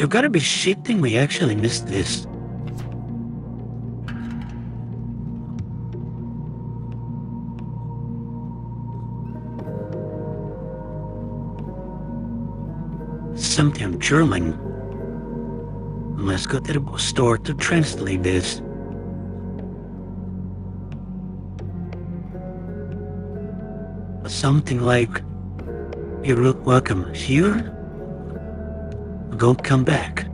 Speaker 1: You've gotta be shitting me, I actually missed this. Something German. Let's go to the bookstore to translate this. Something like, you're welcome here? Don't come back.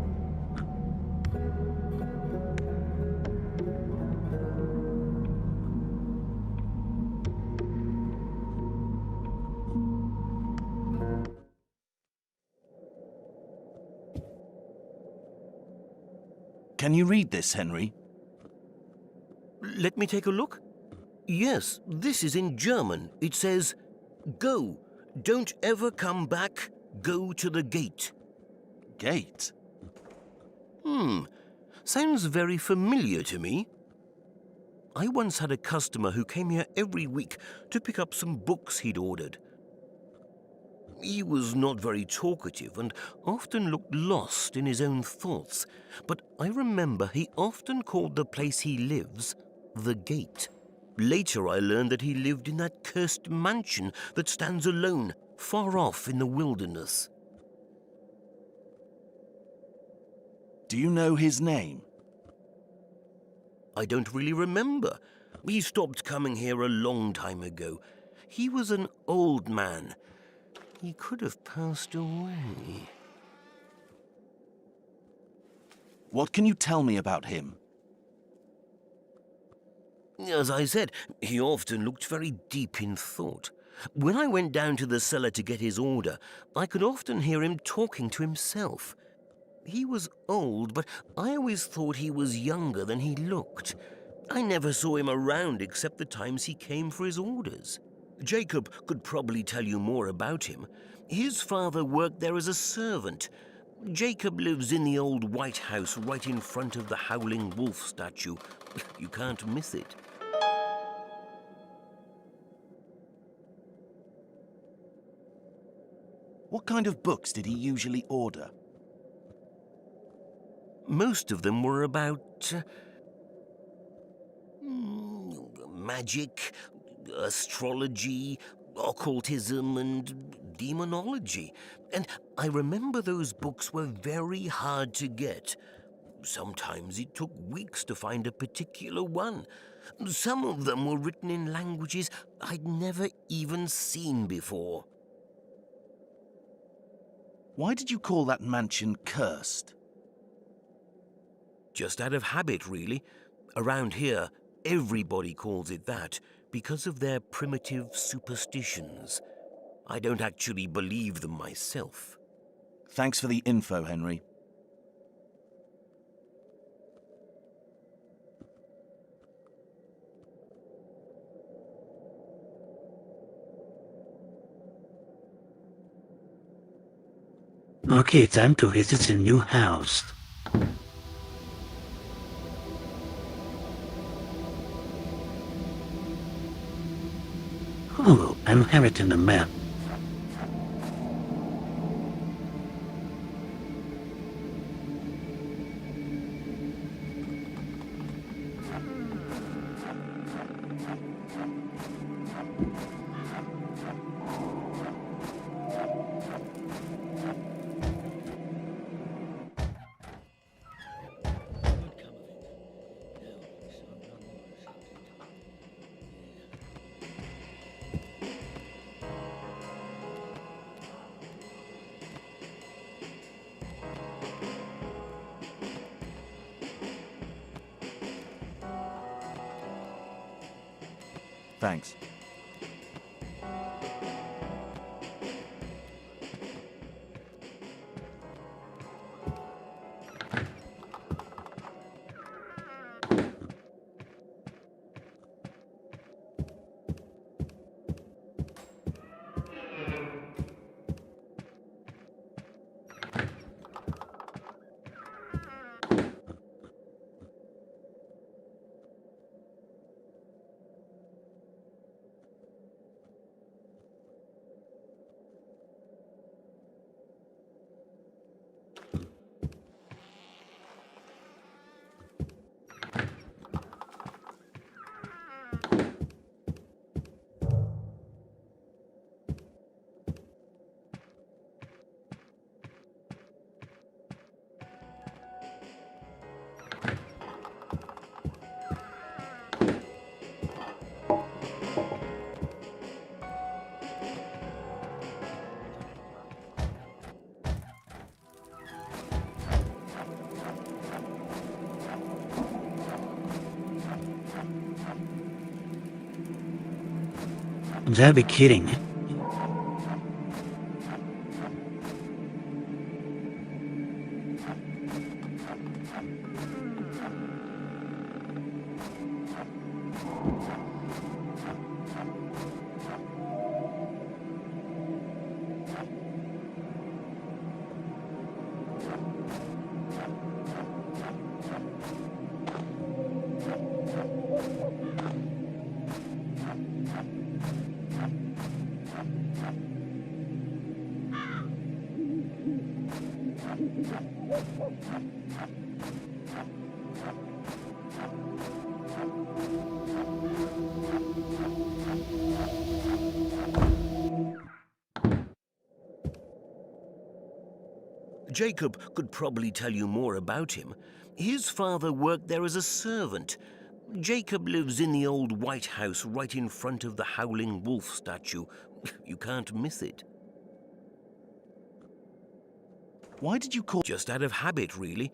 Speaker 2: Can you read this, Henry?
Speaker 7: Let me take a look. Yes, this is in German. It says, "Go, don't ever come back, go to the gate."
Speaker 2: Gate?
Speaker 7: Sounds very familiar to me. I once had a customer who came here every week to pick up some books he'd ordered. He was not very talkative and often looked lost in his own thoughts, but I remember he often called the place he lives the Gate. Later I learned that he lived in that cursed mansion that stands alone, far off in the wilderness.
Speaker 2: Do you know his name?
Speaker 7: I don't really remember. He stopped coming here a long time ago. He was an old man. He could have passed away.
Speaker 2: What can you tell me about him?
Speaker 7: As I said, he often looked very deep in thought. When I went down to the cellar to get his order, I could often hear him talking to himself. He was old, but I always thought he was younger than he looked. I never saw him around except the times he came for his orders. Jacob could probably tell you more about him. His father worked there as a servant. Jacob lives in the old White House right in front of the Howling Wolf statue. You can't miss it.
Speaker 2: What kind of books did he usually order?
Speaker 7: Most of them were about magic, astrology, occultism, and demonology. And I remember those books were very hard to get. Sometimes it took weeks to find a particular one. Some of them were written in languages I'd never even seen before.
Speaker 2: Why did you call that mansion cursed?
Speaker 7: Just out of habit, really. Around here, everybody calls it that because of their primitive superstitions. I don't actually believe them myself.
Speaker 2: Thanks for the info, Henry.
Speaker 1: Okay, time to visit the new house. Oh, I'm inheriting the map.
Speaker 2: Thanks. Don't be kidding.
Speaker 7: Jacob could probably tell you more about him. His father worked there as a servant. Jacob lives in the old White House right in front of the Howling Wolf statue. You can't miss it.
Speaker 2: Why did you call...
Speaker 7: Just out of habit, really.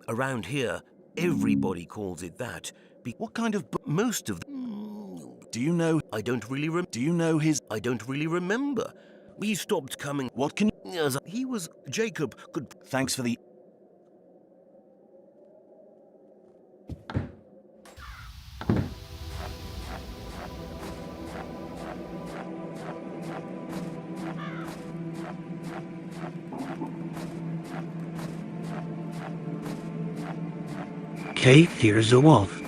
Speaker 7: Around here, everybody calls it that.
Speaker 2: What kind of...
Speaker 7: Most of
Speaker 2: them... Do you know...
Speaker 7: I don't really
Speaker 2: Do you know his...
Speaker 7: I don't really remember. He stopped coming.
Speaker 2: What can...
Speaker 7: He was... Jacob could...
Speaker 2: Thanks for the...
Speaker 1: Kate hears a wolf.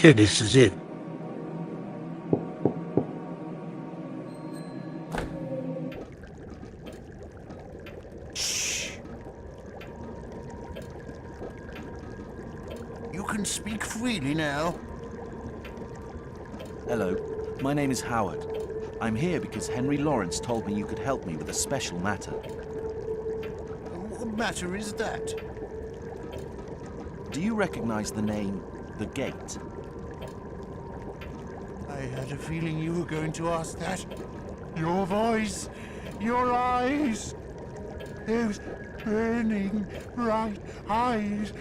Speaker 1: Kid, this is it.
Speaker 2: You can speak freely now. Hello, my name is Howard. I'm here because Henry Lawrence told me you could help me with a special matter.
Speaker 8: What matter is that?
Speaker 2: Do you recognize the name The Gate?
Speaker 8: I had a feeling you were going to ask that. Your voice, your eyes, those burning bright eyes.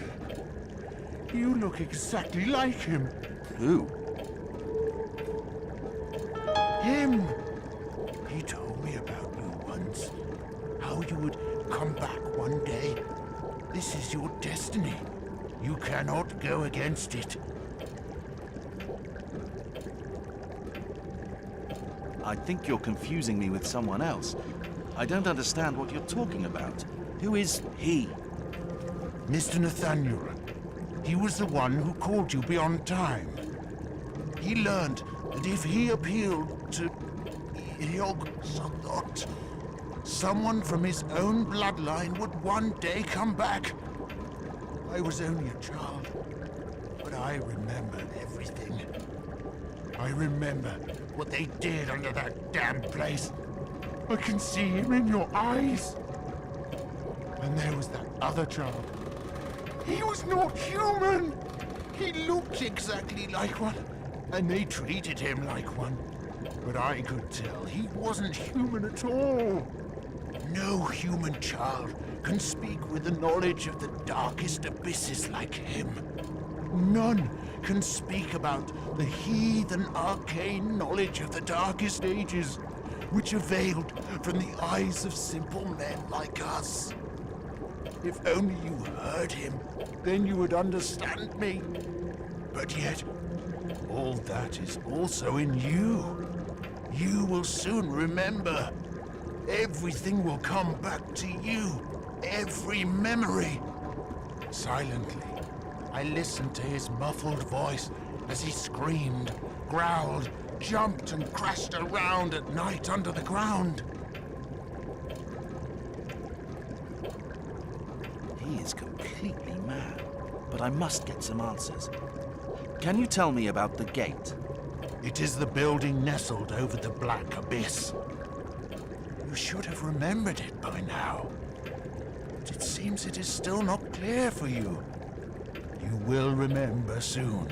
Speaker 8: You look exactly like him.
Speaker 2: Who?
Speaker 8: Him! He told me about you once. How you would come back one day. This is your destiny. You cannot go against it.
Speaker 2: I think you're confusing me with someone else. I don't understand what you're talking about. Who is he?
Speaker 8: Mr. Nathaniel. He was the one who called you beyond time. He learned that if he appealed to Yog-Sothoth, someone from his own bloodline would one day come back. I was only a child, but I remember everything. I remember what they did under that damn place. I can see him in your eyes. And there was that other child. He was not human! He looked exactly like one, and they treated him like one. But I could tell he wasn't human at all. No human child can speak with the knowledge of the darkest abysses like him. None can speak about the heathen arcane knowledge of the darkest ages, which availed from the eyes of simple men like us. If only you heard him, then you would understand me. But yet, all that is also in you. You will soon remember. Everything will come back to you. Every memory. Silently, I listened to his muffled voice as he screamed, growled, jumped and crashed around at night under the ground.
Speaker 2: He is completely mad, but I must get some answers. Can you tell me about the gate?
Speaker 8: It is the building nestled over the Black Abyss. You should have remembered it by now. But it seems it is still not clear for you. You will remember soon.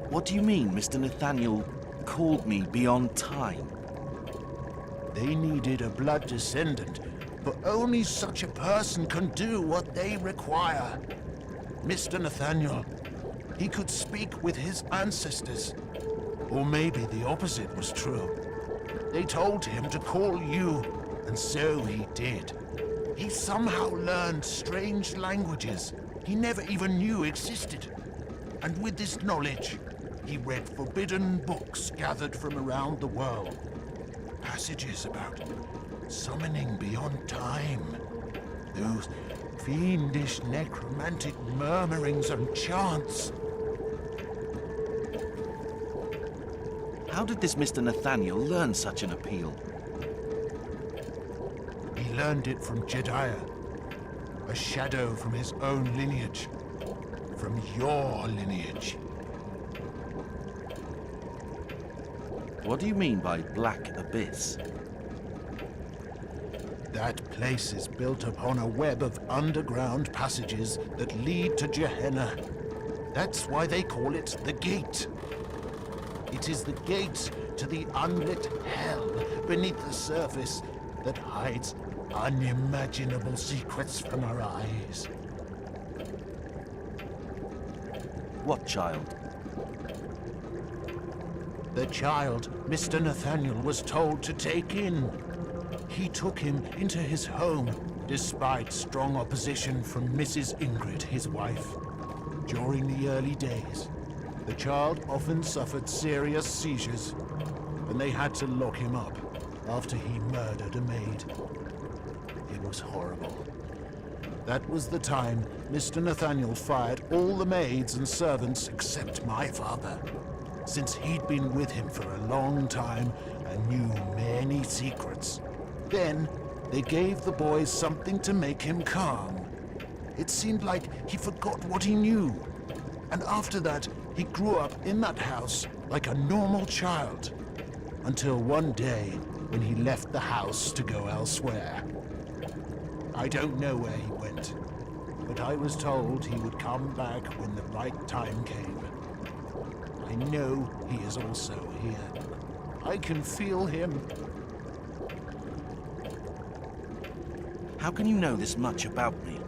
Speaker 2: What do you mean Mr. Nathaniel called me beyond time?
Speaker 8: They needed a blood descendant for only such a person can do what they require. Mr. Nathaniel, he could speak with his ancestors. Or maybe the opposite was true. They told him to call you, and so he did. He somehow learned strange languages he never even knew existed. And with this knowledge, he read forbidden books gathered from around the world. Passages about summoning beyond time. Those fiendish necromantic murmurings and chants.
Speaker 2: How did this Mr. Nathaniel learn such an appeal?
Speaker 8: He learned it from Jedediah, a shadow from his own lineage. From your lineage.
Speaker 2: What do you mean by Black Abyss?
Speaker 8: That place is built upon a web of underground passages that lead to Gehenna. That's why they call it the Gate. It is the gate to the unlit hell beneath the surface that hides unimaginable secrets from our eyes.
Speaker 2: What child?
Speaker 8: The child Mr. Nathaniel was told to take in. He took him into his home, despite strong opposition from Mrs. Ingrid, his wife. During the early days, the child often suffered serious seizures, and they had to lock him up after he murdered a maid. It was horrible. That was the time Mr. Nathaniel fired all the maids and servants except my father, since he'd been with him for a long time and knew many secrets. Then, they gave the boys something to make him calm. It seemed like he forgot what he knew. And after that, he grew up in that house like a normal child. Until one day, when he left the house to go elsewhere. I don't know where he went, but I was told he would come back when the right time came. I know he is also here. I can feel him.
Speaker 2: How can you know this much about me?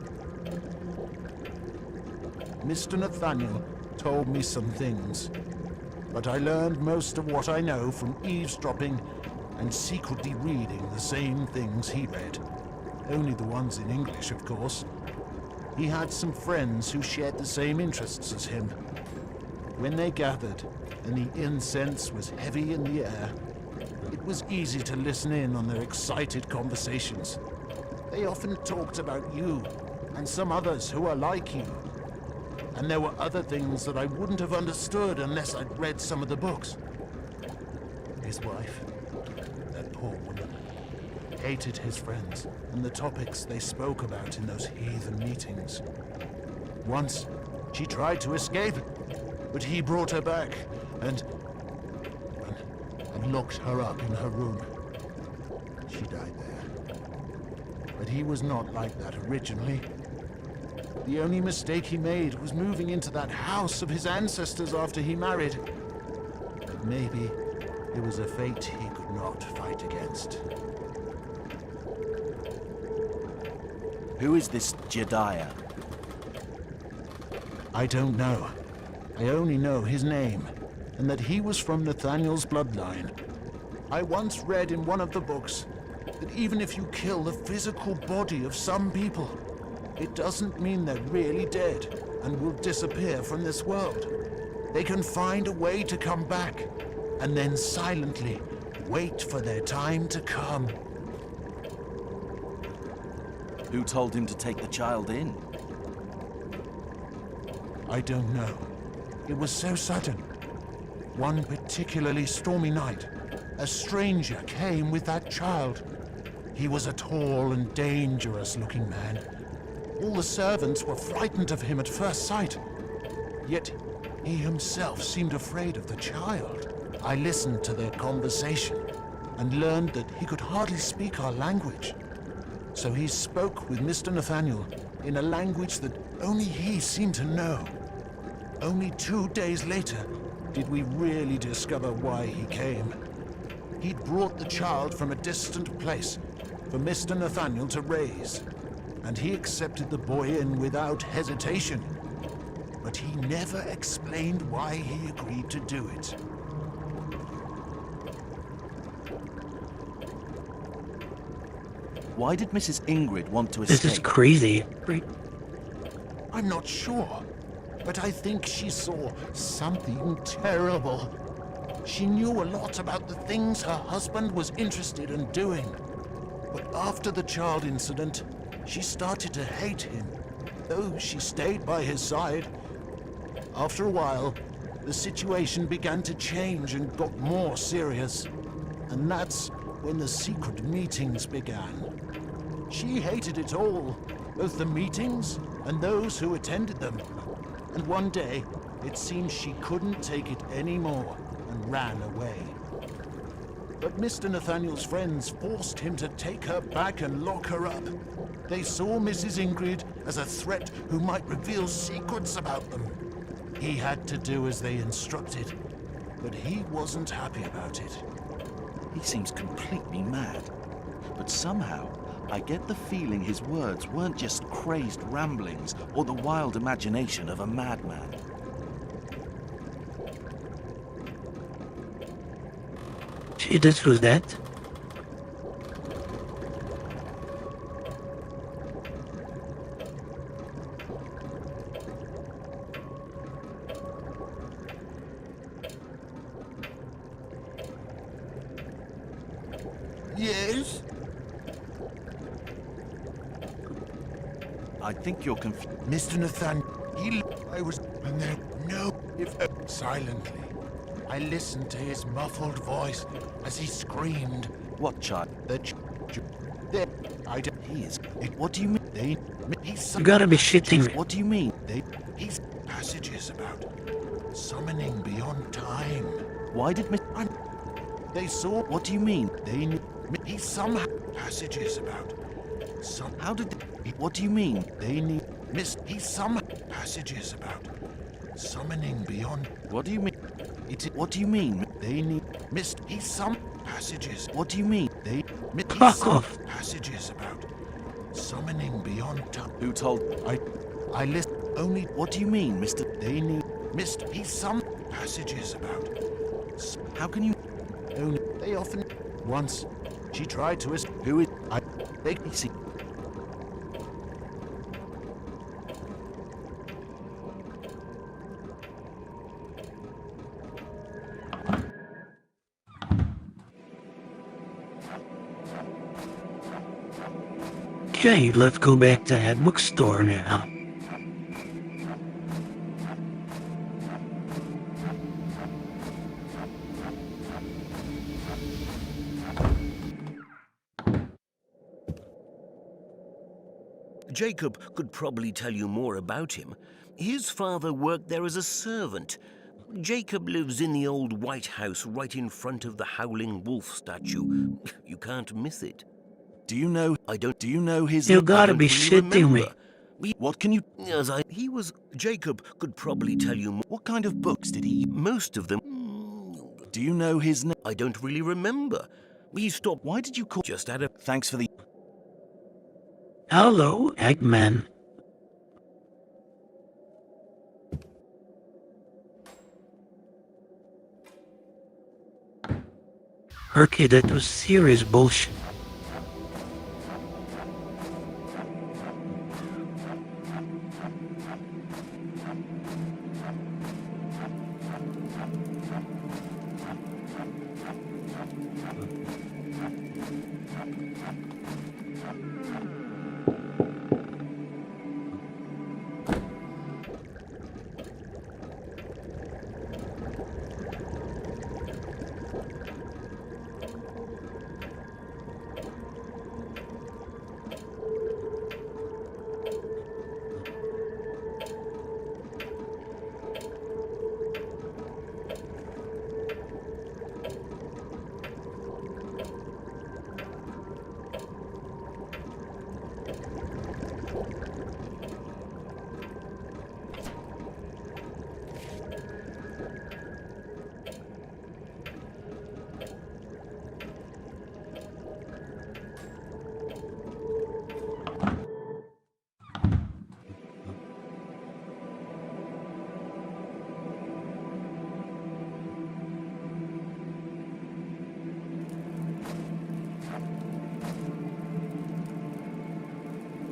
Speaker 8: Mr. Nathaniel told me some things, but I learned most of what I know from eavesdropping and secretly reading the same things he read. Only the ones in English, of course. He had some friends who shared the same interests as him. When they gathered, and the incense was heavy in the air, it was easy to listen in on their excited conversations. They often talked about you, and some others who are like you. And there were other things that I wouldn't have understood unless I'd read some of the books. His wife, that poor woman, hated his friends and the topics they spoke about in those heathen meetings. Once, she tried to escape, but he brought her back and locked her up in her room. She died there. But he was not like that originally. The only mistake he made was moving into that house of his ancestors after he married. But maybe it was a fate he could not fight against.
Speaker 2: Who is this Jedediah?
Speaker 8: I don't know. I only know his name, and that he was from Nathaniel's bloodline. I once read in one of the books that even if you kill the physical body of some people, it doesn't mean they're really dead and will disappear from this world. They can find a way to come back, and then silently wait for their time to come.
Speaker 2: Who told him to take the child in?
Speaker 8: I don't know. It was so sudden. One particularly stormy night, a stranger came with that child. He was a tall and dangerous-looking man. All the servants were frightened of him at first sight. Yet he himself seemed afraid of the child. I listened to their conversation and learned that he could hardly speak our language. So he spoke with Mr. Nathaniel in a language that only he seemed to know. Only 2 days later did we really discover why he came. He'd brought the child from a distant place, for Mr. Nathaniel to raise, and he accepted the boy in without hesitation. But he never explained why he agreed to do it.
Speaker 2: Why did Mrs. Ingrid want to escape?
Speaker 1: This is crazy.
Speaker 8: I'm not sure, but I think she saw something terrible. She knew a lot about the things her husband was interested in doing. But after the child incident, she started to hate him, though she stayed by his side. After a while, the situation began to change and got more serious. And that's when the secret meetings began. She hated it all, both the meetings and those who attended them. And one day, it seemed she couldn't take it anymore and ran away. But Mr. Nathaniel's friends forced him to take her back and lock her up. They saw Mrs. Ingrid as a threat who might reveal secrets about them. He had to do as they instructed, but he wasn't happy about it.
Speaker 2: He seems completely mad. But somehow, I get the feeling his words weren't just crazed ramblings or the wild imagination of a madman.
Speaker 1: Gee, this was that.
Speaker 8: Yes?
Speaker 2: I think you're confused.
Speaker 8: Mr. Nathan, I was, and there, no, if, silently. I listened to his muffled voice as he screamed.
Speaker 2: What child? He is. What do you mean?
Speaker 1: You gotta be shitting me.
Speaker 2: What do you mean?
Speaker 8: He's passages about summoning beyond time.
Speaker 2: Why did Miss...
Speaker 8: They saw.
Speaker 2: What do you mean?
Speaker 8: They knew. He somehow passages about. Some.
Speaker 2: How did... What do you mean?
Speaker 8: They knew. He some passages about summoning beyond.
Speaker 2: What do you mean? What do you mean?
Speaker 8: They need missed. He some passages.
Speaker 2: What do you mean?
Speaker 8: They
Speaker 1: Fuck off.
Speaker 8: Passages about summoning beyond time.
Speaker 2: Who told?
Speaker 8: I list only.
Speaker 2: What do you mean, Mr.
Speaker 8: They need missed. He some passages about.
Speaker 2: How can you?
Speaker 8: Only they often. Once she tried to. Who is? They see.
Speaker 1: Okay, let's go back to that bookstore now.
Speaker 9: Jacob could probably tell you more about him. His father worked there as a servant. Jacob lives in the old White House right in front of the Howling Wolf statue. You can't miss it.
Speaker 2: Do you know? Do you know his?
Speaker 1: You gotta be
Speaker 9: really
Speaker 1: shitting me.
Speaker 2: What can you?
Speaker 9: He was. Jacob could probably tell you more.
Speaker 2: What kind of books did he?
Speaker 9: Most of them.
Speaker 2: Do you know his name?
Speaker 9: I don't really remember. He stopped.
Speaker 2: Why did you call?
Speaker 9: Just out of.
Speaker 2: Thanks for the.
Speaker 1: Hello, Eggman. Okay, that was serious bullshit.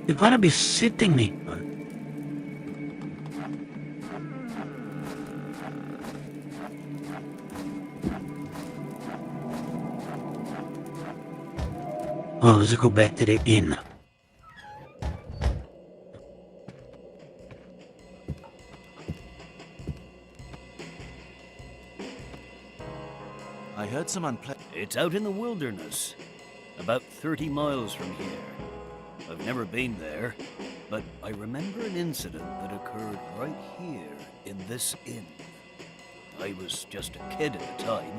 Speaker 1: You gotta be sitting me. Oh, let's go back to the inn.
Speaker 2: I heard some unpleasant...
Speaker 4: It's out in the wilderness, about 30 miles from here. I've never been there, but I remember an incident that occurred right here in this inn. I was just a kid at the time.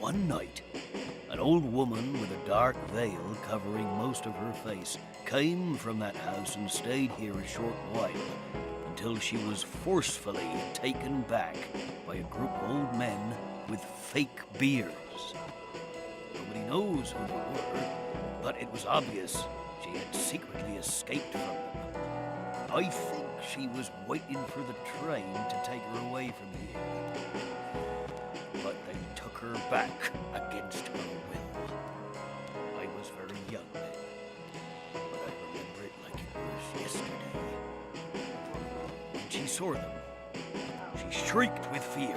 Speaker 4: One night, an old woman with a dark veil covering most of her face came from that house and stayed here a short while until she was forcefully taken back by a group of old men with fake beards. Nobody knows who they were, but it was obvious she had secretly escaped from them. I think she was waiting for the train to take her away from here. But they took her back against her will. I was very young then, but I remember it like it was yesterday. When she saw them, she shrieked with fear.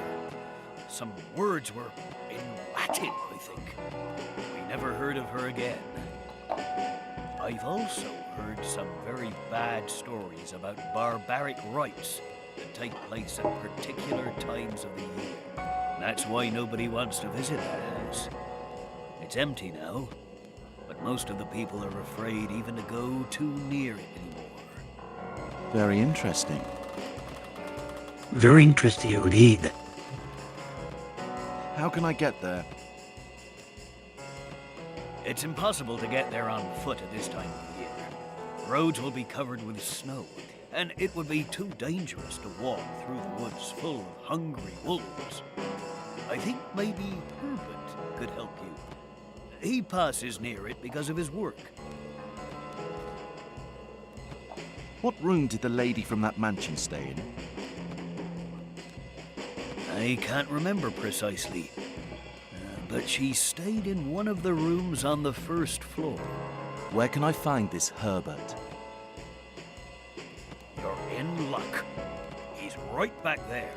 Speaker 4: Some words were in Latin, I think. We never heard of her again. I've also heard some very bad stories about barbaric rites that take place at particular times of the year. That's why nobody wants to visit that house. It's empty now, but most of the people are afraid even to go too near it anymore.
Speaker 2: Very interesting.
Speaker 1: Very interesting indeed.
Speaker 2: How can I get there?
Speaker 4: It's impossible to get there on foot at this time of year. Roads will be covered with snow, and it would be too dangerous to walk through the woods full of hungry wolves. I think maybe Herbert could help you. He passes near it because of his work.
Speaker 2: What room did the lady from that mansion stay in?
Speaker 4: I can't remember precisely, but she stayed in one of the rooms on the first floor.
Speaker 2: Where can I find this Herbert?
Speaker 4: You're in luck. He's right back there,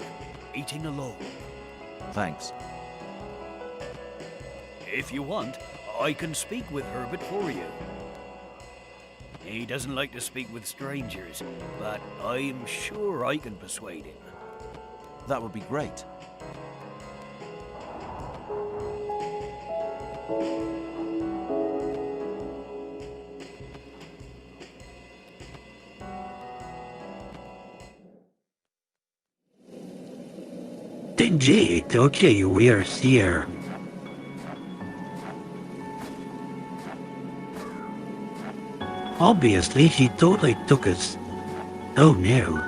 Speaker 4: eating alone.
Speaker 2: Thanks.
Speaker 4: If you want, I can speak with Herbert for you. He doesn't like to speak with strangers, but I'm sure I can persuade him.
Speaker 2: That would be great.
Speaker 1: Indeed, okay, we're here. Obviously, he totally took us. Oh no.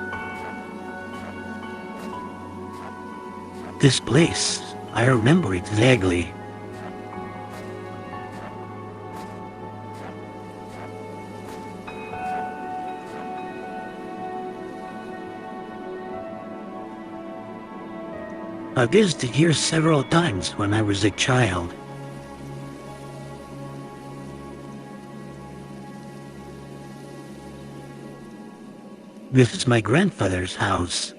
Speaker 1: This place, I remember it vaguely. I visited here several times when I was a child. This is my grandfather's house.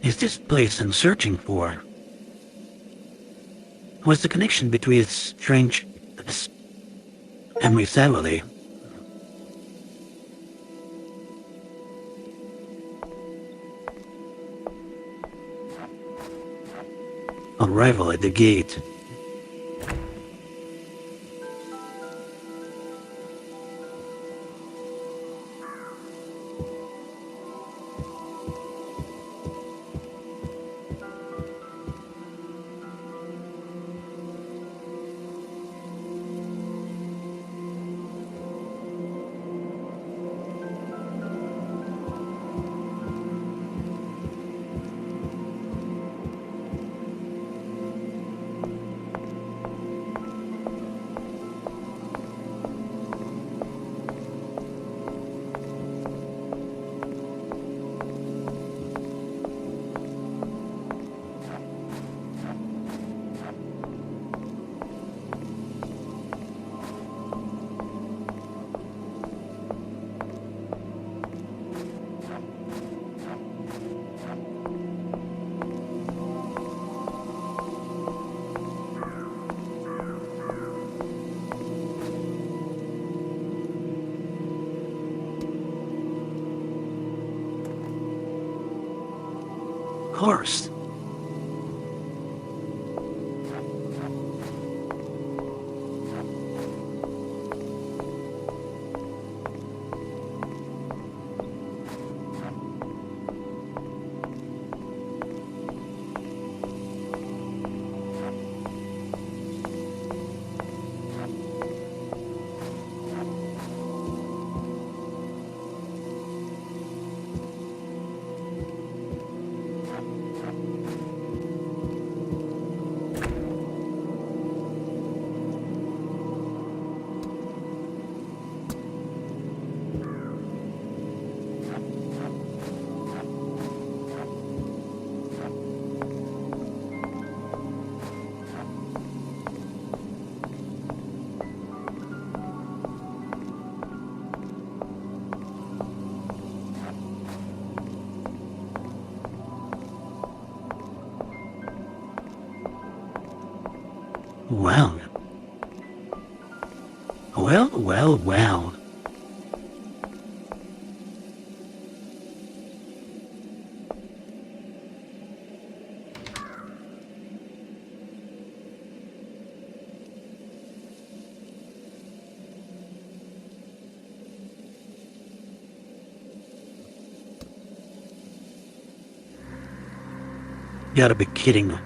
Speaker 1: Is this place I'm searching for? What's the connection between this strange and my family? Arrival at the gate. course. Well. Well. You gotta be kidding me.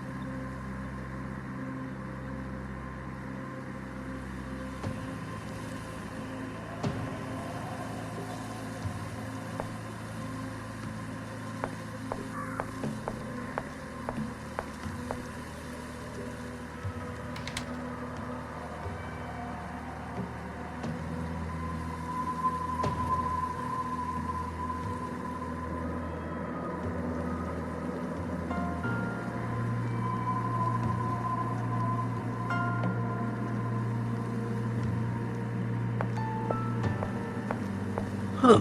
Speaker 1: Huh.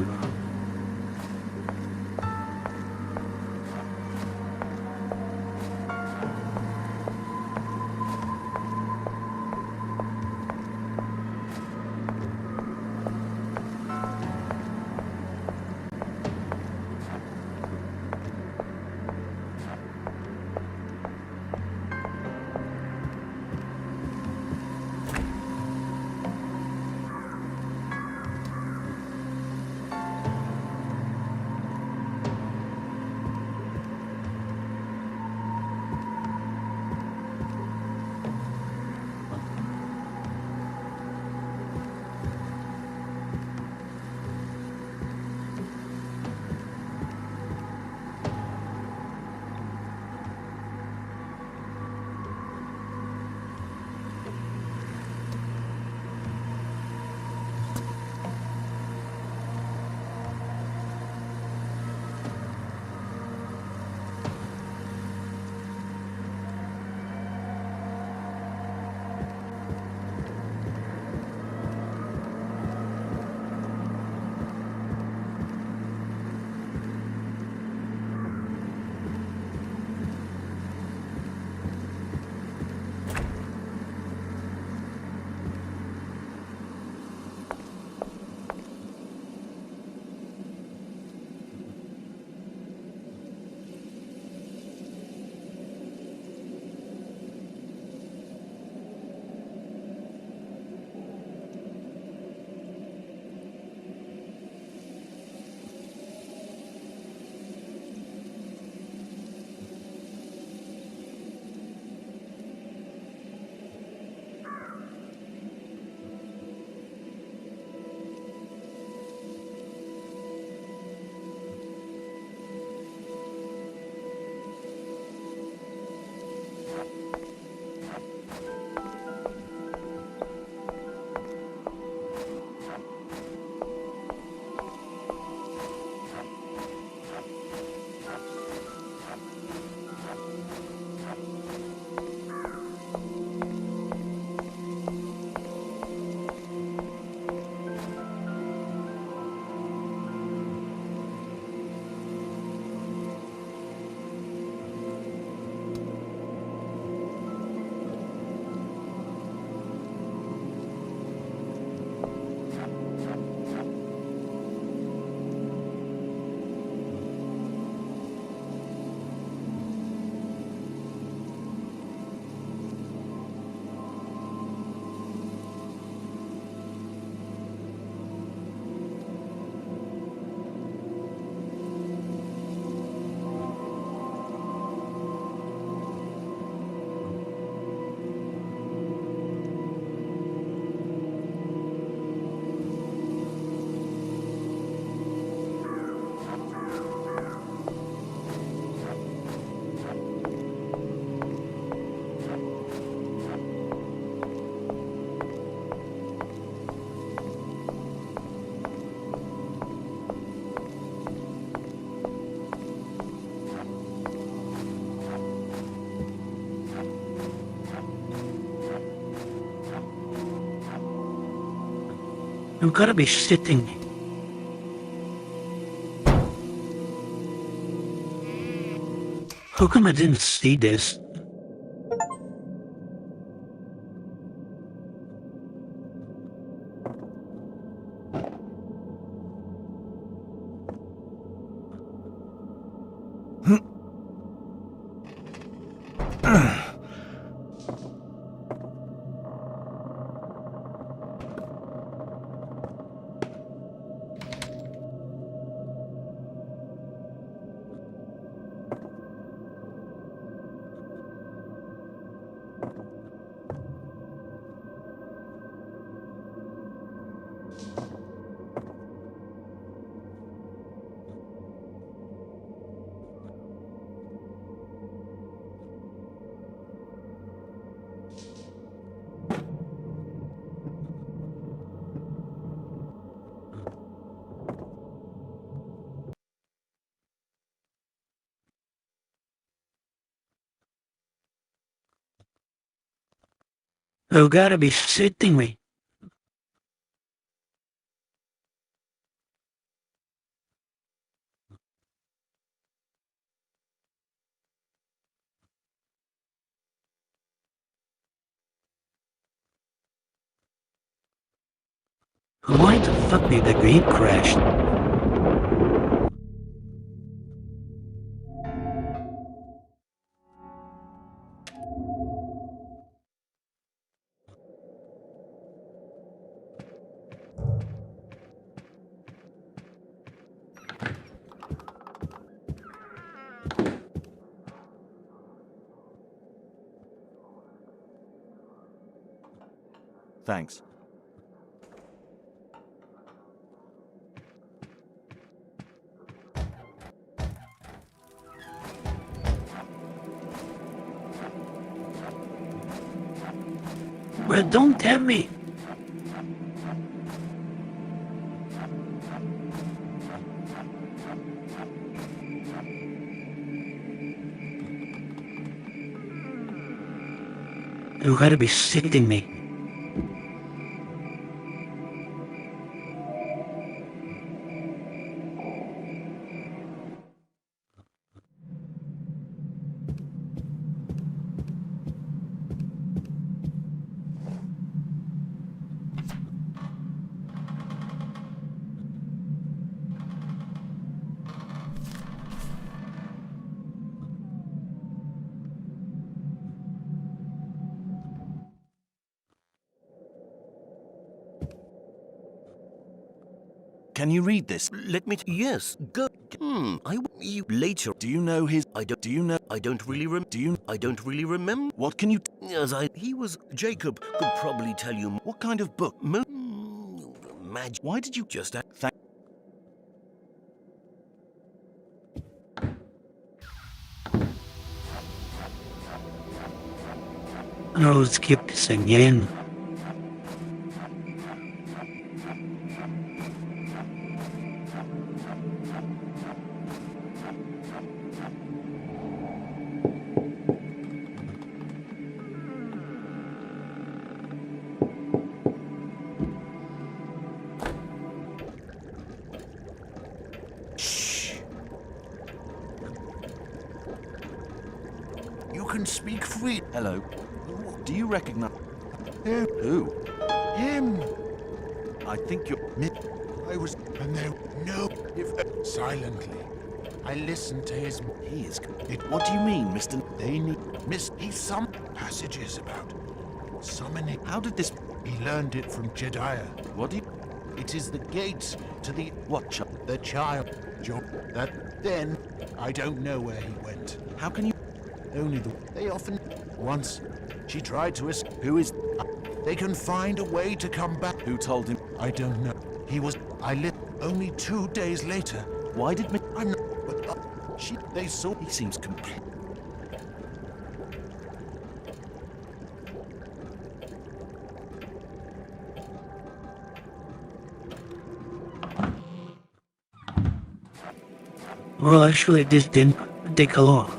Speaker 1: You gotta be shitting me. How come I didn't see this? You gotta be shitting me. Why the fuck did the game crash?
Speaker 2: Thanks.
Speaker 1: Well, don't tell me. You gotta be shitting me.
Speaker 2: Can you read this?
Speaker 9: Let me. Yes, go. You later.
Speaker 2: Do you know his... Do you know...
Speaker 9: I don't really I don't really remember.
Speaker 2: What can you...
Speaker 9: As he was. Jacob could probably tell you.
Speaker 2: What kind of book?
Speaker 9: Magic.
Speaker 2: Why did you...
Speaker 9: Just
Speaker 1: Oh, skip this again.
Speaker 8: You can speak free.
Speaker 2: Hello. Do you recognize...
Speaker 8: Him.
Speaker 2: Who?
Speaker 8: Him.
Speaker 2: I think you're...
Speaker 8: I was... And there... No. If... Silently. I listened to his...
Speaker 2: He is... What do you mean, Mr...
Speaker 8: They need... He's some passages about summoning.
Speaker 2: How did this...
Speaker 8: He learned it from Jediah.
Speaker 2: What do you...
Speaker 8: It is the gate to the...
Speaker 2: What
Speaker 8: The child. Job. That... Then... I don't know where he went.
Speaker 2: How can you...
Speaker 8: Only the... They often... Once... She tried to escape.
Speaker 2: Who is...
Speaker 8: They can find a way to come back.
Speaker 2: Who told him?
Speaker 8: I don't know. He was... I lit... Only 2 days later.
Speaker 2: Why did...
Speaker 8: I'm not... But... She... They saw...
Speaker 2: He seems complete...
Speaker 1: Well, actually, this didn't take a long.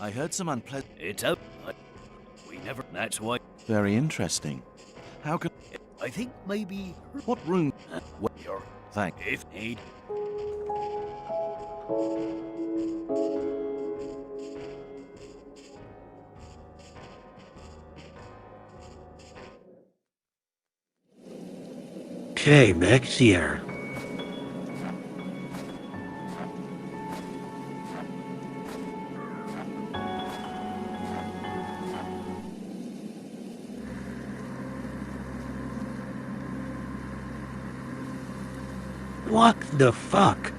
Speaker 2: I heard some unpleasant...
Speaker 4: It's out. We never. That's why.
Speaker 2: Very interesting. How can...
Speaker 4: I think maybe.
Speaker 2: What room?
Speaker 4: What you're.
Speaker 2: Thank...
Speaker 4: If need.
Speaker 1: Okay, back here. What the fuck?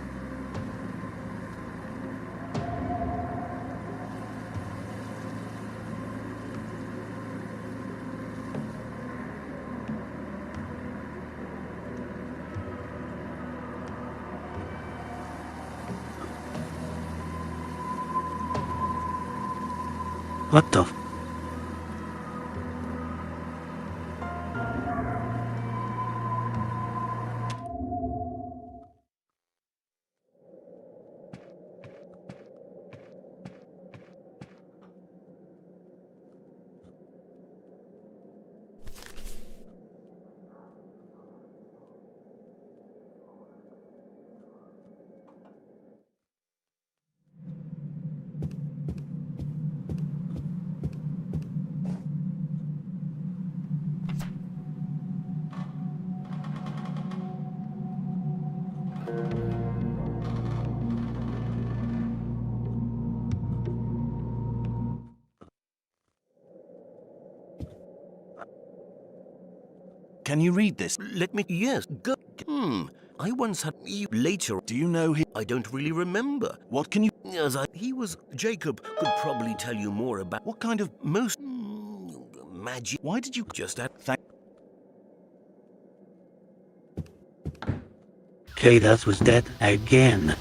Speaker 1: What the?
Speaker 2: Can you read this?
Speaker 9: Let me. Yes. Go. I once had. Later.
Speaker 2: Do you know him?
Speaker 9: I don't really remember.
Speaker 2: What can you...
Speaker 9: As I. He was. Jacob could probably tell you more about.
Speaker 2: What kind of...
Speaker 9: Most. Magic.
Speaker 2: Why did you...
Speaker 9: Just that.
Speaker 2: Thank...
Speaker 1: Okay, that was that again.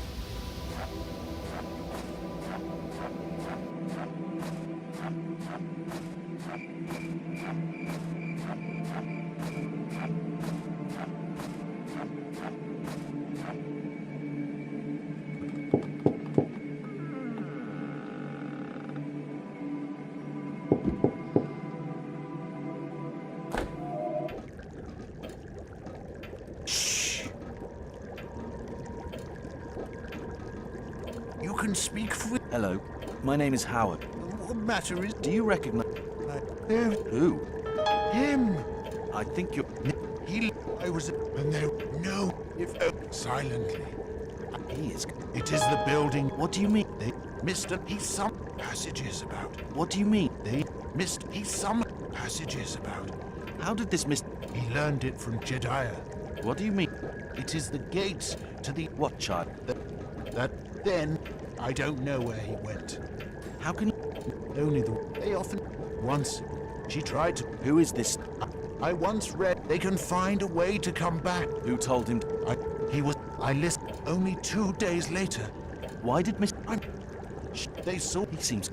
Speaker 8: You can speak for...
Speaker 2: Hello. My name is Howard.
Speaker 8: What matter is...
Speaker 2: Do you recognize... Who?
Speaker 8: Him!
Speaker 2: I think you're...
Speaker 8: I was... And there... No. If... silently.
Speaker 2: He is...
Speaker 8: It is the building...
Speaker 2: What do you mean? They...
Speaker 8: Mr. He's some passages about.
Speaker 2: What do you mean?
Speaker 8: They... Mr. He's some passages about.
Speaker 2: How did this Mr...
Speaker 8: He learned it from Jediah.
Speaker 2: What do you mean?
Speaker 8: It is the gates to the...
Speaker 2: What, child?
Speaker 8: That... Then... I don't know where he went.
Speaker 2: How can you...
Speaker 8: Only the... They often... Once... She tried to...
Speaker 2: Who is this?
Speaker 8: I once read they can find a way to come back.
Speaker 2: Who told him?
Speaker 8: He was... I listened only 2 days later.
Speaker 2: Why did Mr...
Speaker 8: They saw...
Speaker 2: He seems...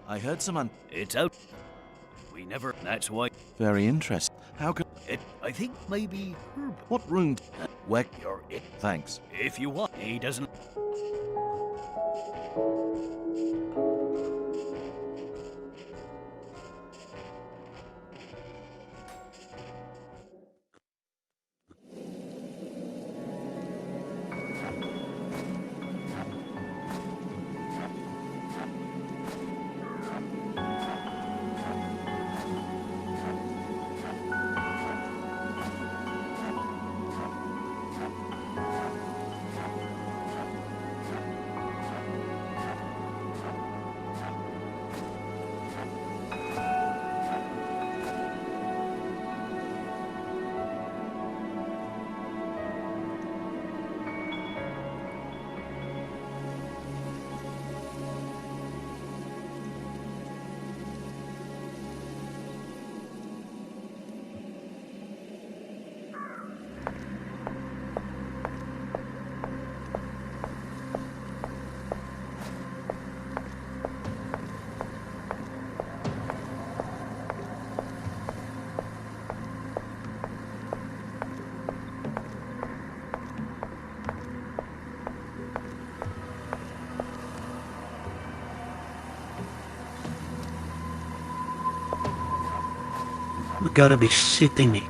Speaker 2: I heard some
Speaker 4: It's out. We never. That's why.
Speaker 2: Very interesting. How could...
Speaker 4: It. I think maybe.
Speaker 2: What room... Where...
Speaker 4: You're it.
Speaker 2: Thanks.
Speaker 4: If you want. He doesn't.
Speaker 1: You gotta be shitting me.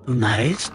Speaker 1: Nice.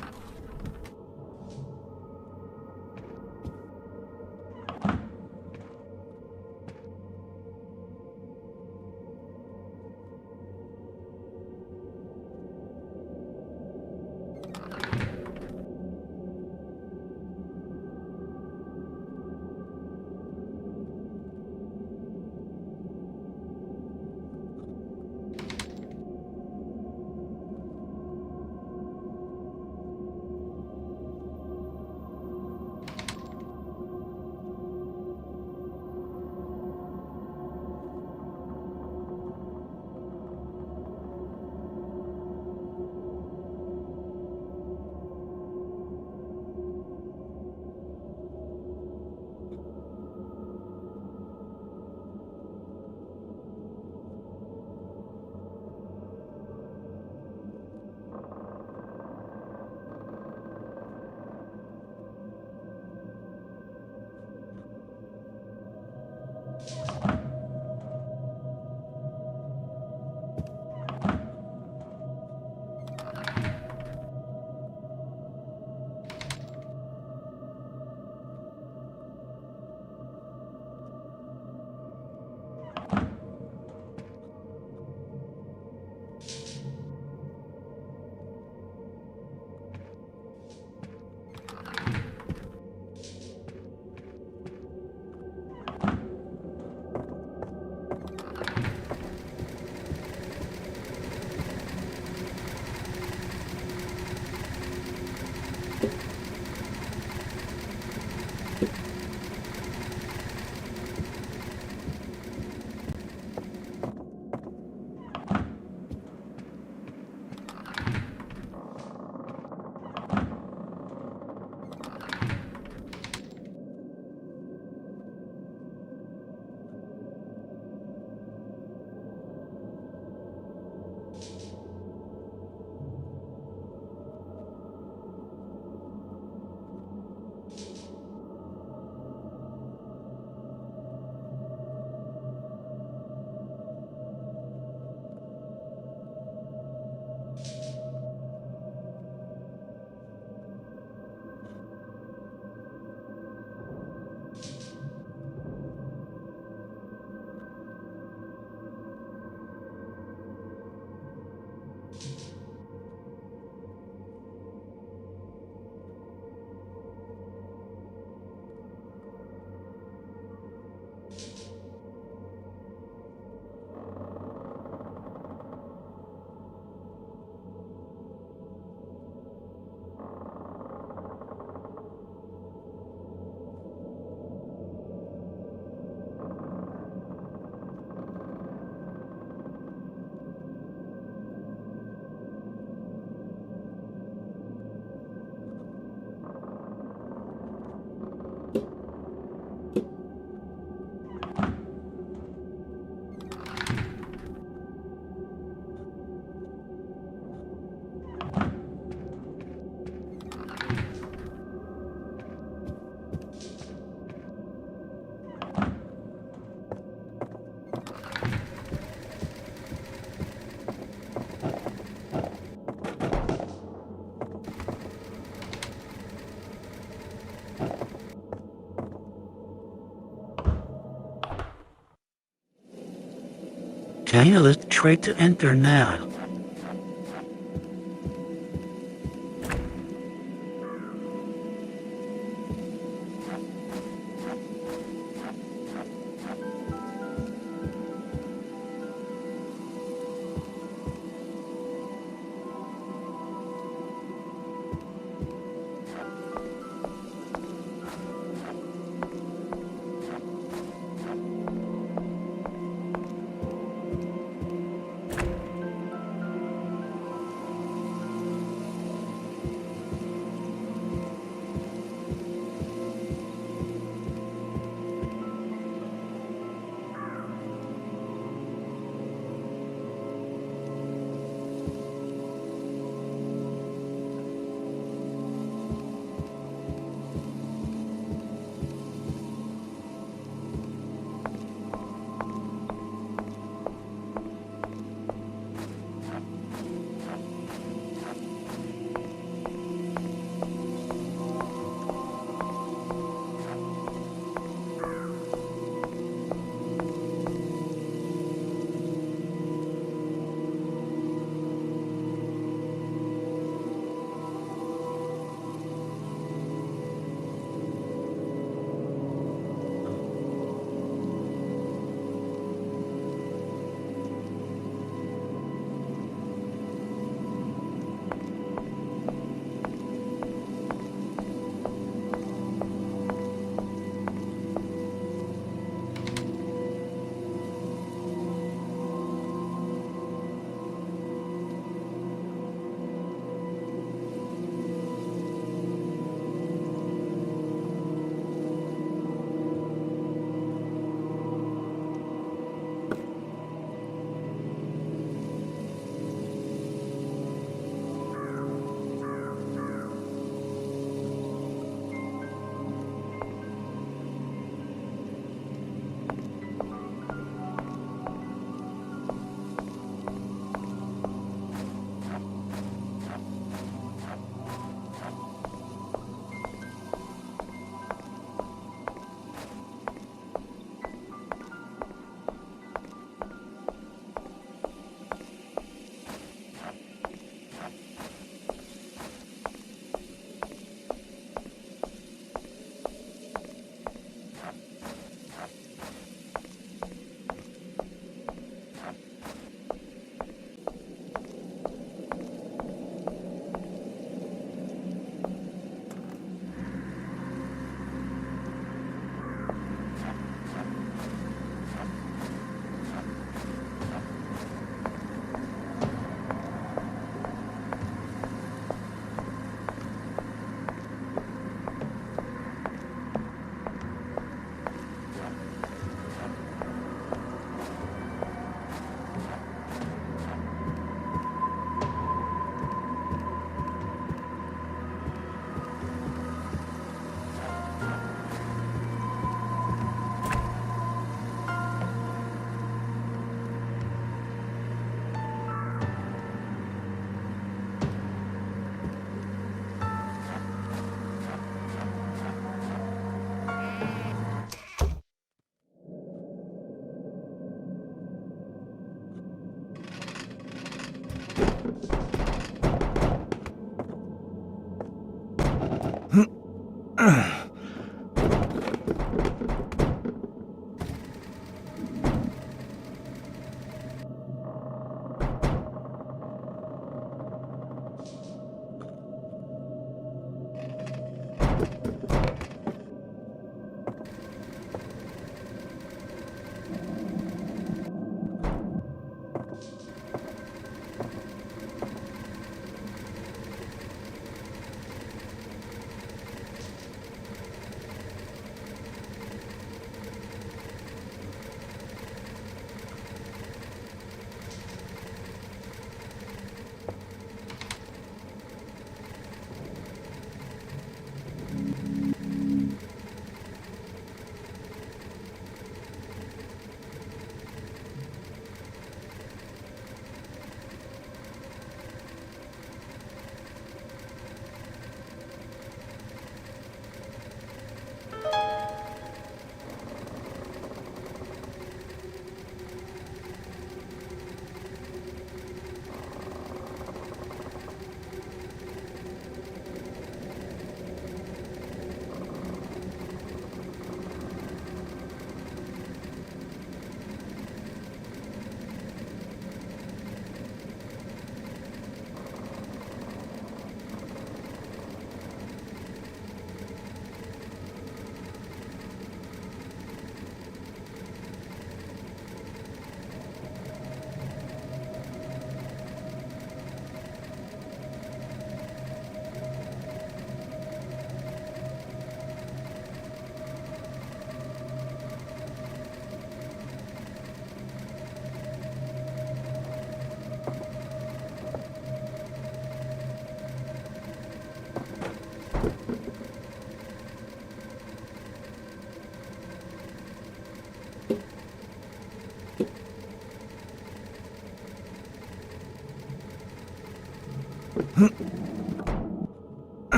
Speaker 1: Okay, let's try to enter now.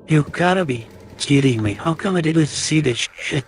Speaker 1: You gotta be kidding me. How come I didn't see this shit?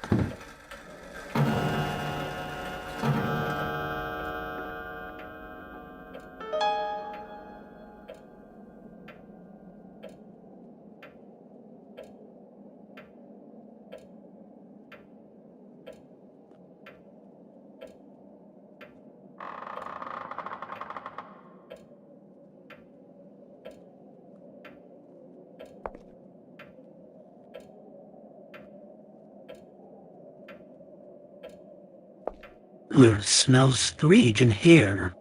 Speaker 1: It smells strange in here.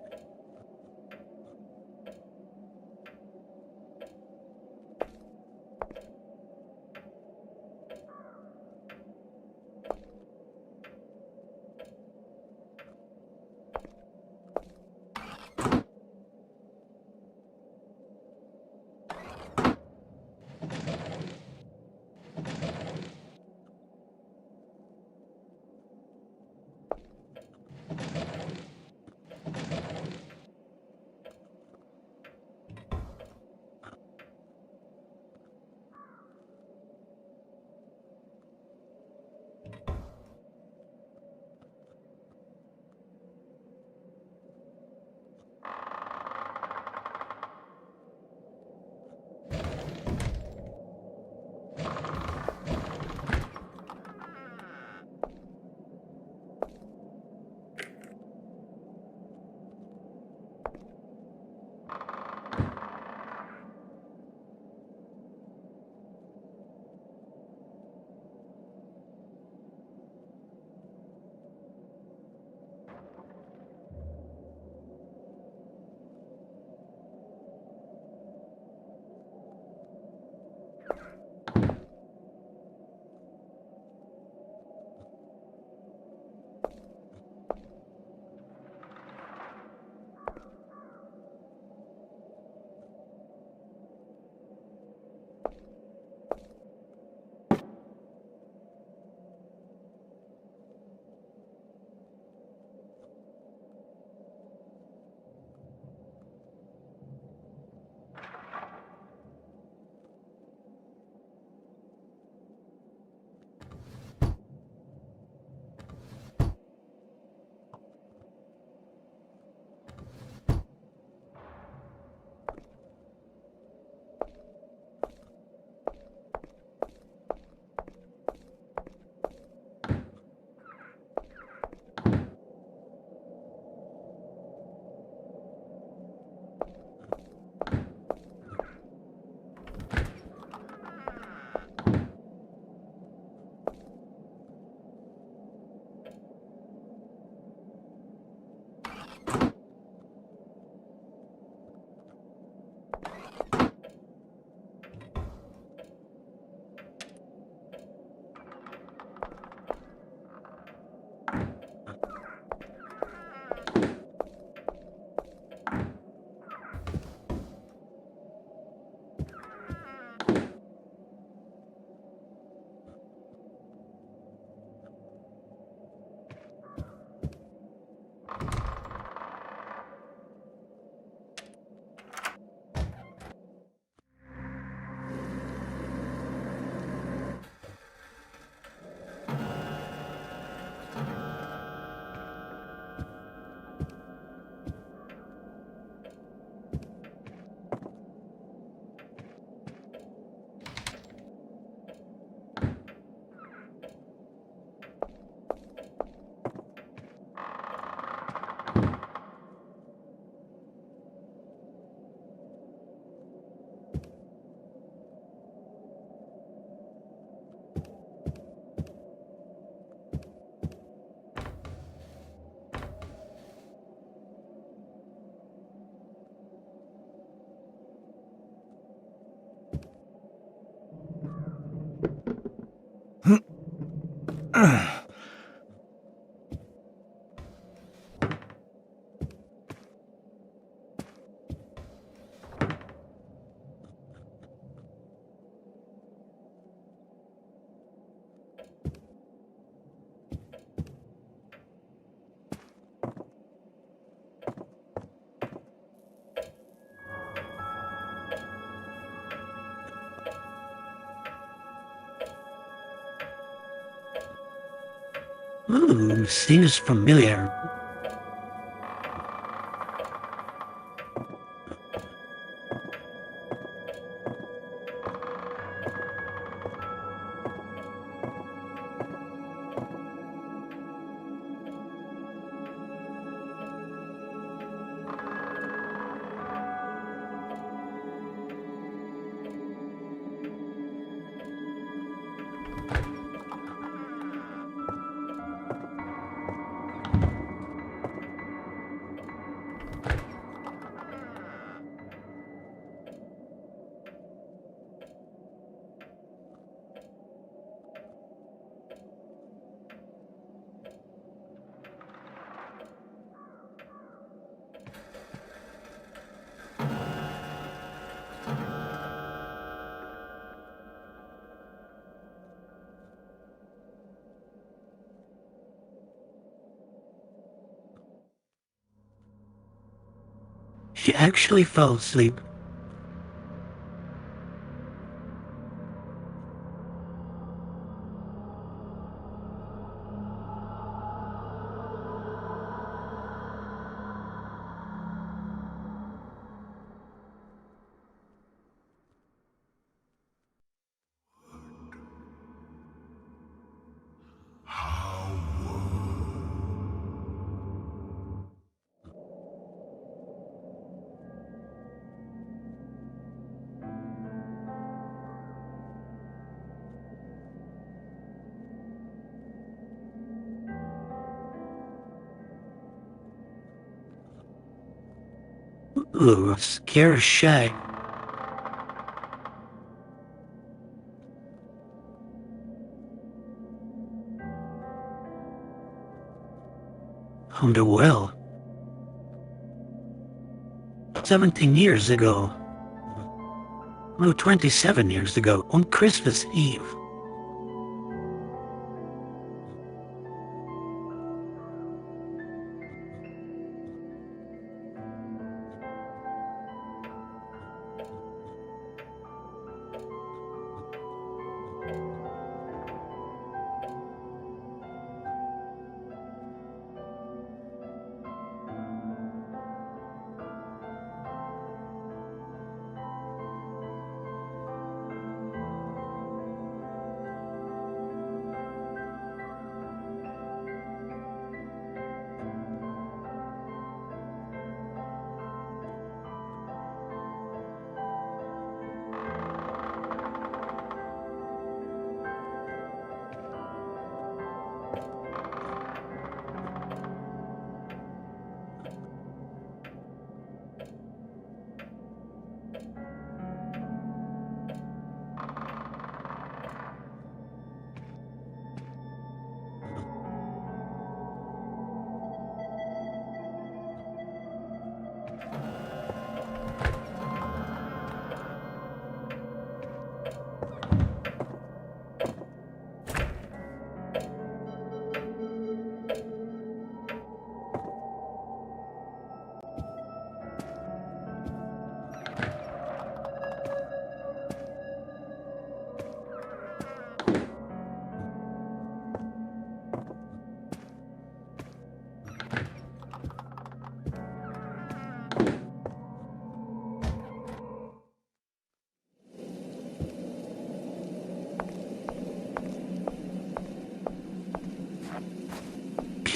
Speaker 1: Ooh, seems familiar. She actually fell asleep. Ooh, scare shy. On the well. 17 years ago. No, 27 years ago, on Christmas Eve.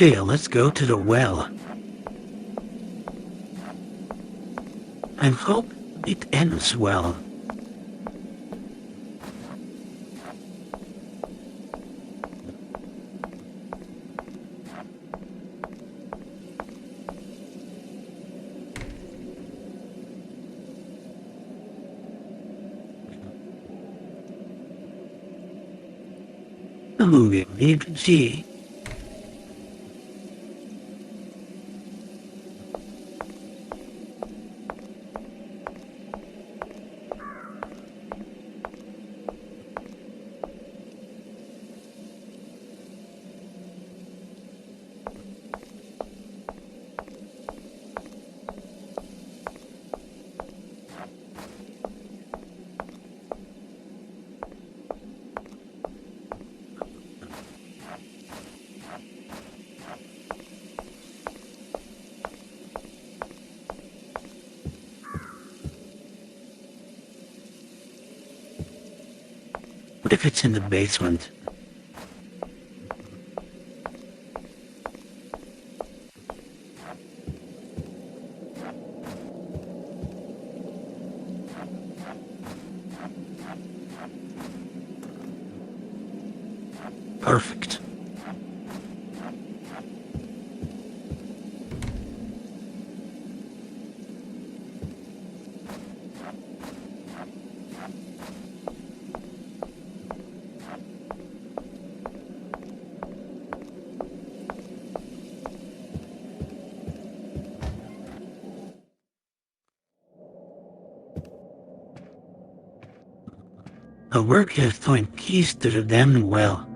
Speaker 1: Okay, let's go to the well. I hope it ends well. Oh, you can see. if it's in the basement. Perfect. The work has found keys to the damn well.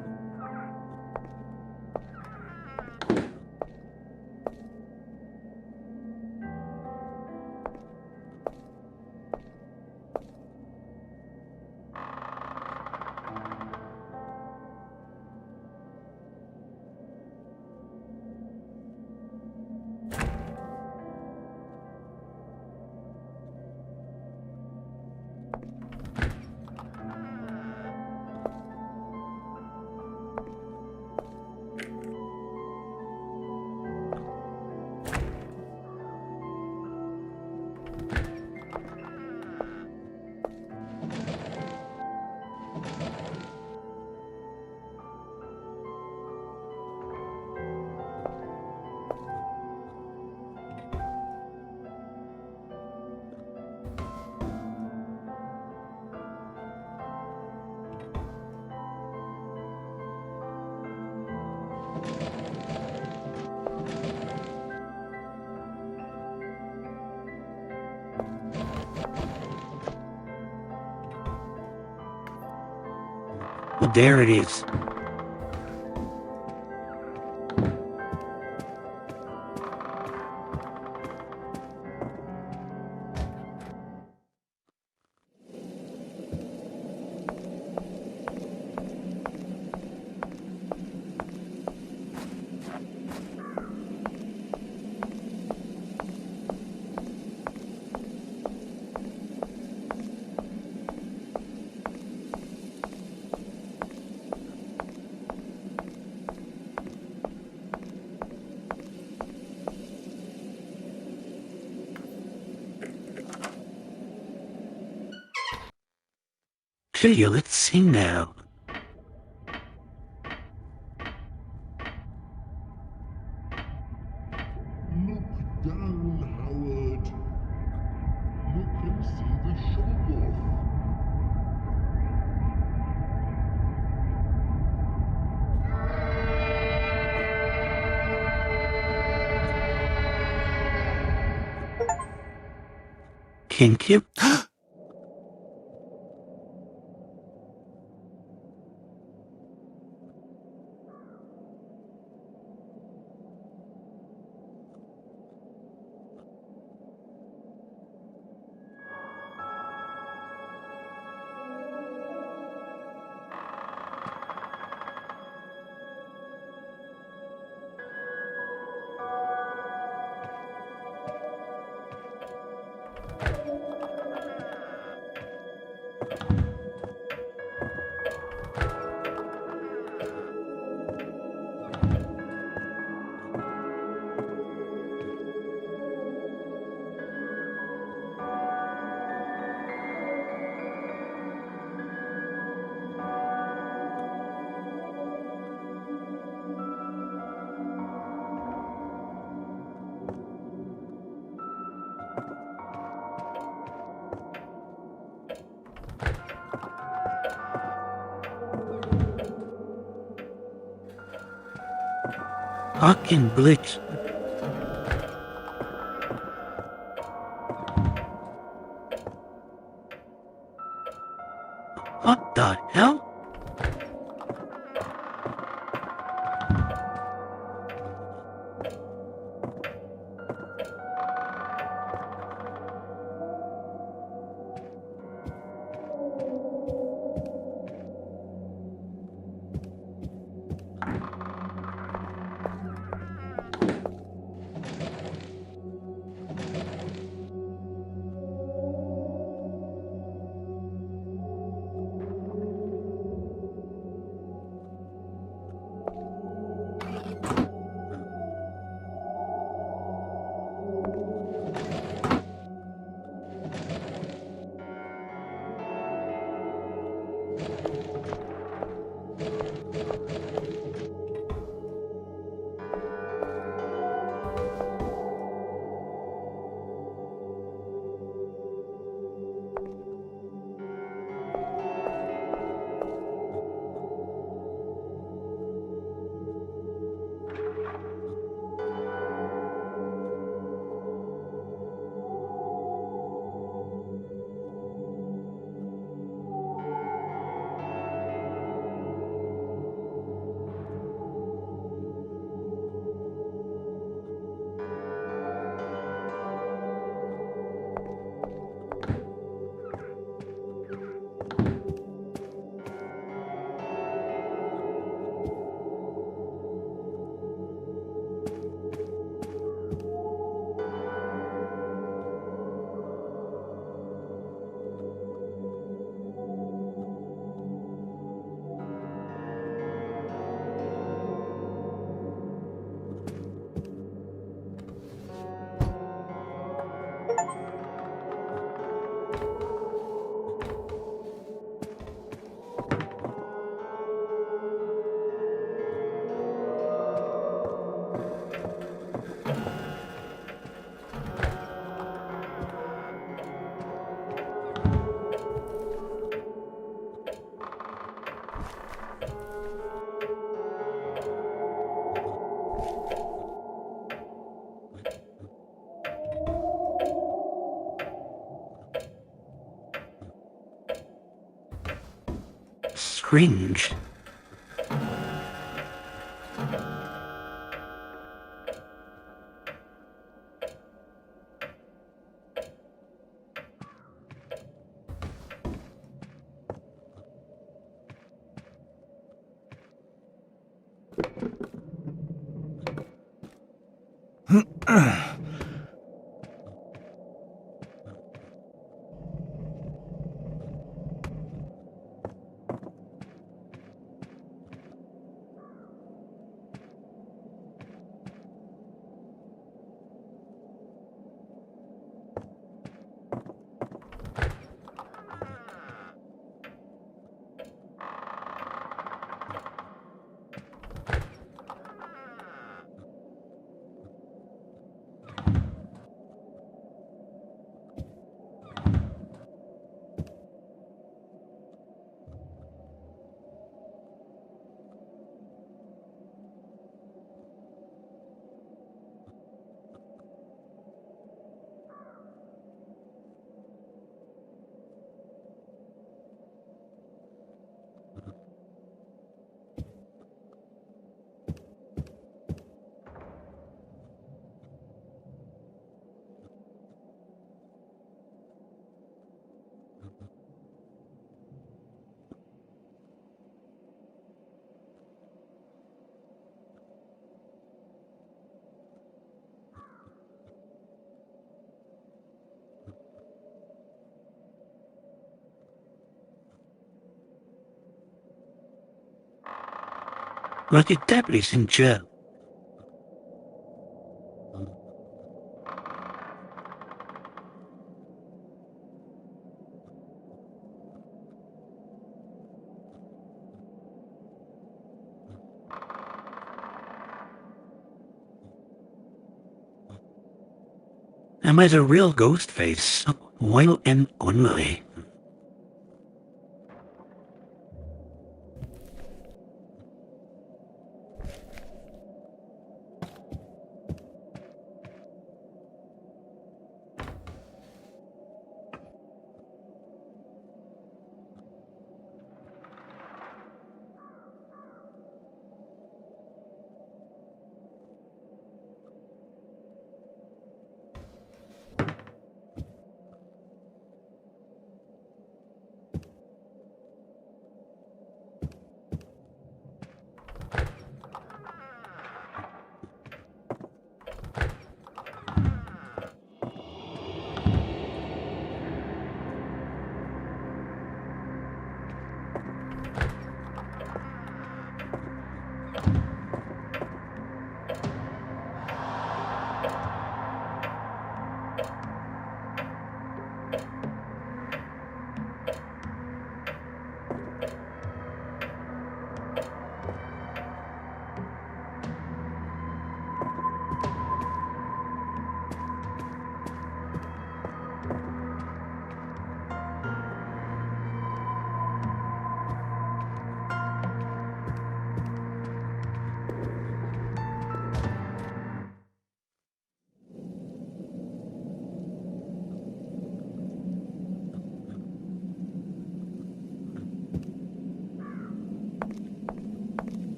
Speaker 1: Well, there it is. Gee, let's see now.
Speaker 6: Look down, Howard. You can see the show-off.
Speaker 1: Thank you. Fucking glitch. What the hell? Strange. But the devil is in jail. Am I the real Ghostface? Well and only.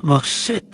Speaker 1: Oh shit.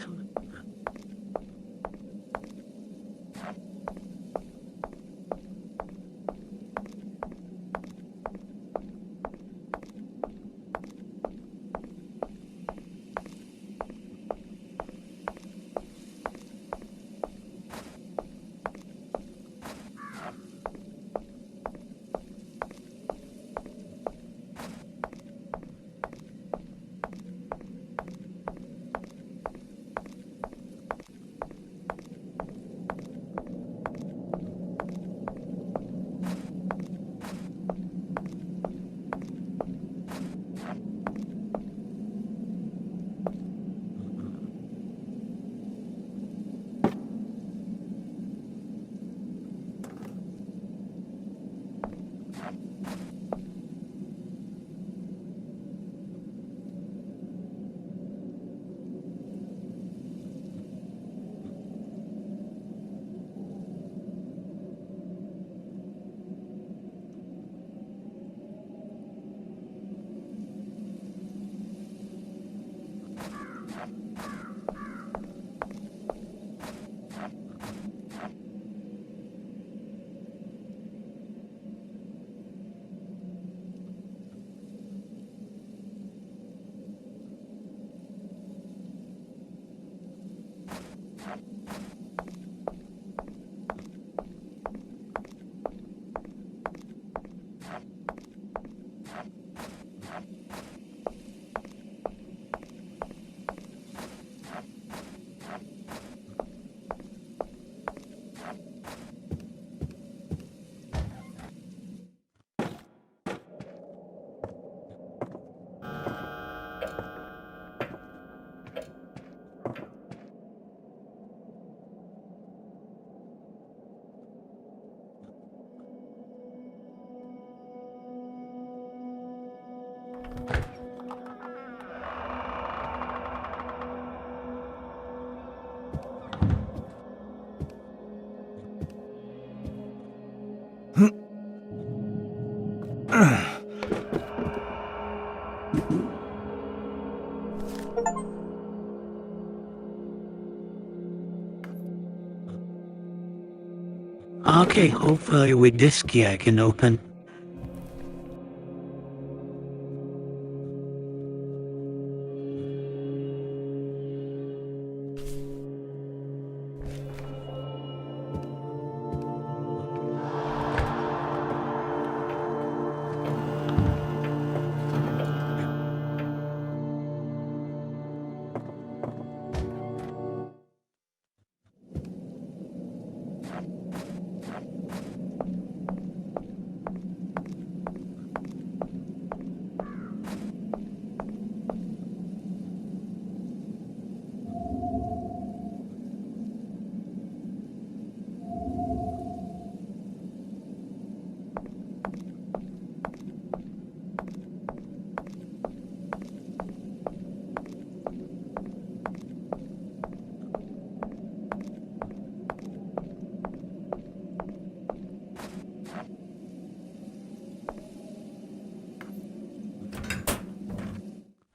Speaker 1: Okay, hopefully with this key I can open.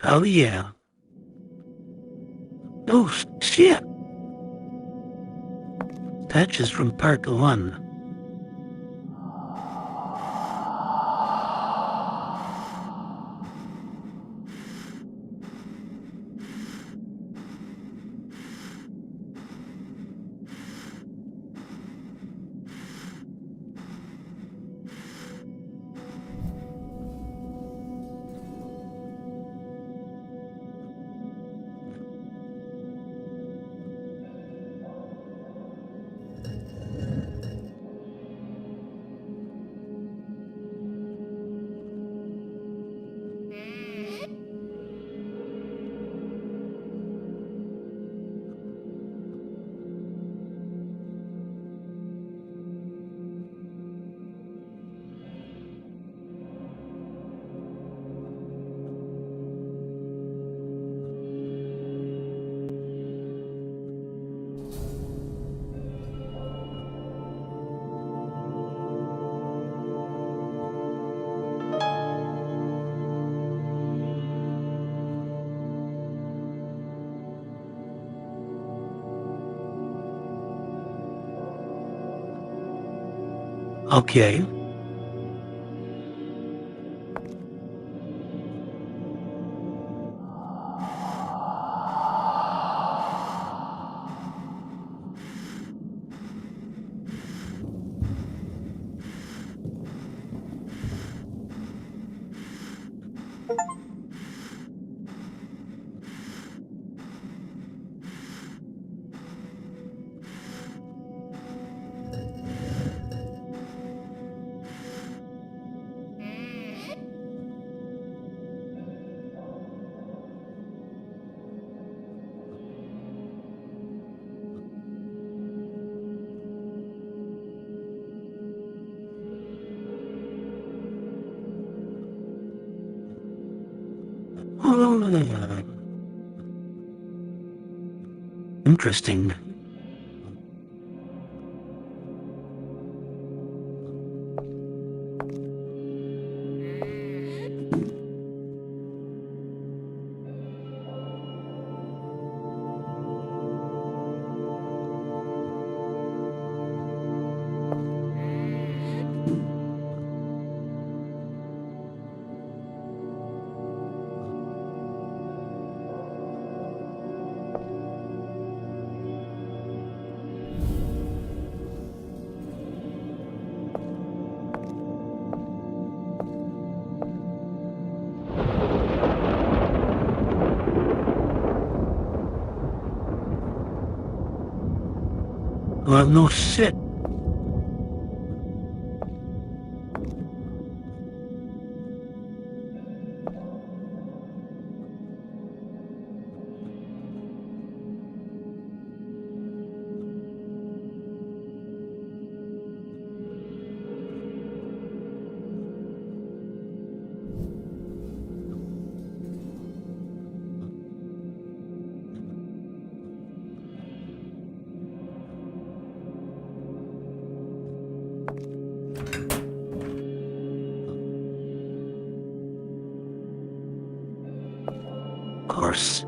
Speaker 1: Oh yeah. Oh shit. Patches from part 1. Okay. Interesting. Well, no shit. Of course.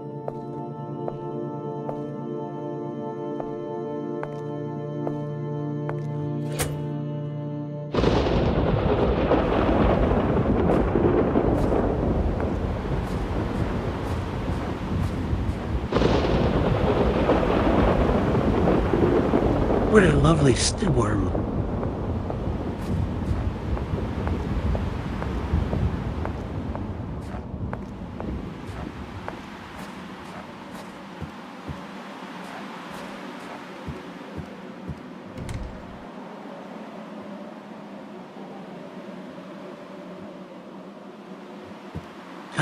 Speaker 1: What a lovely worm.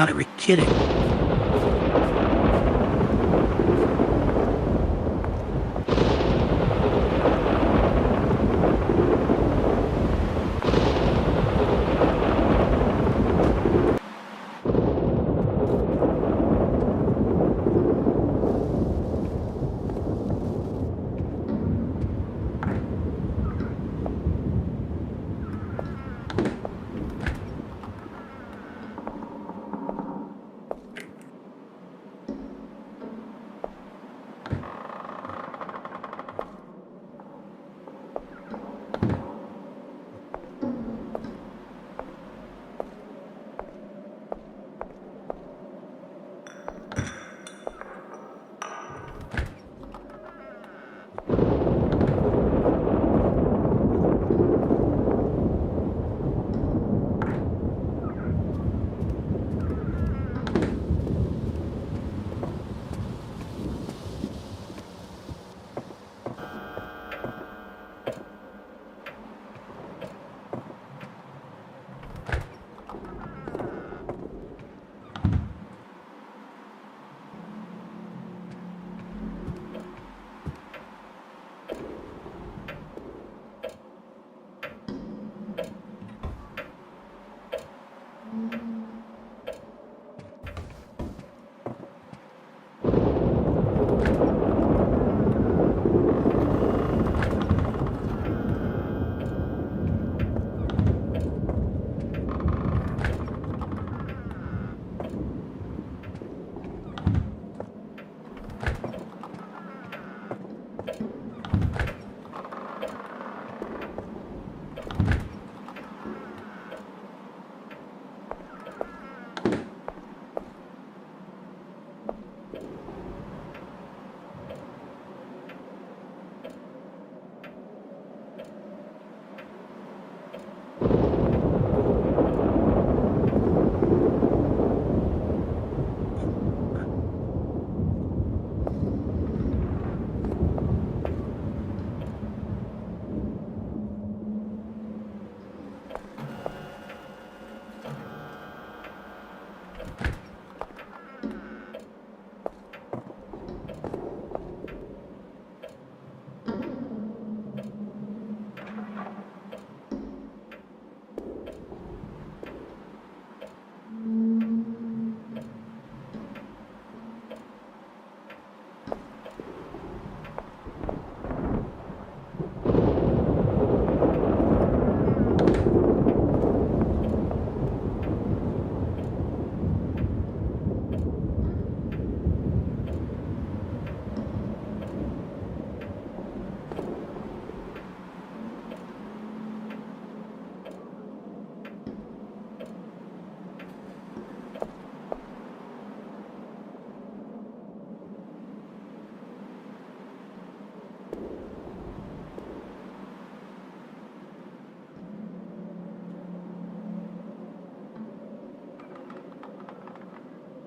Speaker 1: God, are we kidding?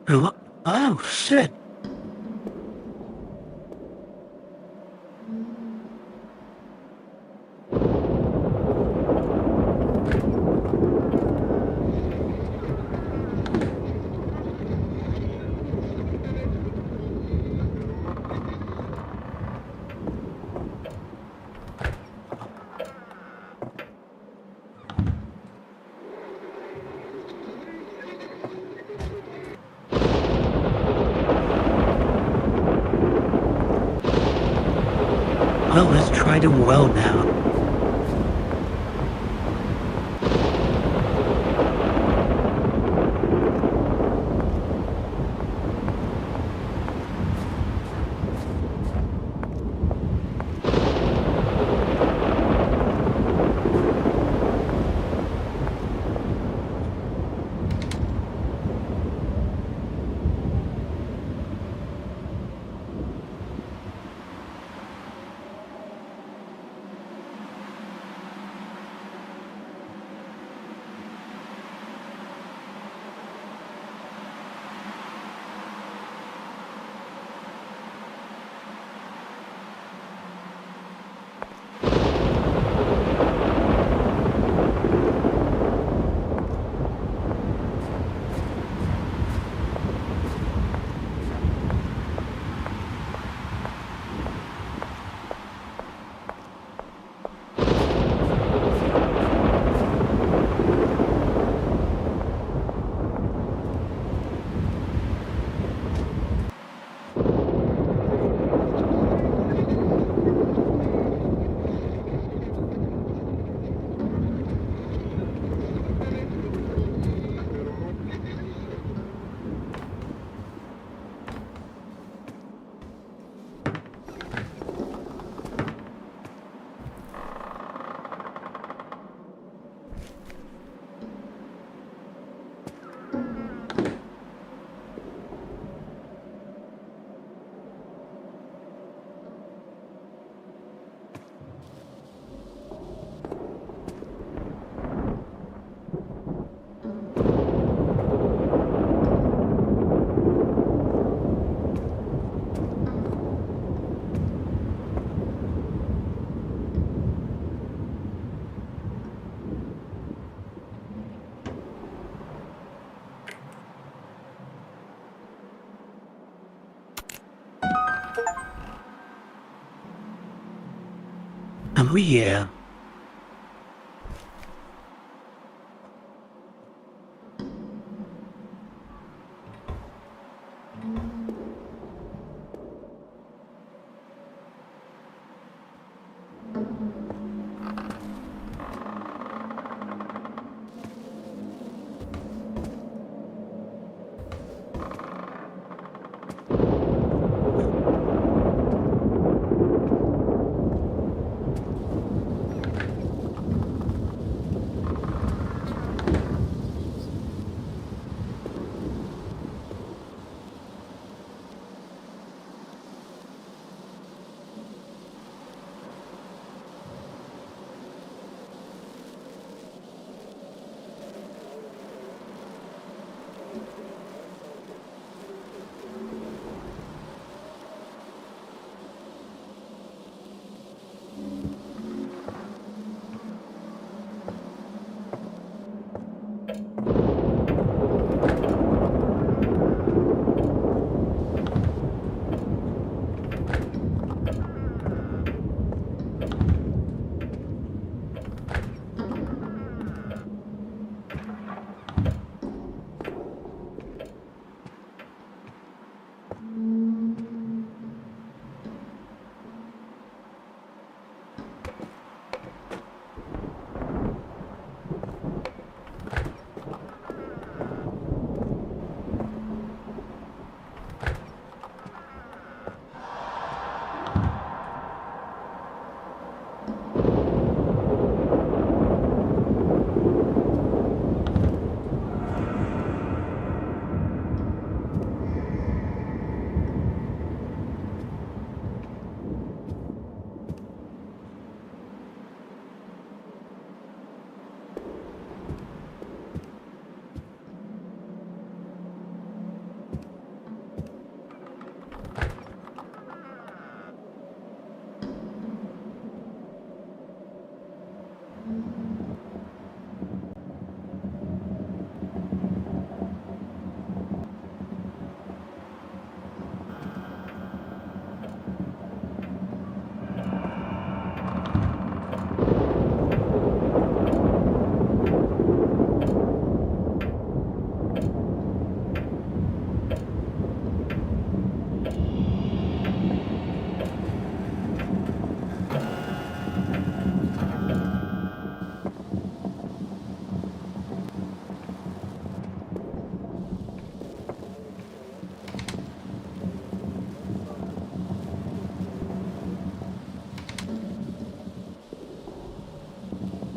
Speaker 1: Oh, shit. Well, let's try the well now. Oh yeah.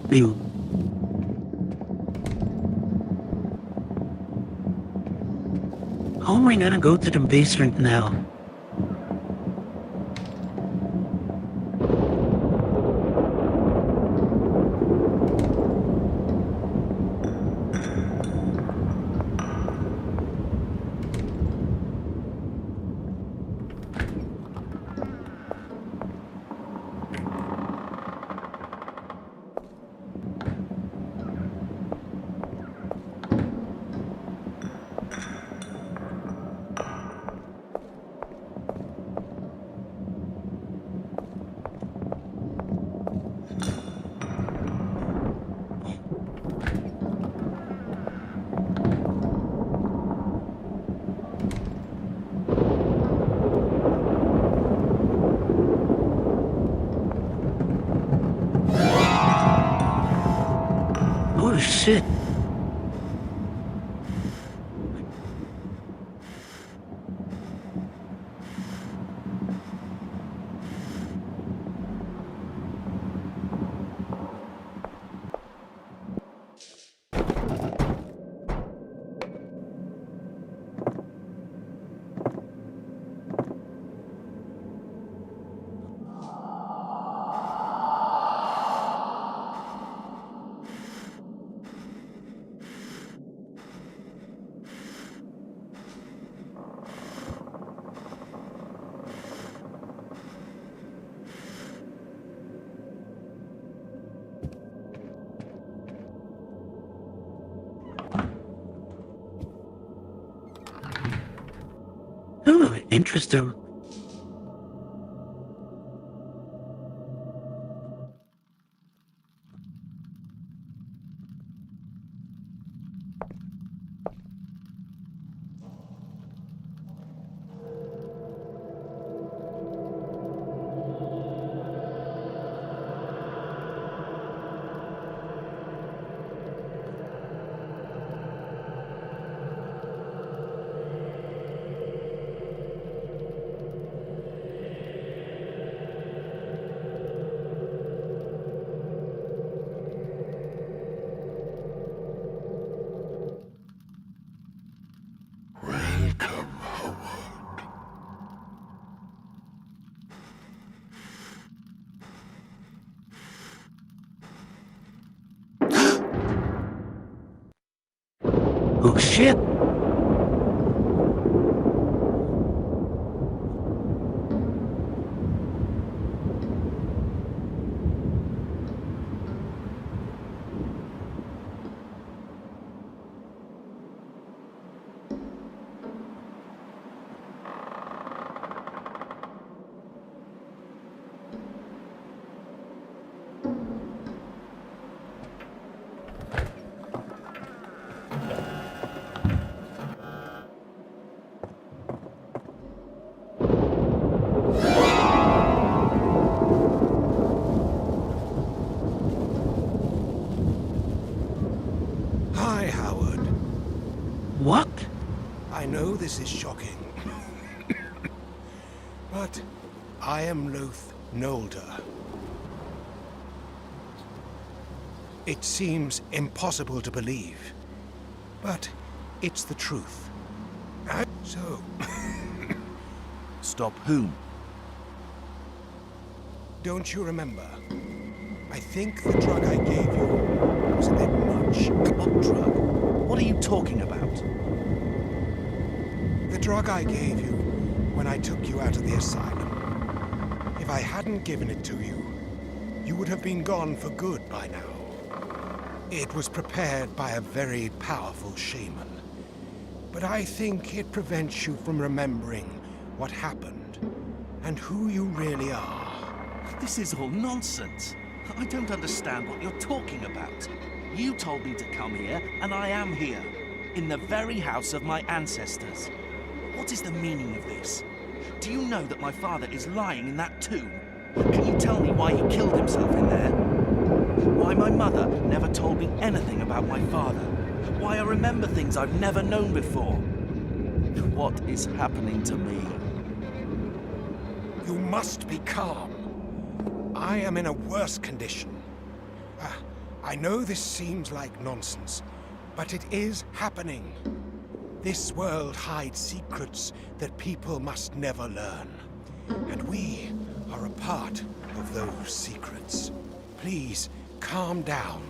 Speaker 1: You. How am I gonna go to the basement now? Oh shit. Oh, interesting.
Speaker 6: Welcome, Howard.
Speaker 1: Oh shit.
Speaker 5: Hi, Howard.
Speaker 1: What?
Speaker 5: I know this is shocking. But I am Loth Nolder. It seems impossible to believe, but it's the truth. So,
Speaker 2: Stop whom?
Speaker 5: don't you remember? I think the drug I gave you was a bit much.
Speaker 2: What drug? What are you talking about?
Speaker 5: The drug I gave you when I took you out of the asylum. If I hadn't given it to you, you would have been gone for good by now. It was prepared by a very powerful shaman. But I think it prevents you from remembering what happened and who you really are.
Speaker 2: This is all nonsense. I don't understand what you're talking about. You told me to come here, and I am here. In the very house of my ancestors. What is the meaning of this? Do you know that my father is lying in that tomb? Can you tell me why he killed himself in there? Why my mother never told me anything about my father? Why I remember things I've never known before? What is happening to me?
Speaker 5: You must be calm. I am in a worse condition. I know this seems like nonsense, but it is happening. This world hides secrets that people must never learn. And we are a part of those secrets. Please, calm down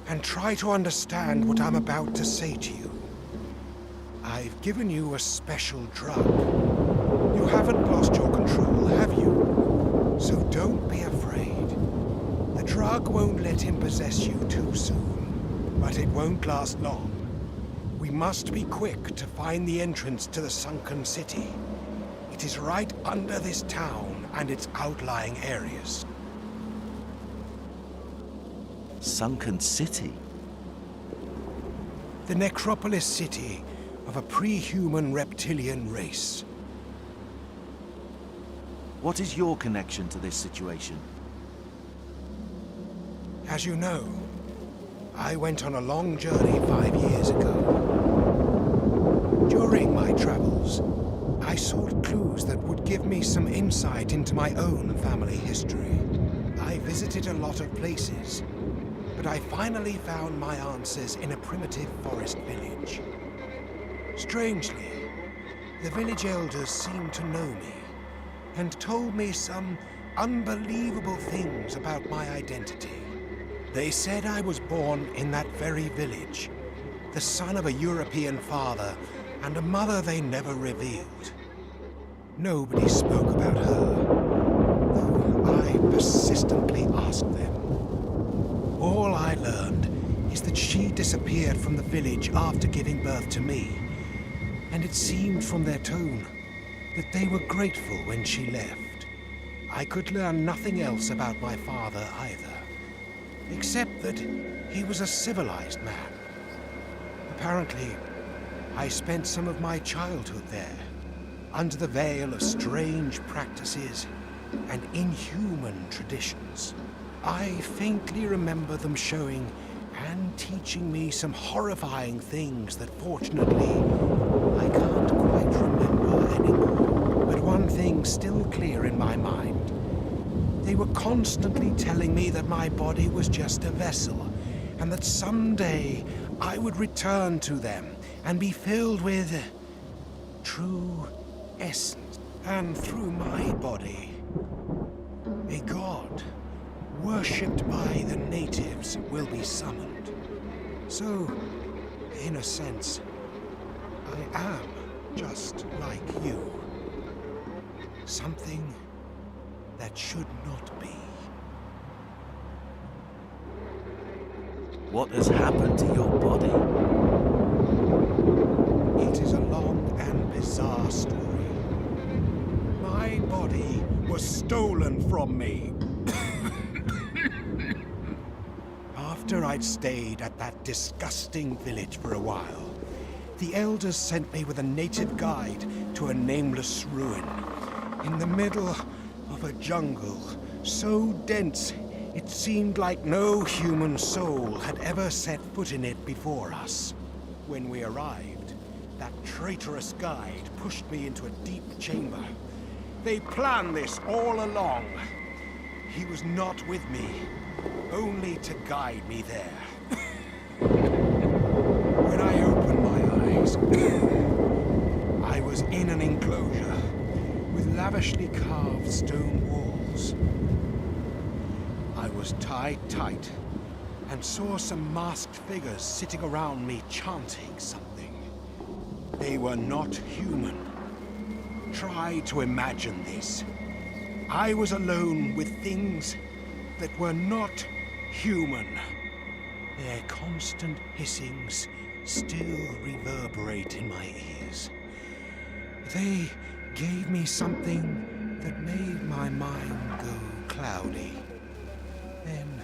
Speaker 5: and try to understand what I'm about to say to you. I've given you a special drug. You haven't lost your control, have you? So don't be afraid. The drug won't let him possess you too soon, but it won't last long. We must be quick to find the entrance to the sunken city. It is right under this town and its outlying areas.
Speaker 2: Sunken city?
Speaker 5: The necropolis city of a pre-human reptilian race.
Speaker 2: What is your connection to this situation?
Speaker 5: As you know, I went on a long journey 5 years ago. During my travels, I sought clues that would give me some insight into my own family history. I visited a lot of places, but I finally found my answers in a primitive forest village. Strangely, the village elders seemed to know me and told me some unbelievable things about my identity. They said I was born in that very village, the son of a European father and a mother they never revealed. Nobody spoke about her, though I persistently asked them. All I learned is that she disappeared from the village after giving birth to me, and it seemed from their tone that they were grateful when she left. I could learn nothing else about my father either, except that he was a civilized man. Apparently, I spent some of my childhood there, under the veil of strange practices and inhuman traditions. I faintly remember them showing and teaching me some horrifying things that fortunately I can't quite remember anymore. But one thing's still clear in my mind. They were constantly telling me that my body was just a vessel, and that someday I would return to them and be filled with true essence. And through my body, a god worshipped by the natives will be summoned. So, in a sense, I am just like you. Something that should not be.
Speaker 2: What has happened to your body?
Speaker 5: It is a long and bizarre story. My body was stolen from me. After I'd stayed at that disgusting village for a while, the elders sent me with a native guide to a nameless ruin in the middle of a jungle so dense it seemed like no human soul had ever set foot in it before us. When we arrived, that traitorous guide pushed me into a deep chamber. They planned this all along. He was not with me, only to guide me there. When I opened my eyes, I was in an enclosure with lavishly carved stone walls. I was tied tight and saw some masked figures sitting around me chanting something. They were not human. Try to imagine this. I was alone with things that were not human. Their constant hissings still reverberate in my ears. They gave me something that made my mind go cloudy. Then,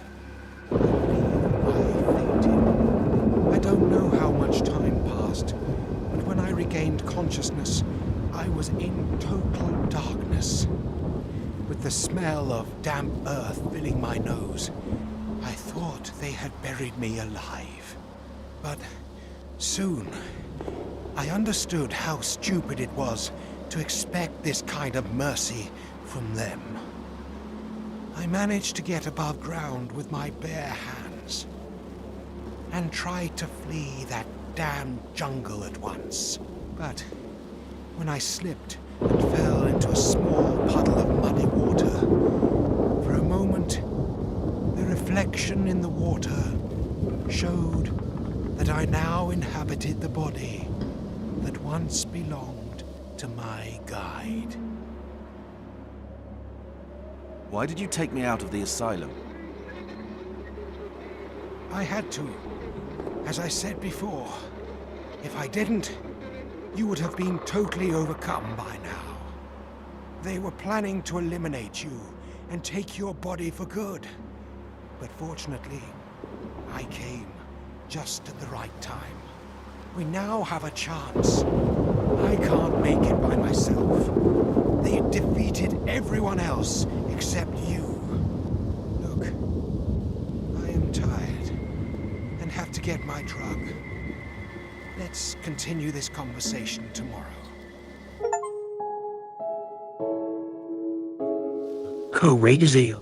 Speaker 5: I believe I fainted. I don't know how much time passed, but when I regained consciousness, I was in total darkness. With the smell of damp earth filling my nose, I thought they had buried me alive. But soon, I understood how stupid it was to expect this kind of mercy from them. I managed to get above ground with my bare hands. and tried to flee that damn jungle at once. But when I slipped and fell into a small puddle of muddy water, for a moment, the reflection in the water showed that I now inhabited the body that once belonged to my guide.
Speaker 2: Why did you take me out of the asylum?
Speaker 5: I had to. As I said before, if I didn't, you would have been totally overcome by now. They were planning to eliminate you and take your body for good. But fortunately, I came just at the right time. We now have a chance. I can't make it by myself. They defeated everyone else except you. Look, I am tired and have to get my drug. Let's continue this conversation tomorrow.
Speaker 1: Crazy.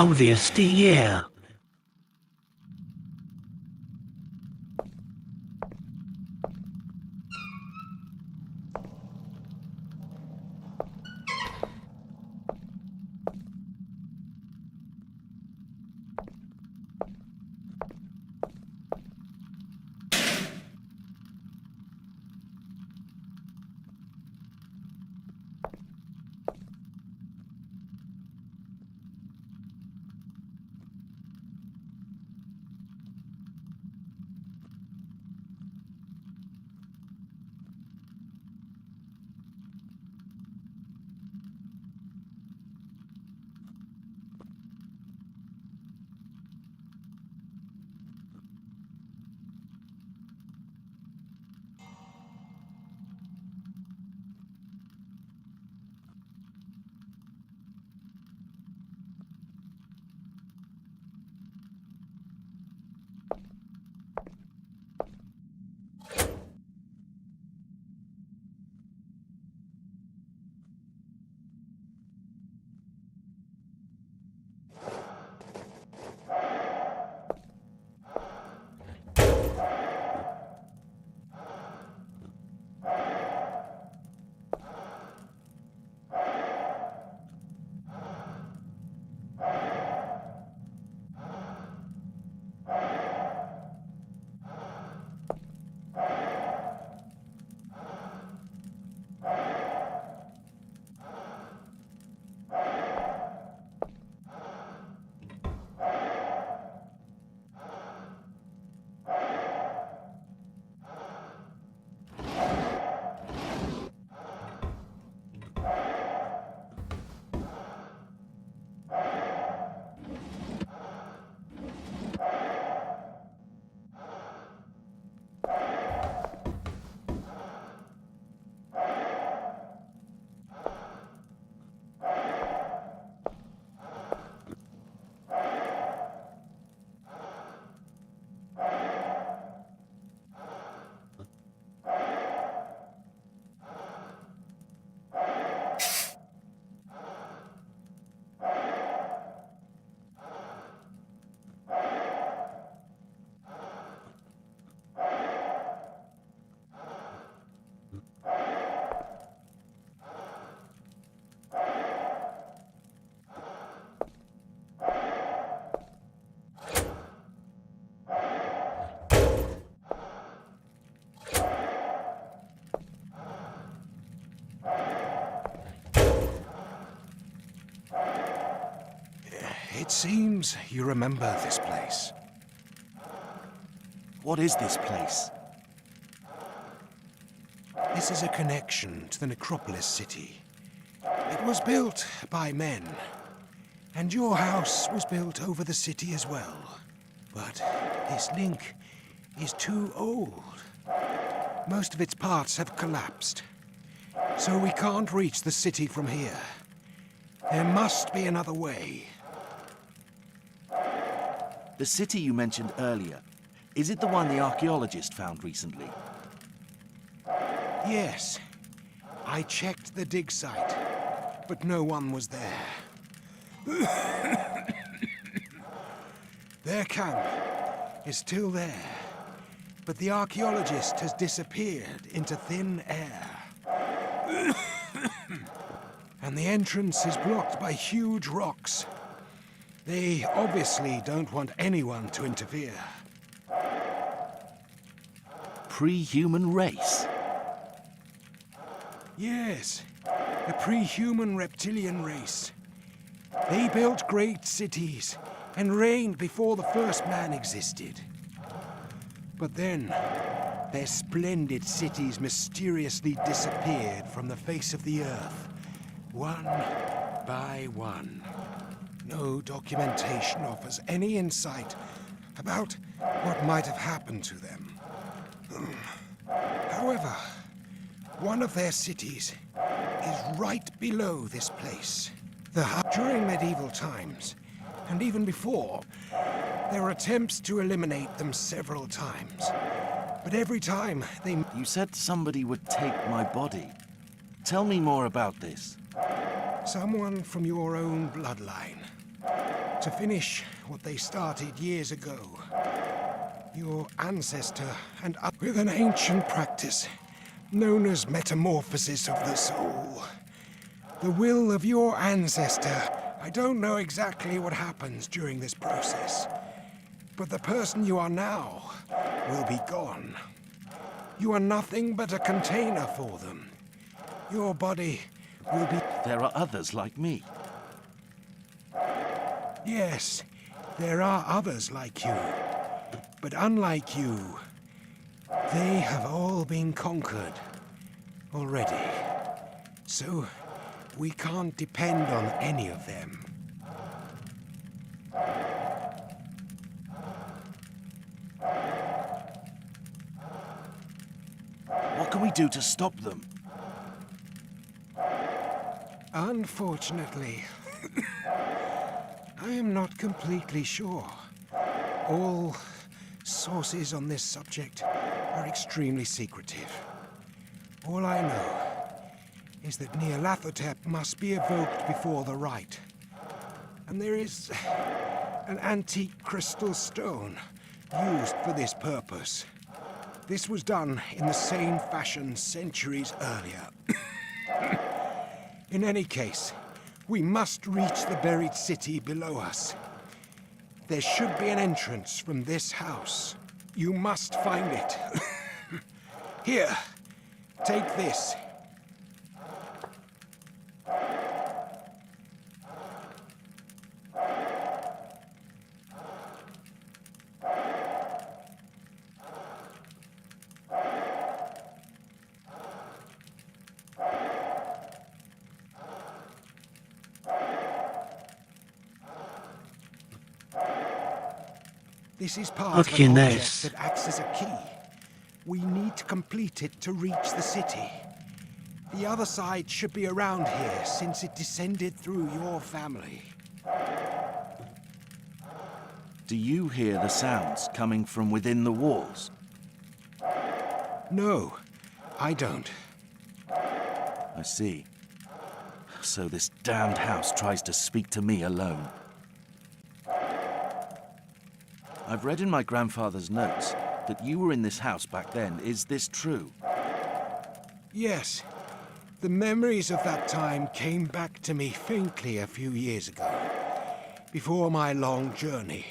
Speaker 1: Obviously, yeah.
Speaker 5: It seems you remember this place.
Speaker 2: What is this place?
Speaker 5: This is a connection to the Necropolis city. It was built by men, and your house was built over the city as well. But this link is too old. Most of its parts have collapsed, so we can't reach the city from here. There must be another way.
Speaker 2: The city you mentioned earlier, is it the one the archaeologist found recently?
Speaker 5: Yes. I checked the dig site, but no one was there. Their camp is still there, but the archaeologist has disappeared into thin air. And the entrance is blocked by huge rocks. They obviously don't want anyone to interfere.
Speaker 2: Pre-human race?
Speaker 5: Yes, a pre-human reptilian race. They built great cities and reigned before the first man existed. But then, their splendid cities mysteriously disappeared from the face of the earth, one by one. No documentation offers any insight about what might have happened to them. However, one of their cities is right below this place. During medieval times, and even before, there were attempts to eliminate them several times. But every time they...
Speaker 2: You said somebody would take my body. Tell me more about this.
Speaker 5: Someone from your own bloodline. To finish what they started years ago. Your ancestor and with an ancient practice known as metamorphosis of the soul. The will of your ancestor. I don't know exactly what happens during this process, but the person you are now will be gone. You are nothing but a container for them. Your body will be...
Speaker 2: There are others like me.
Speaker 5: Yes, there are others like you. But unlike you, they have all been conquered already. So we can't depend on any of them.
Speaker 2: What can we do to stop them?
Speaker 5: Unfortunately, I am not completely sure. All sources on this subject are extremely secretive. All I know is that Nyarlathotep must be evoked before the rite. And there is an antique crystal stone used for this purpose. This was done in the same fashion centuries earlier. In any case, we must reach the buried city below us. There should be an entrance from this house. You must find it. Here, take this. This is part of
Speaker 1: Okay,
Speaker 5: an
Speaker 1: nice.
Speaker 5: object that acts as a key. We need to complete it to reach the city. The other side should be around here, since it descended through your family.
Speaker 2: Do you hear the sounds coming from within the walls?
Speaker 5: No, I don't.
Speaker 2: I see. So this damned house tries to speak to me alone. I've read in my grandfather's notes that you were in this house back then. Is this true?
Speaker 5: Yes. The memories of that time came back to me faintly a few years ago. Before my long journey,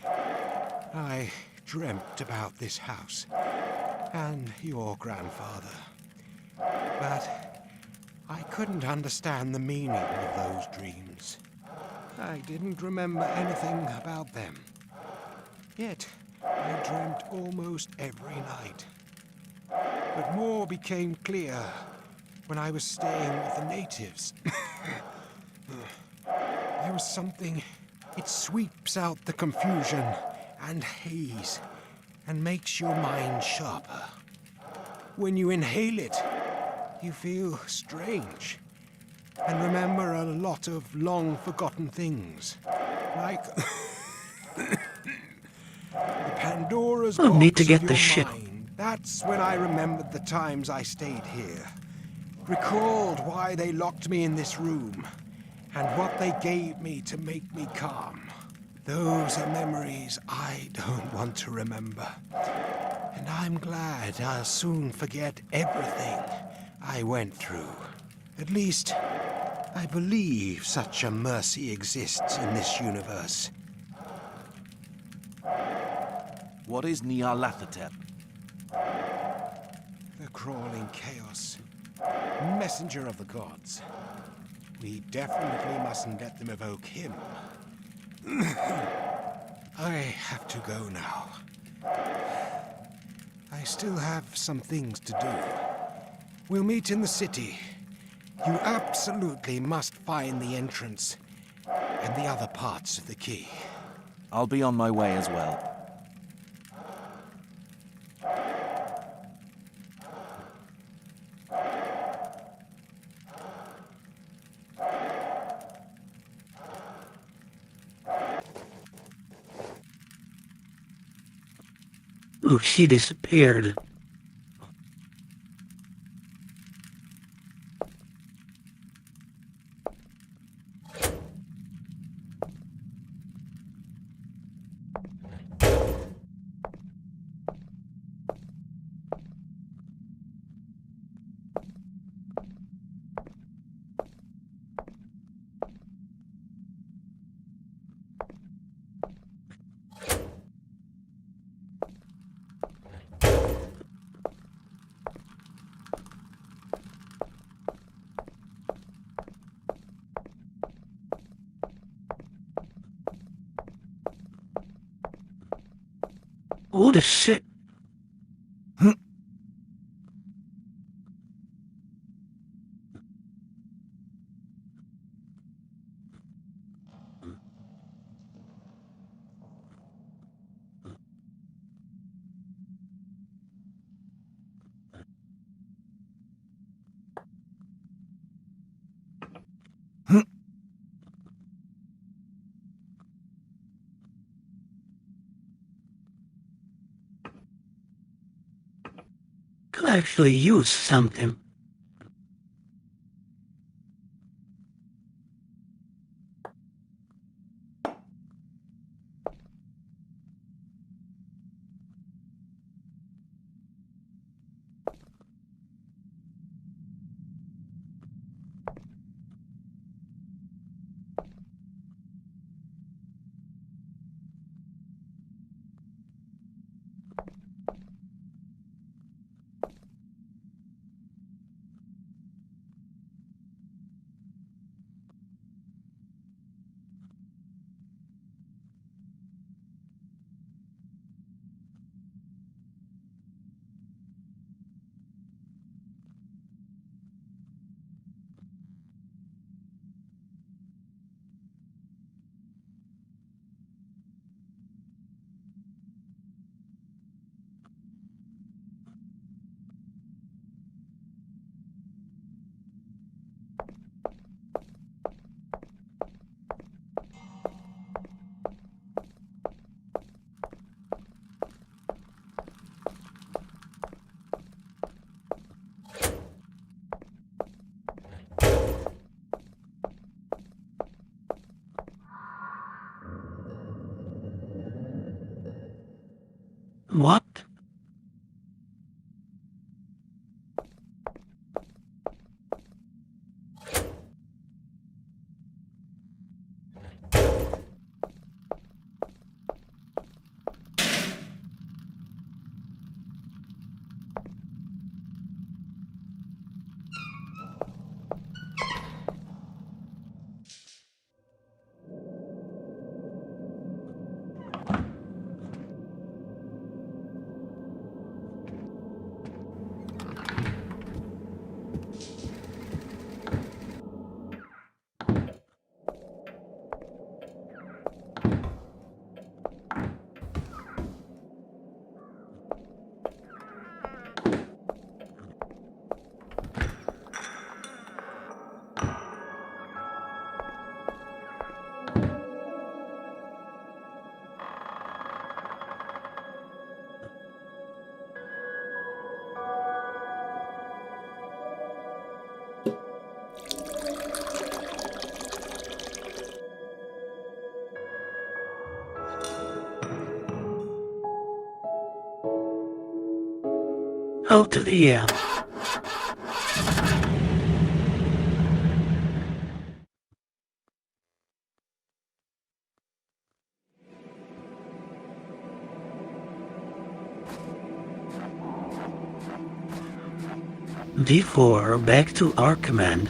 Speaker 5: I dreamt about this house and your grandfather. But I couldn't understand the meaning of those dreams. I didn't remember anything about them. Yet, I dreamt almost every night. But more became clear when I was staying with the natives. There was something... It sweeps out the confusion and haze and makes your mind sharper. When you inhale it, you feel strange and remember a lot of long-forgotten things, like... Pandora's
Speaker 1: Oh, need
Speaker 5: box
Speaker 1: to get
Speaker 5: of
Speaker 1: the
Speaker 5: your
Speaker 1: shit.
Speaker 5: mind. That's when I remembered the times I stayed here. Recalled why they locked me in this room, and what they gave me to make me calm. Those are memories I don't want to remember. And I'm glad I'll soon forget everything I went through. At least, I believe such a mercy exists in this universe.
Speaker 2: What is Nyarlathotep?
Speaker 5: The crawling chaos. Messenger of the gods. We definitely mustn't let them evoke him. I have to go now. I still have some things to do. We'll meet in the city. You absolutely must find the entrance and the other parts of the key.
Speaker 2: I'll be on my way as well.
Speaker 1: Ooh, she disappeared. What the shit? Could actually use something. What? Oh, to the D4 back to our command.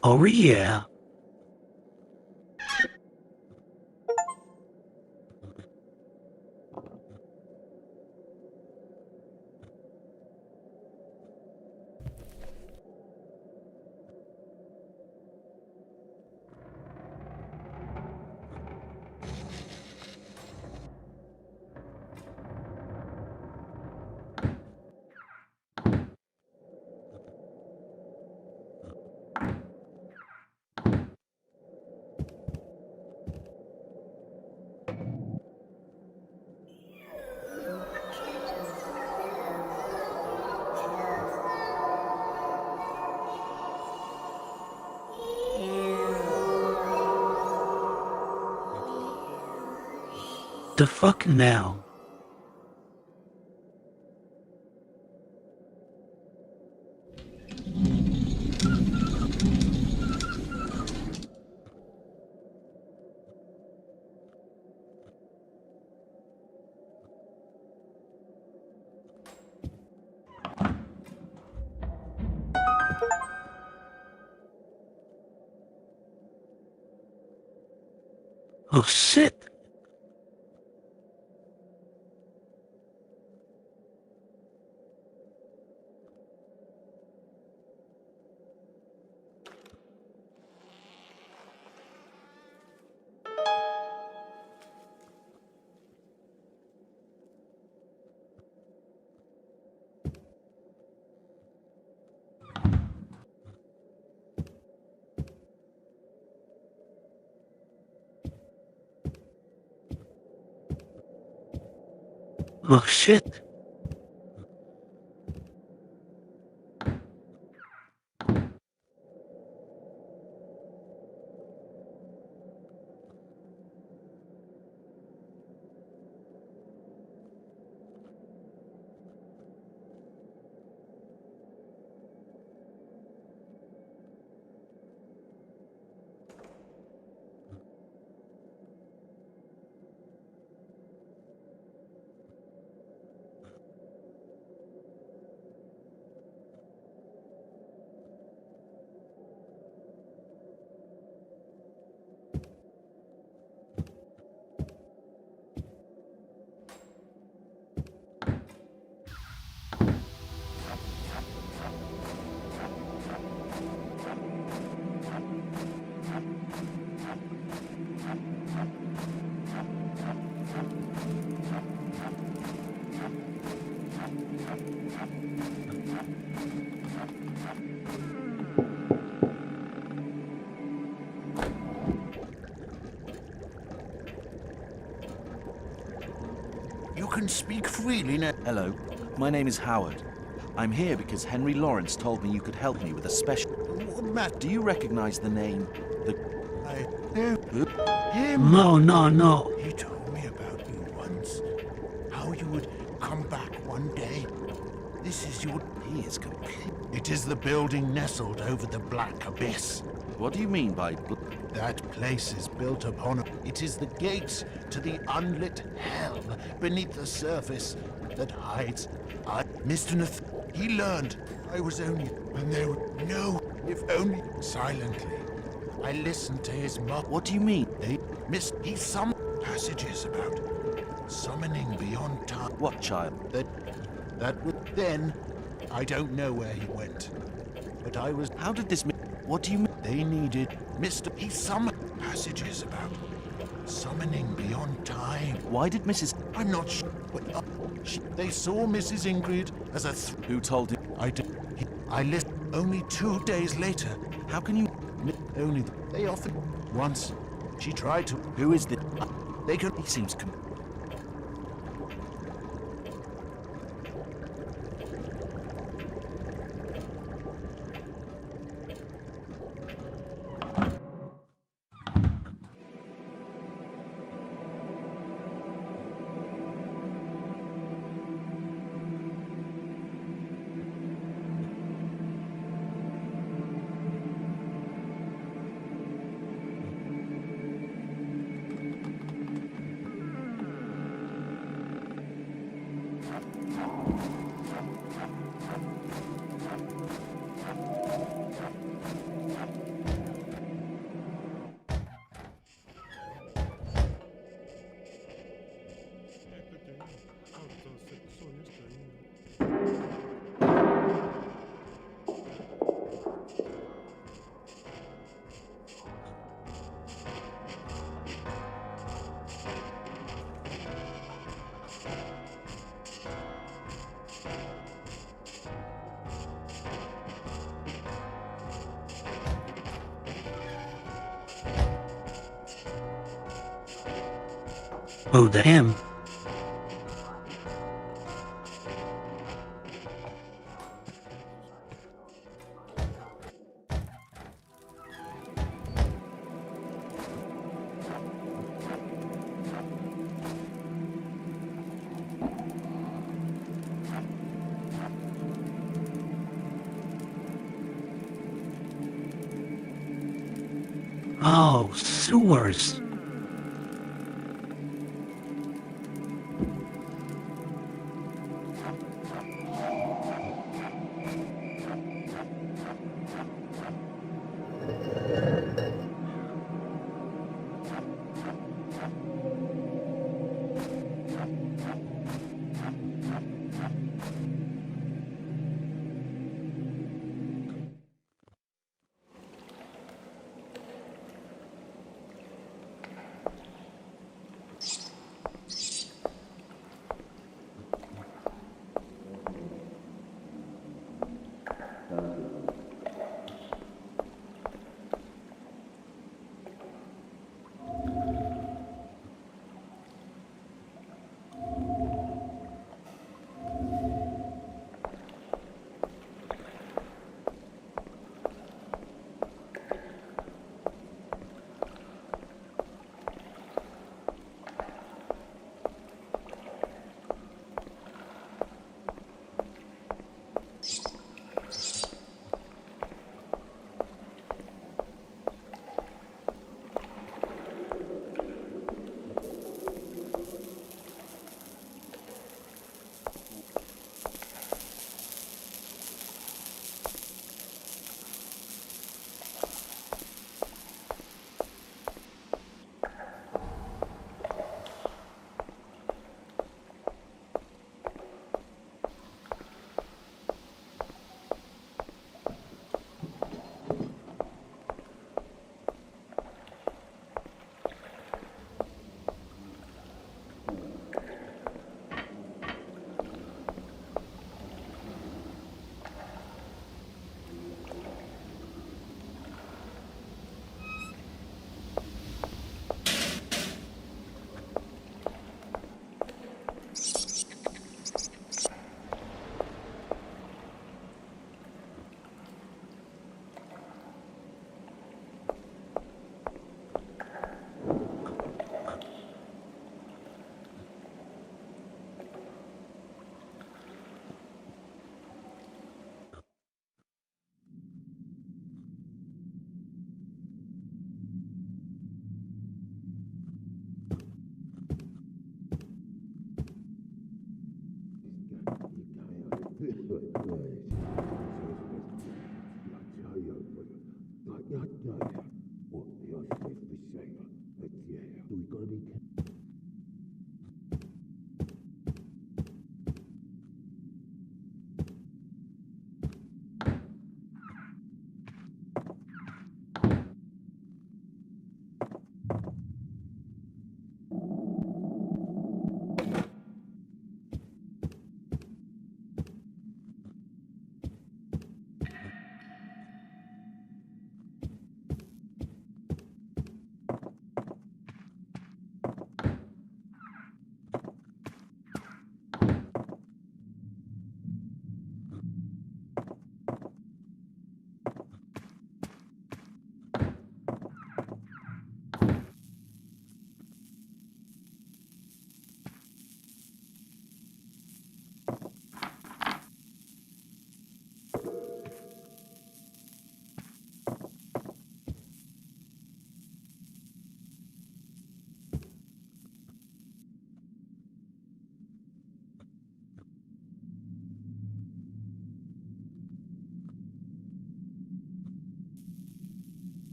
Speaker 1: Oh yeah. the fuck now? Oh shit! Oh shit!
Speaker 2: You can speak freely now. Hello, my name is Howard. I'm here because Henry Lawrence told me you could help me with a special... Matt, do you recognize the name?
Speaker 8: I know him.
Speaker 1: No.
Speaker 8: He told me about you once. How you would come back one day. This is your...
Speaker 2: He is complete.
Speaker 8: It is the building nestled over the black abyss.
Speaker 2: What do you mean by...
Speaker 8: That place is built upon... It is the gate to the unlit hell beneath the surface that hides... Mr. Nath... He learned I was only... When there were... No, if only... Silently. I listened to his mouth.
Speaker 2: What do you mean?
Speaker 8: He some passages about summoning beyond time.
Speaker 2: What child?
Speaker 8: That would... Then, I don't know where he went. But I was...
Speaker 2: How did this... What do you mean?
Speaker 8: They needed... He summoned passages about summoning beyond time.
Speaker 2: Why did Mrs...
Speaker 8: I'm not sure, but they saw Mrs. Ingrid as a...
Speaker 2: Who told him?
Speaker 8: I did. I listened only 2 days later.
Speaker 2: How can you...
Speaker 8: Only... They offered... Once, she tried to...
Speaker 2: Who is this?
Speaker 8: They can...
Speaker 2: He seems...
Speaker 1: Oh damn. Oh, sewers.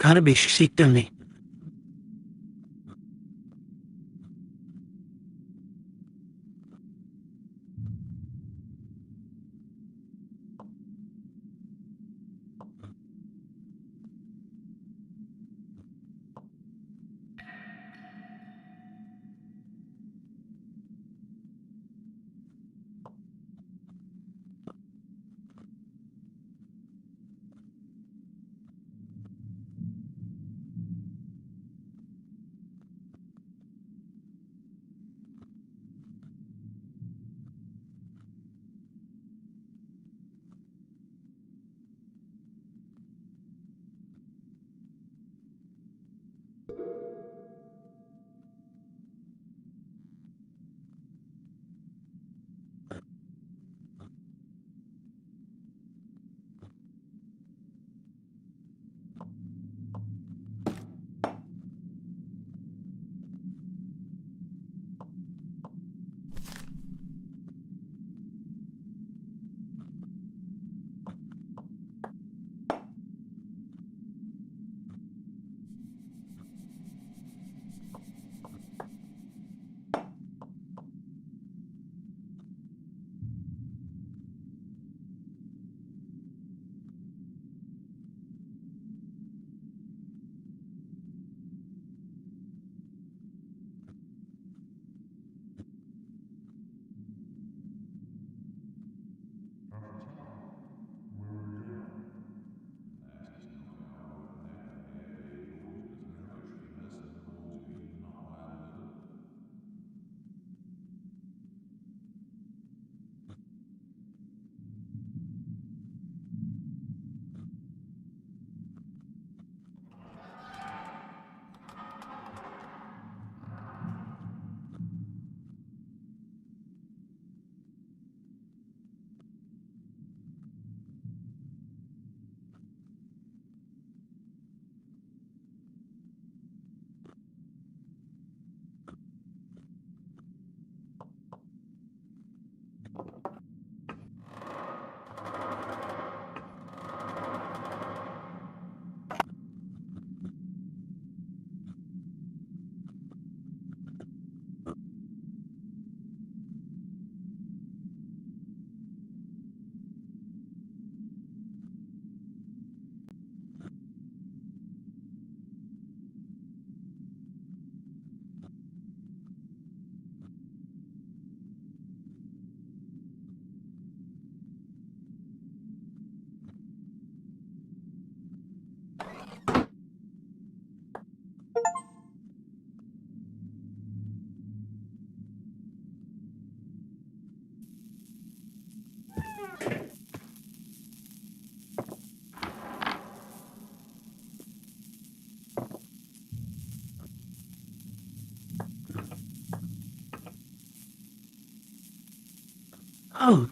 Speaker 1: Gotta be sick to me. Oh,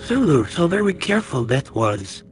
Speaker 1: Zulu, so very careful that was.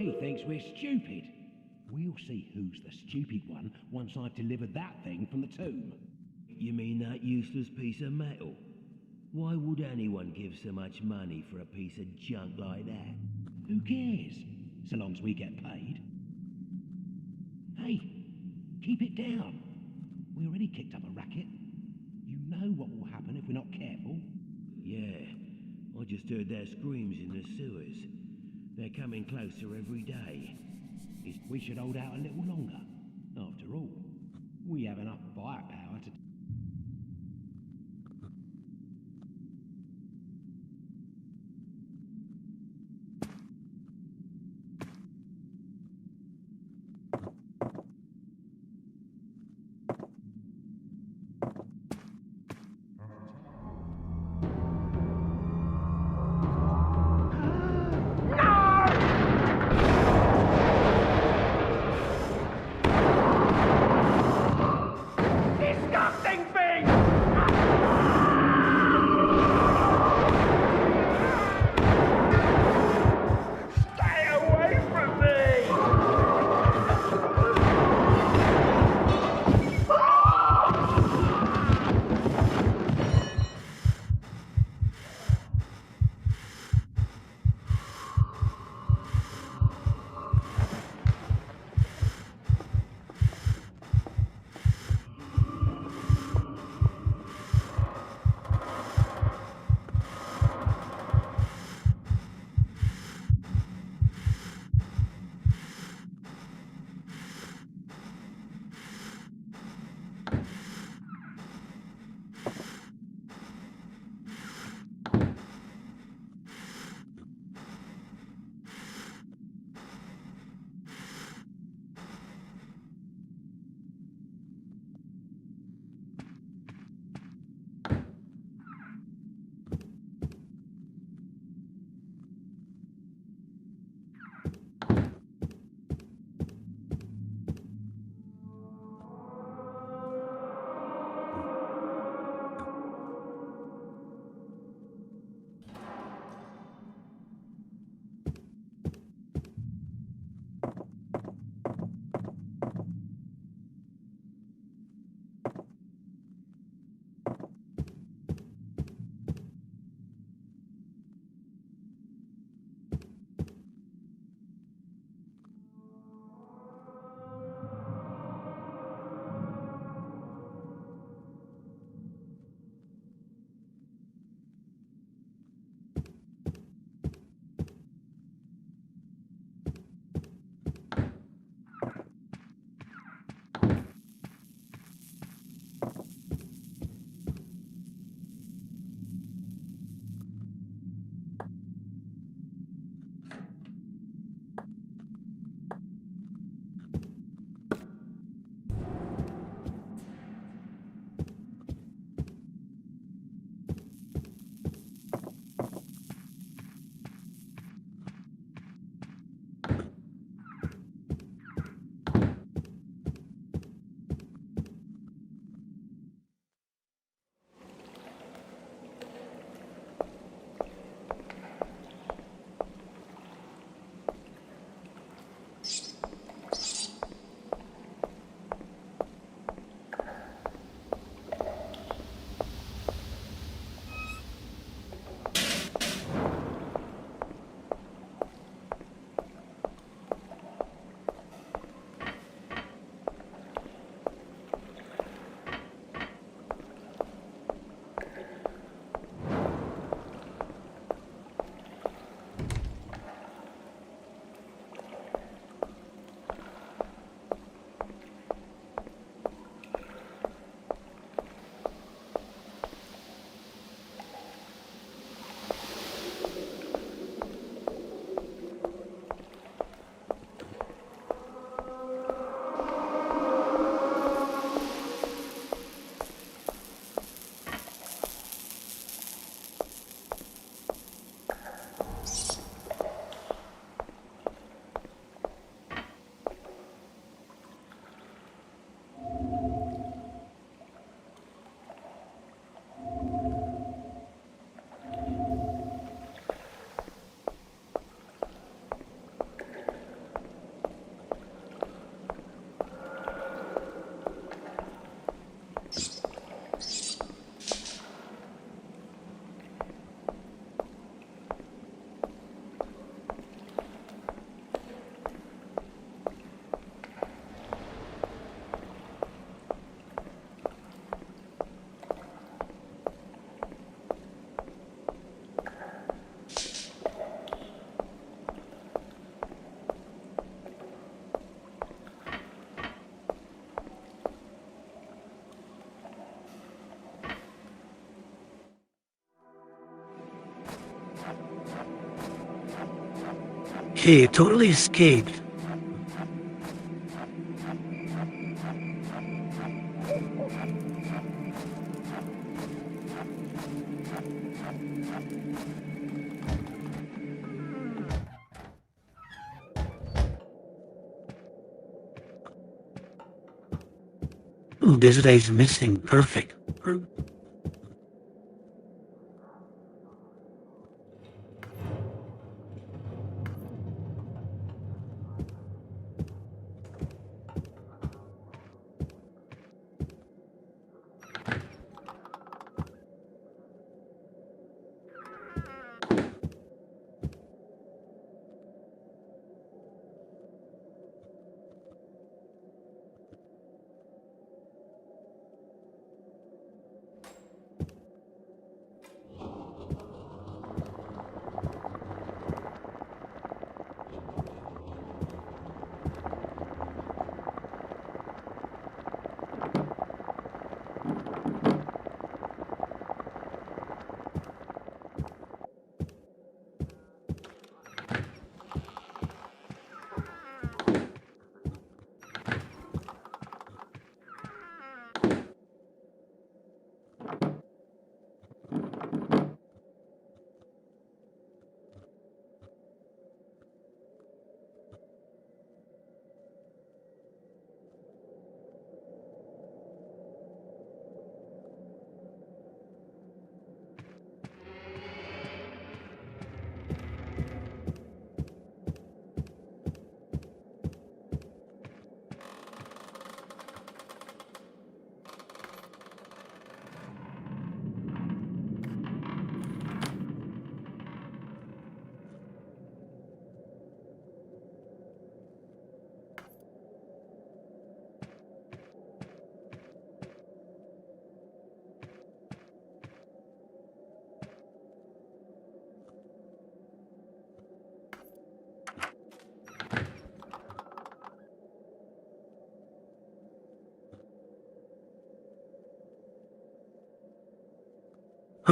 Speaker 10: He thinks we're stupid. We'll see who's the stupid one once I've delivered that thing from the tomb.
Speaker 7: You mean that useless piece of metal? Why would anyone give so much money for a piece of junk like that?
Speaker 10: Who cares? So long as we get paid. Hey, keep it down. We already kicked up a racket. You know what will happen if we're not careful.
Speaker 7: Yeah, I just heard their screams in the sewers. They're coming closer every day.
Speaker 10: We should hold out a little longer. After all, we have enough firepower to...
Speaker 5: He's
Speaker 1: Okay, it totally escaped. Ooh, this guy's missing. Perfect.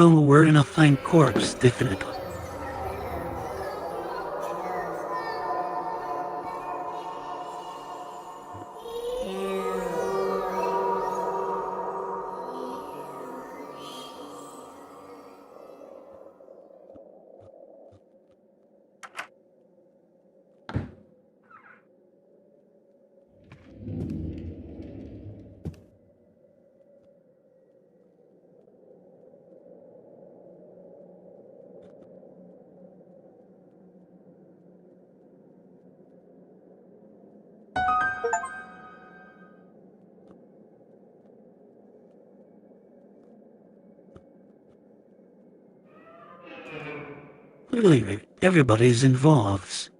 Speaker 1: Oh, we're gonna find corpse, definitely. Really, everybody's involved.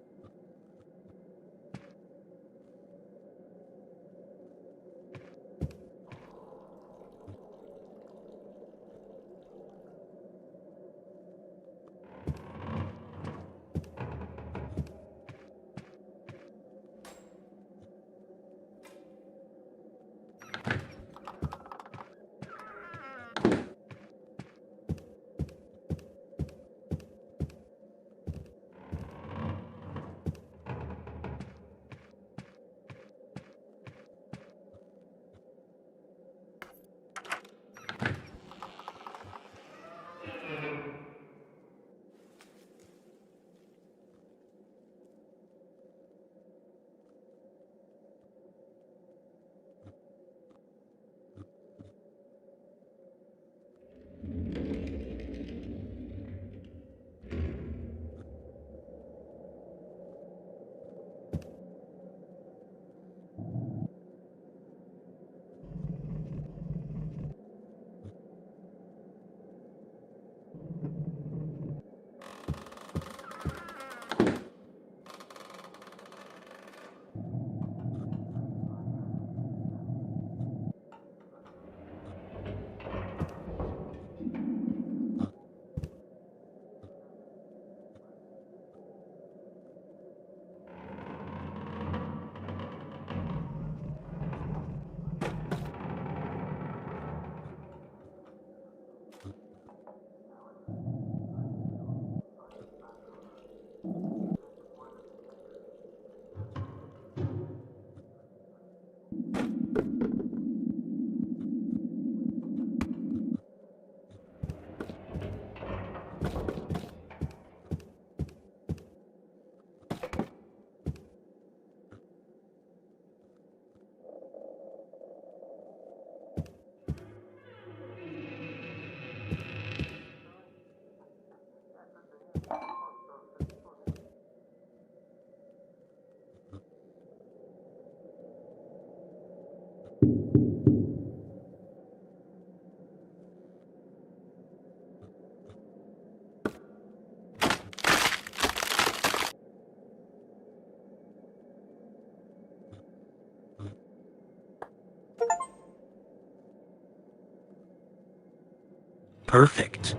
Speaker 1: Perfect.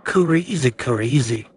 Speaker 1: Crazy, crazy.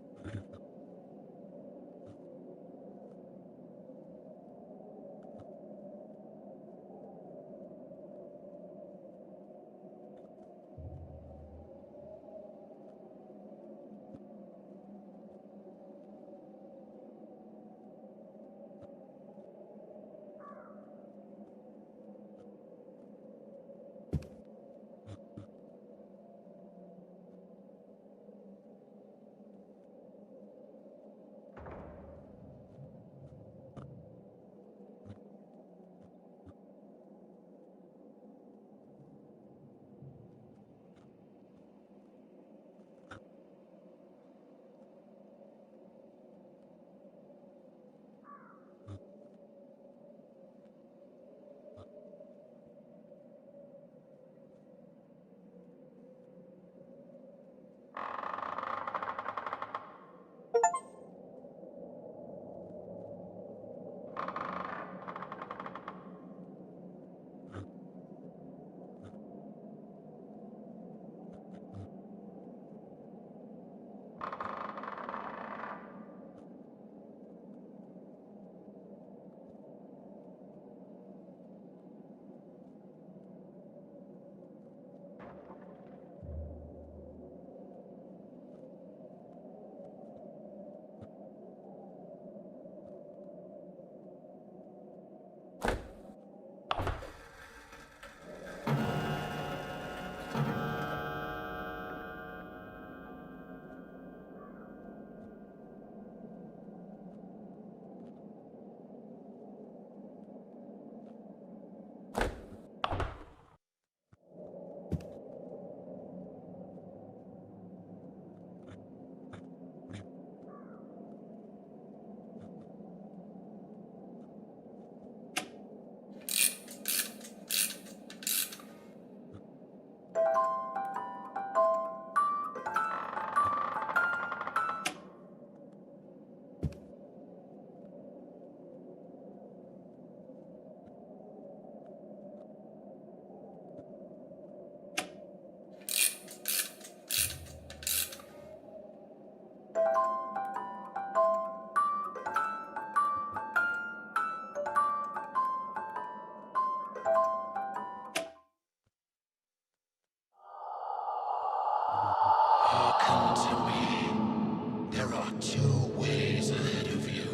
Speaker 8: Hearken to me. There are two ways ahead of you.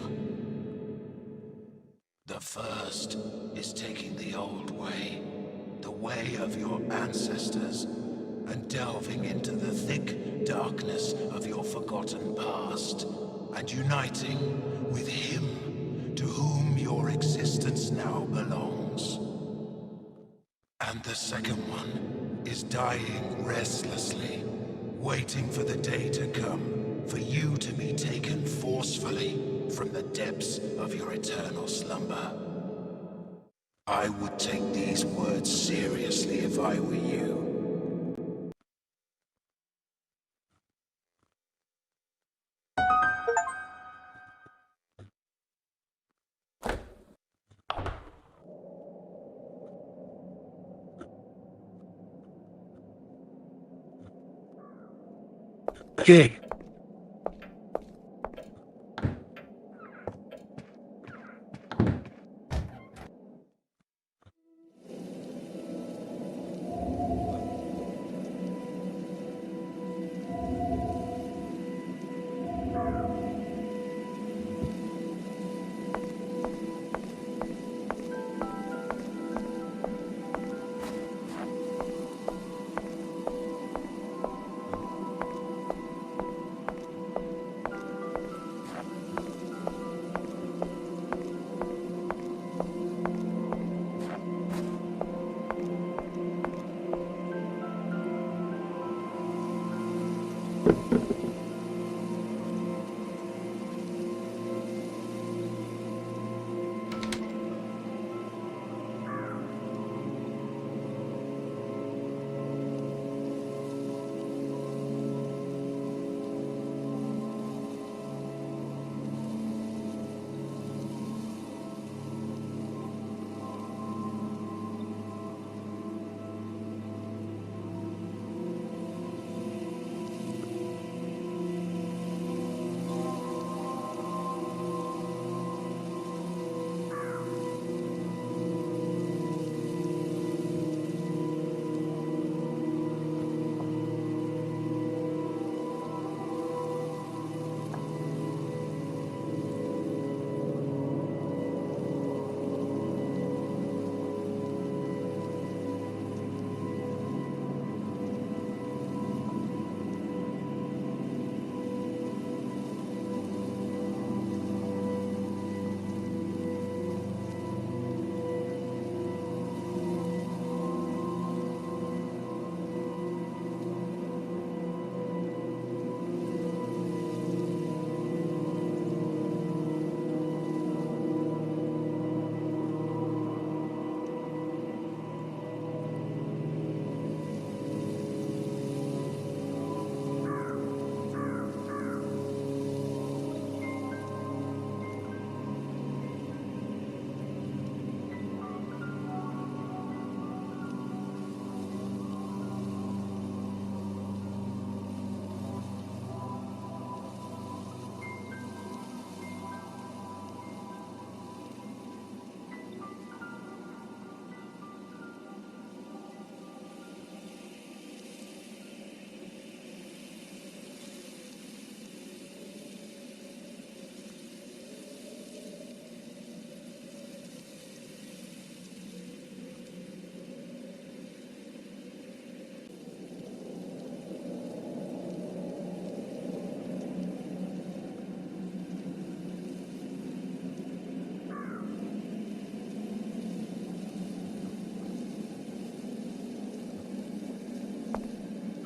Speaker 8: The first is taking the old way, the way of your ancestors, and delving into the thick darkness of your forgotten past, and uniting with him to whom your existence now belongs. And the second one is dying restlessly, waiting for the day to come, for you to be taken forcefully from the depths of your eternal slumber. I would take these words seriously if I were you.
Speaker 1: Jake,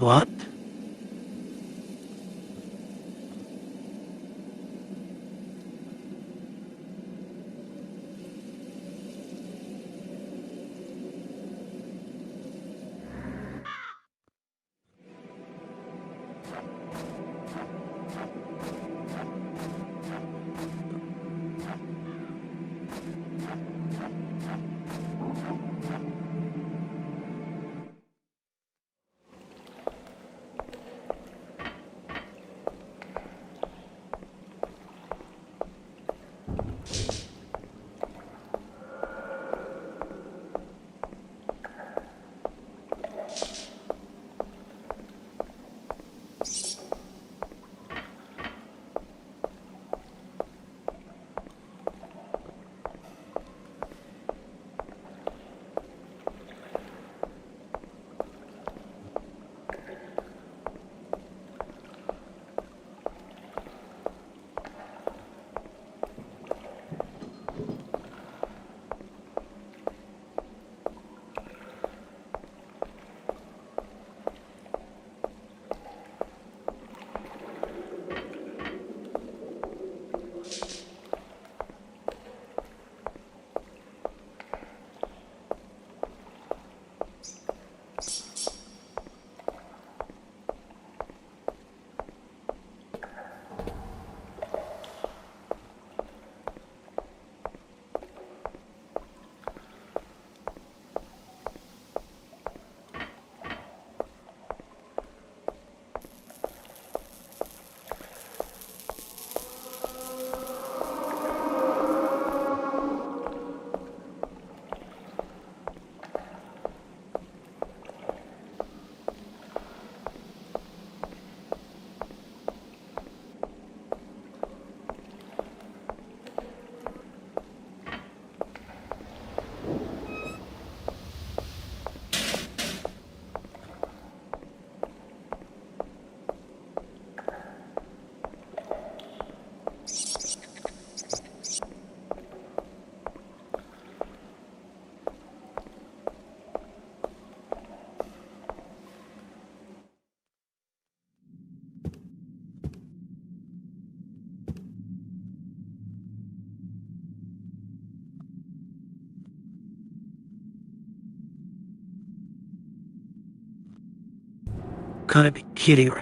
Speaker 1: what? gotta be kidding.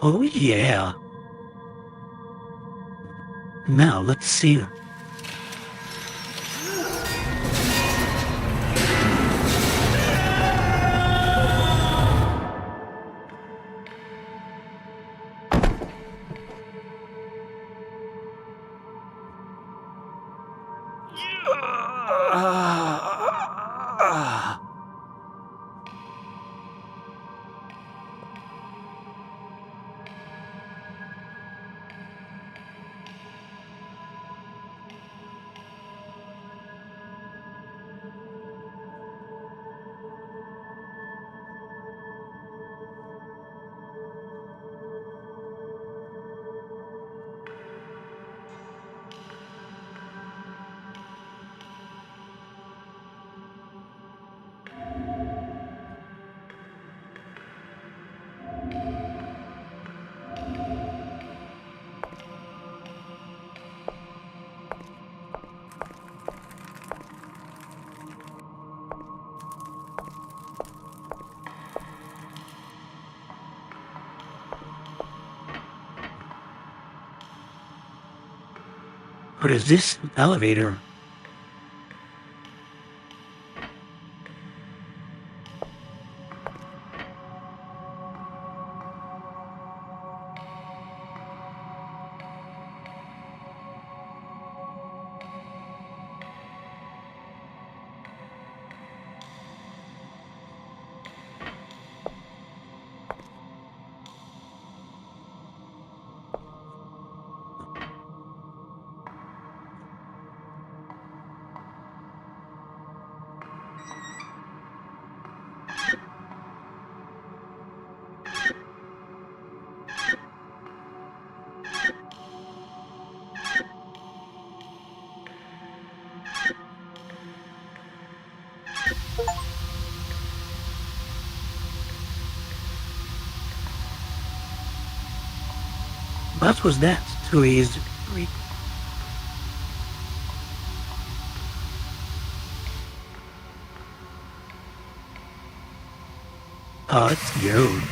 Speaker 1: Oh yeah. Now let's see. What is this elevator? What was that? Too easy. Oh, it's you.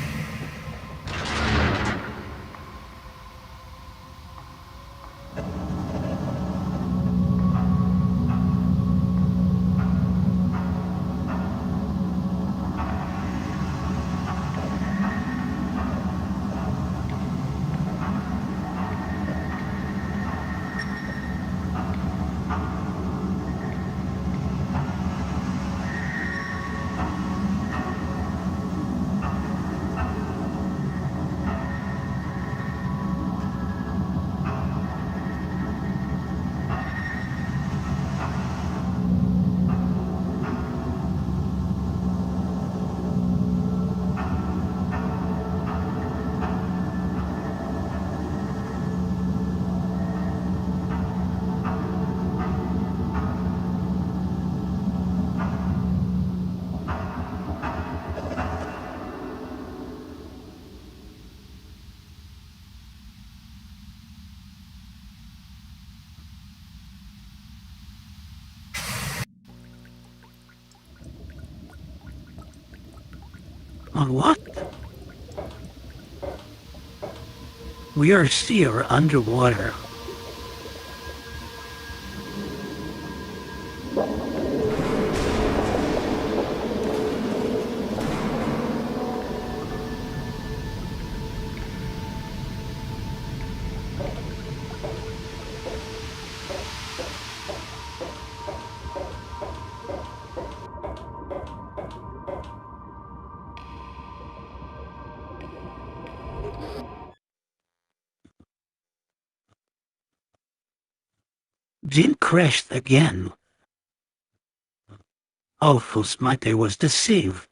Speaker 1: On what? We are still underwater. Then crashed again. Awful smart I was deceived.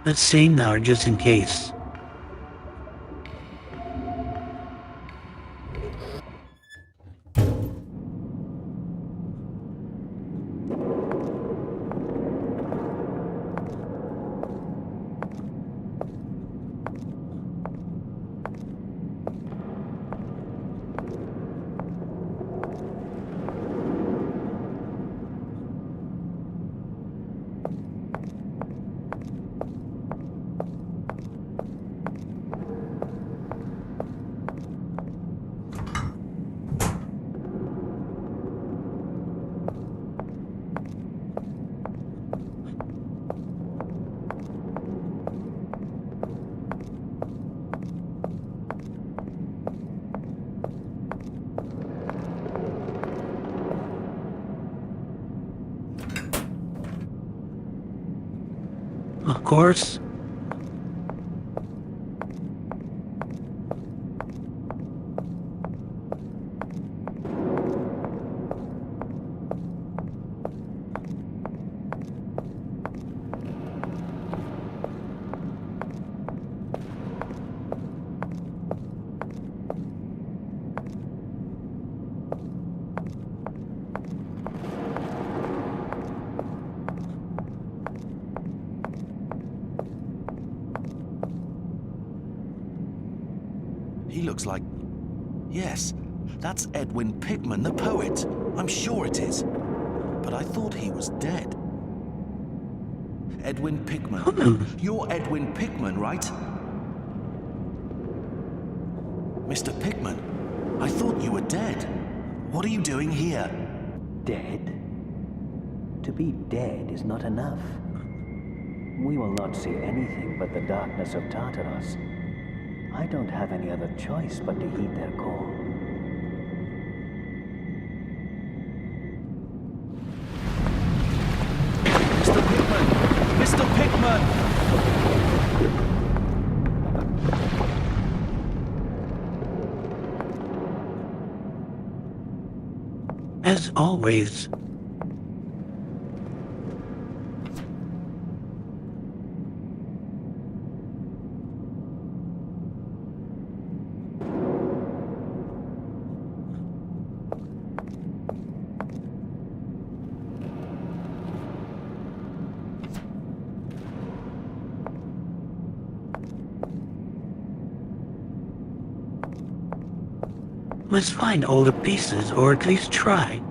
Speaker 1: Let's save now just in case. Of course.
Speaker 2: He looks like... Yes, that's Edwin Pigman, the poet. I'm sure it is. But I thought he was dead. Edwin Pigman. You're Edwin Pigman, right? Mr. Pigman, I thought you were dead. What are you doing here?
Speaker 11: Dead? To be dead is not enough. We will not see anything but the darkness of Tartarus. I don't have any other choice but to heed their call.
Speaker 2: Mr. Pigman! Mr. Pigman!
Speaker 1: As always. Let's find all the pieces, or at least try.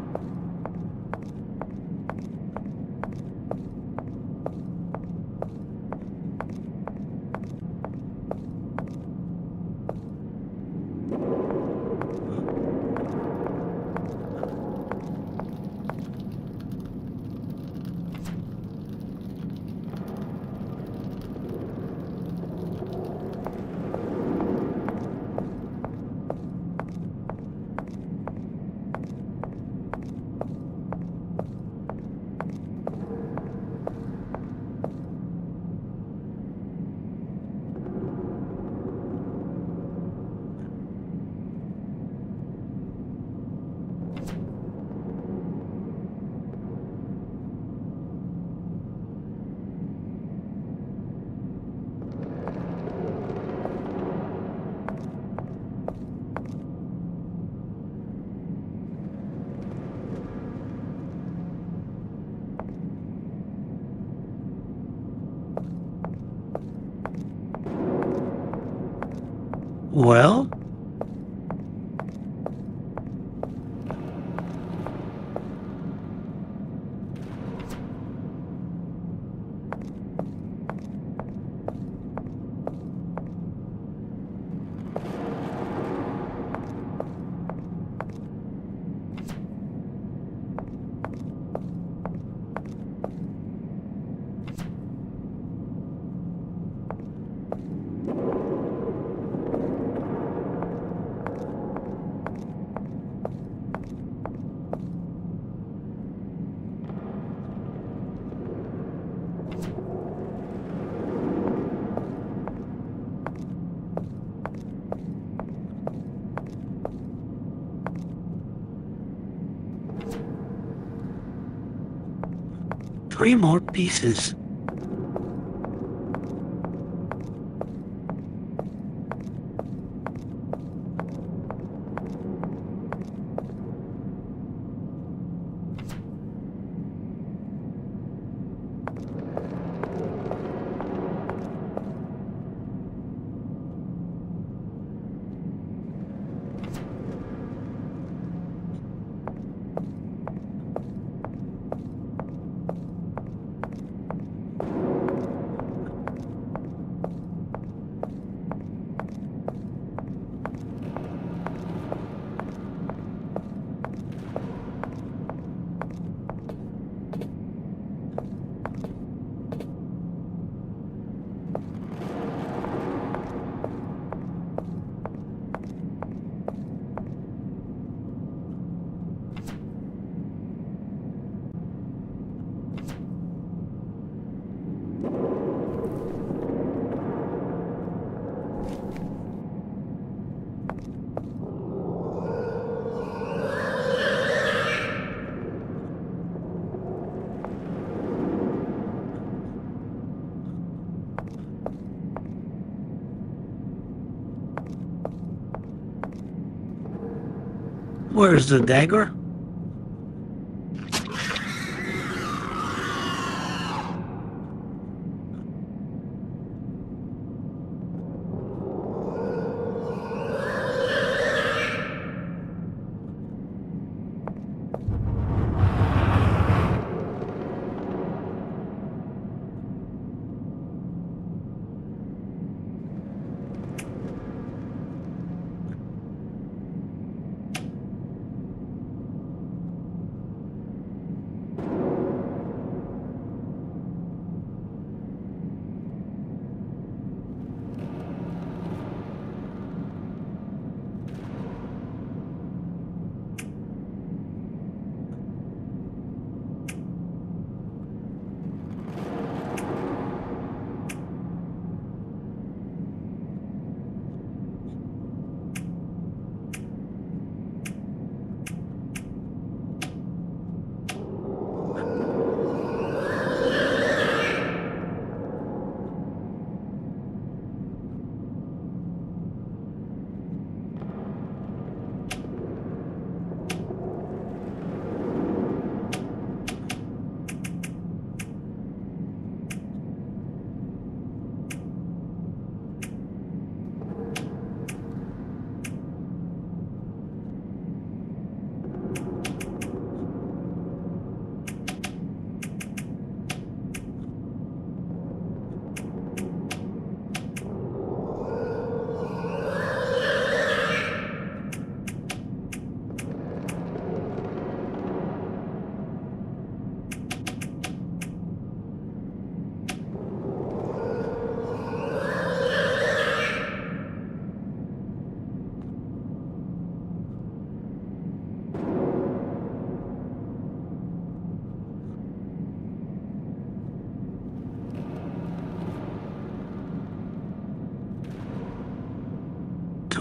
Speaker 1: Well? Three more pieces. Where's the dagger?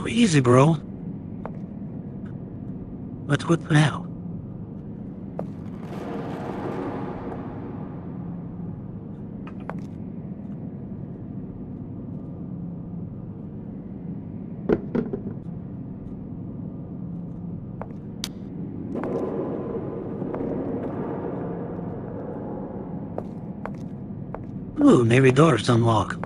Speaker 1: So easy, bro. But what now? Ooh, maybe doors unlock.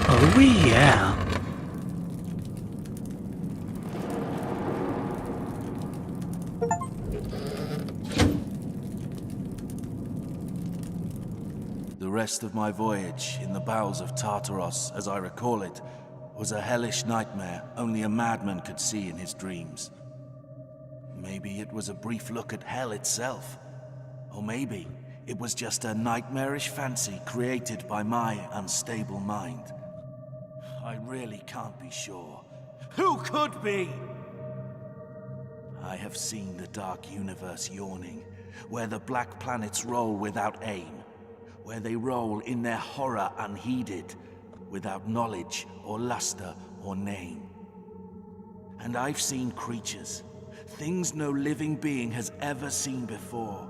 Speaker 1: Oh, yeah.
Speaker 2: The rest of my voyage in the bowels of Tartaros, as I recall it, was a hellish nightmare only a madman could see in his dreams. Maybe it was a brief look at hell itself. Or maybe it was just a nightmarish fancy created by my unstable mind. I really can't be sure. Who could be? I have seen the dark universe yawning, where the black planets roll without aim, where they roll in their horror unheeded, without knowledge or luster or name. And I've seen creatures, things no living being has ever seen before.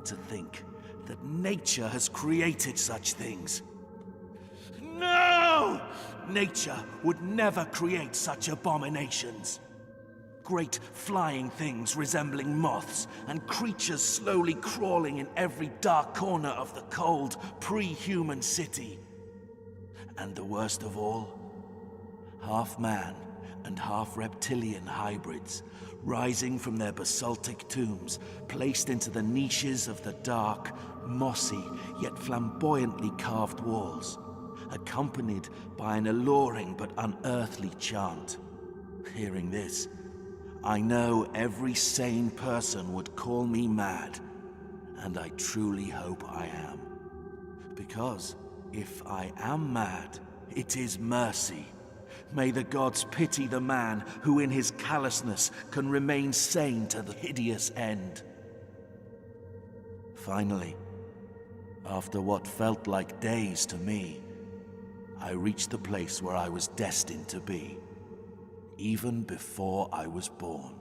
Speaker 2: To think that nature has created such things. No! Nature would never create such abominations. Great flying things resembling moths, and creatures slowly crawling in every dark corner of the cold, pre-human city. And the worst of all, half-man and half-reptilian hybrids, rising from their basaltic tombs, placed into the niches of the dark, mossy, yet flamboyantly carved walls, accompanied by an alluring but unearthly chant. Hearing this, I know every sane person would call me mad, and I truly hope I am. Because if I am mad, it is mercy. May the gods pity the man who in his callousness can remain sane to the hideous end. Finally, after what felt like days to me, I reached the place where I was destined to be, even before I was born.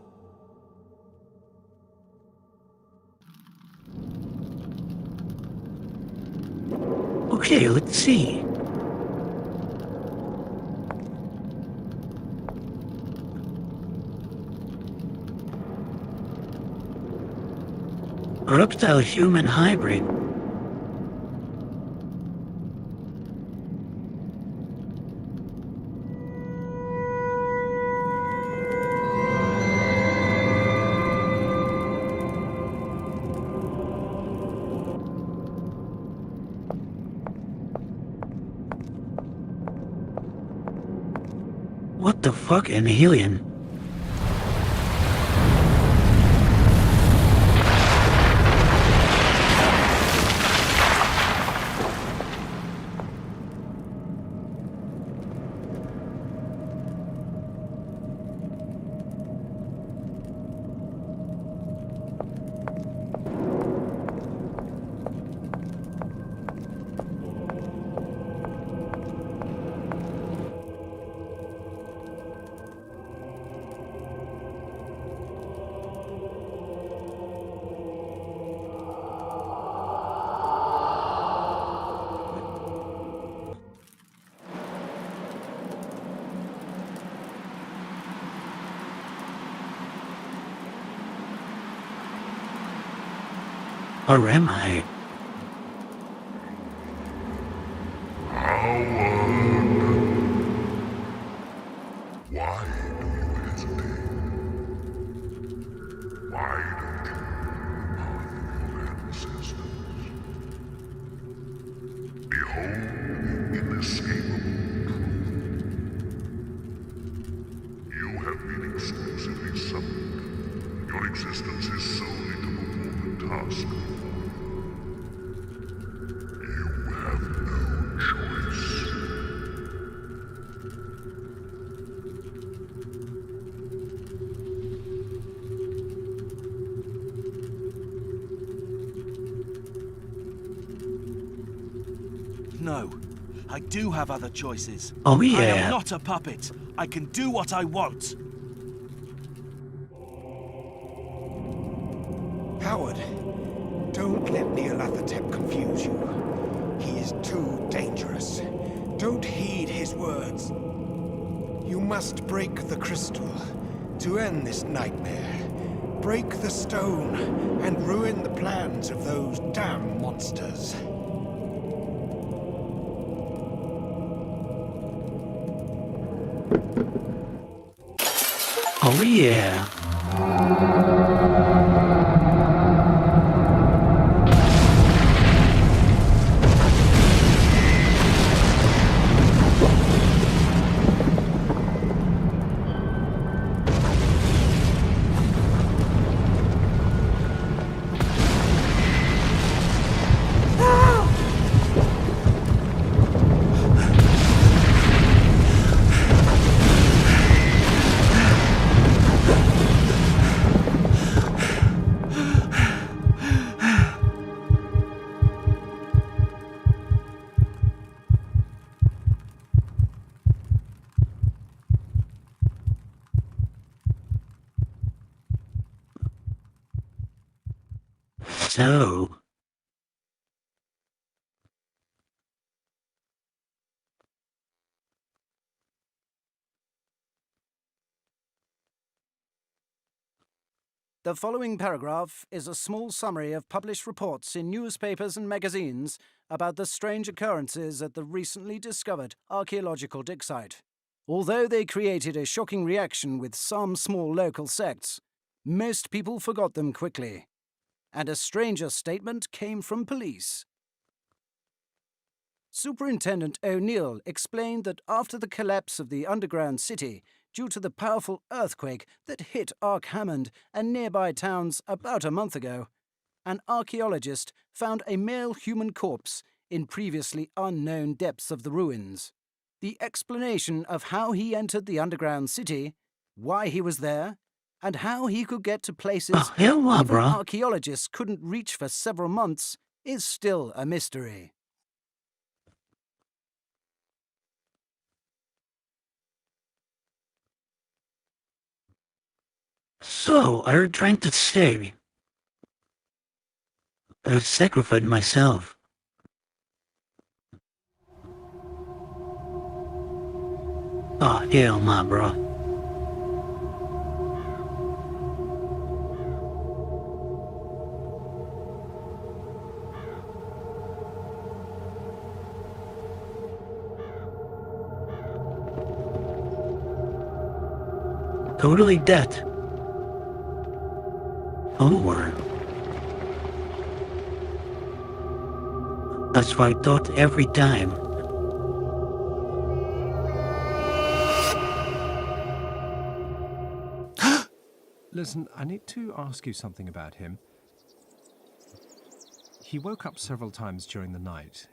Speaker 1: Okay, let's see. Reptile-human hybrid. What the fuck, an alien? Or am I?
Speaker 6: Why do you hesitate? Why don't you follow the path of your ancestors? Behold the inescapable truth. You have been exclusively summoned. Your existence is solely to perform the task. You have no choice.
Speaker 2: No, I do have other choices.
Speaker 1: Oh
Speaker 2: I
Speaker 1: yeah.
Speaker 2: am not a puppet. I can do what I want.
Speaker 5: Howard, don't let Nyarlathotep confuse you. He is too dangerous. Don't heed his words. You must break the crystal to end this nightmare. Break the stone and ruin the plans of those damn monsters.
Speaker 1: Oh yeah. So,
Speaker 12: The following paragraph is a small summary of published reports in newspapers and magazines about the strange occurrences at the recently discovered archaeological dig site. Although they created a shocking reaction with some small local sects, most people forgot them quickly, and a stranger statement came from police. Superintendent O'Neill explained that after the collapse of the underground city, due to the powerful earthquake that hit Ark Hammond and nearby towns about a month ago, an archaeologist found a male human corpse in previously unknown depths of the ruins. The explanation of how he entered the underground city, why he was there, and how he could get to places
Speaker 1: hell no,
Speaker 12: even
Speaker 1: bruh.
Speaker 12: archaeologists couldn't reach for several months is still a mystery.
Speaker 1: So, are you trying to say I sacrificed myself? Oh, hell nah, bro. Totally dead. Over. That's what I thought every time.
Speaker 13: Listen, I need to ask you something about him. He woke up several times during the night.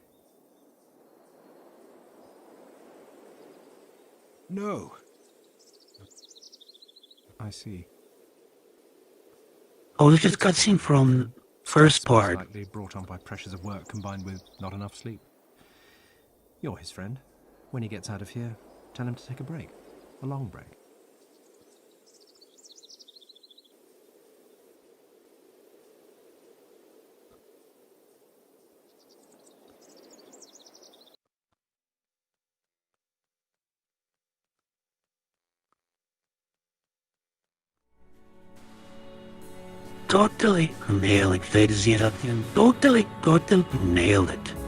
Speaker 5: No.
Speaker 13: I see.
Speaker 1: Oh, this is cutscene from first
Speaker 13: Most
Speaker 1: part.
Speaker 13: likely brought on by pressures of work combined with not enough sleep. You're his friend. When he gets out of here, tell him to take a break. A long break.
Speaker 1: Totally nailing fantasy and totally nailed it.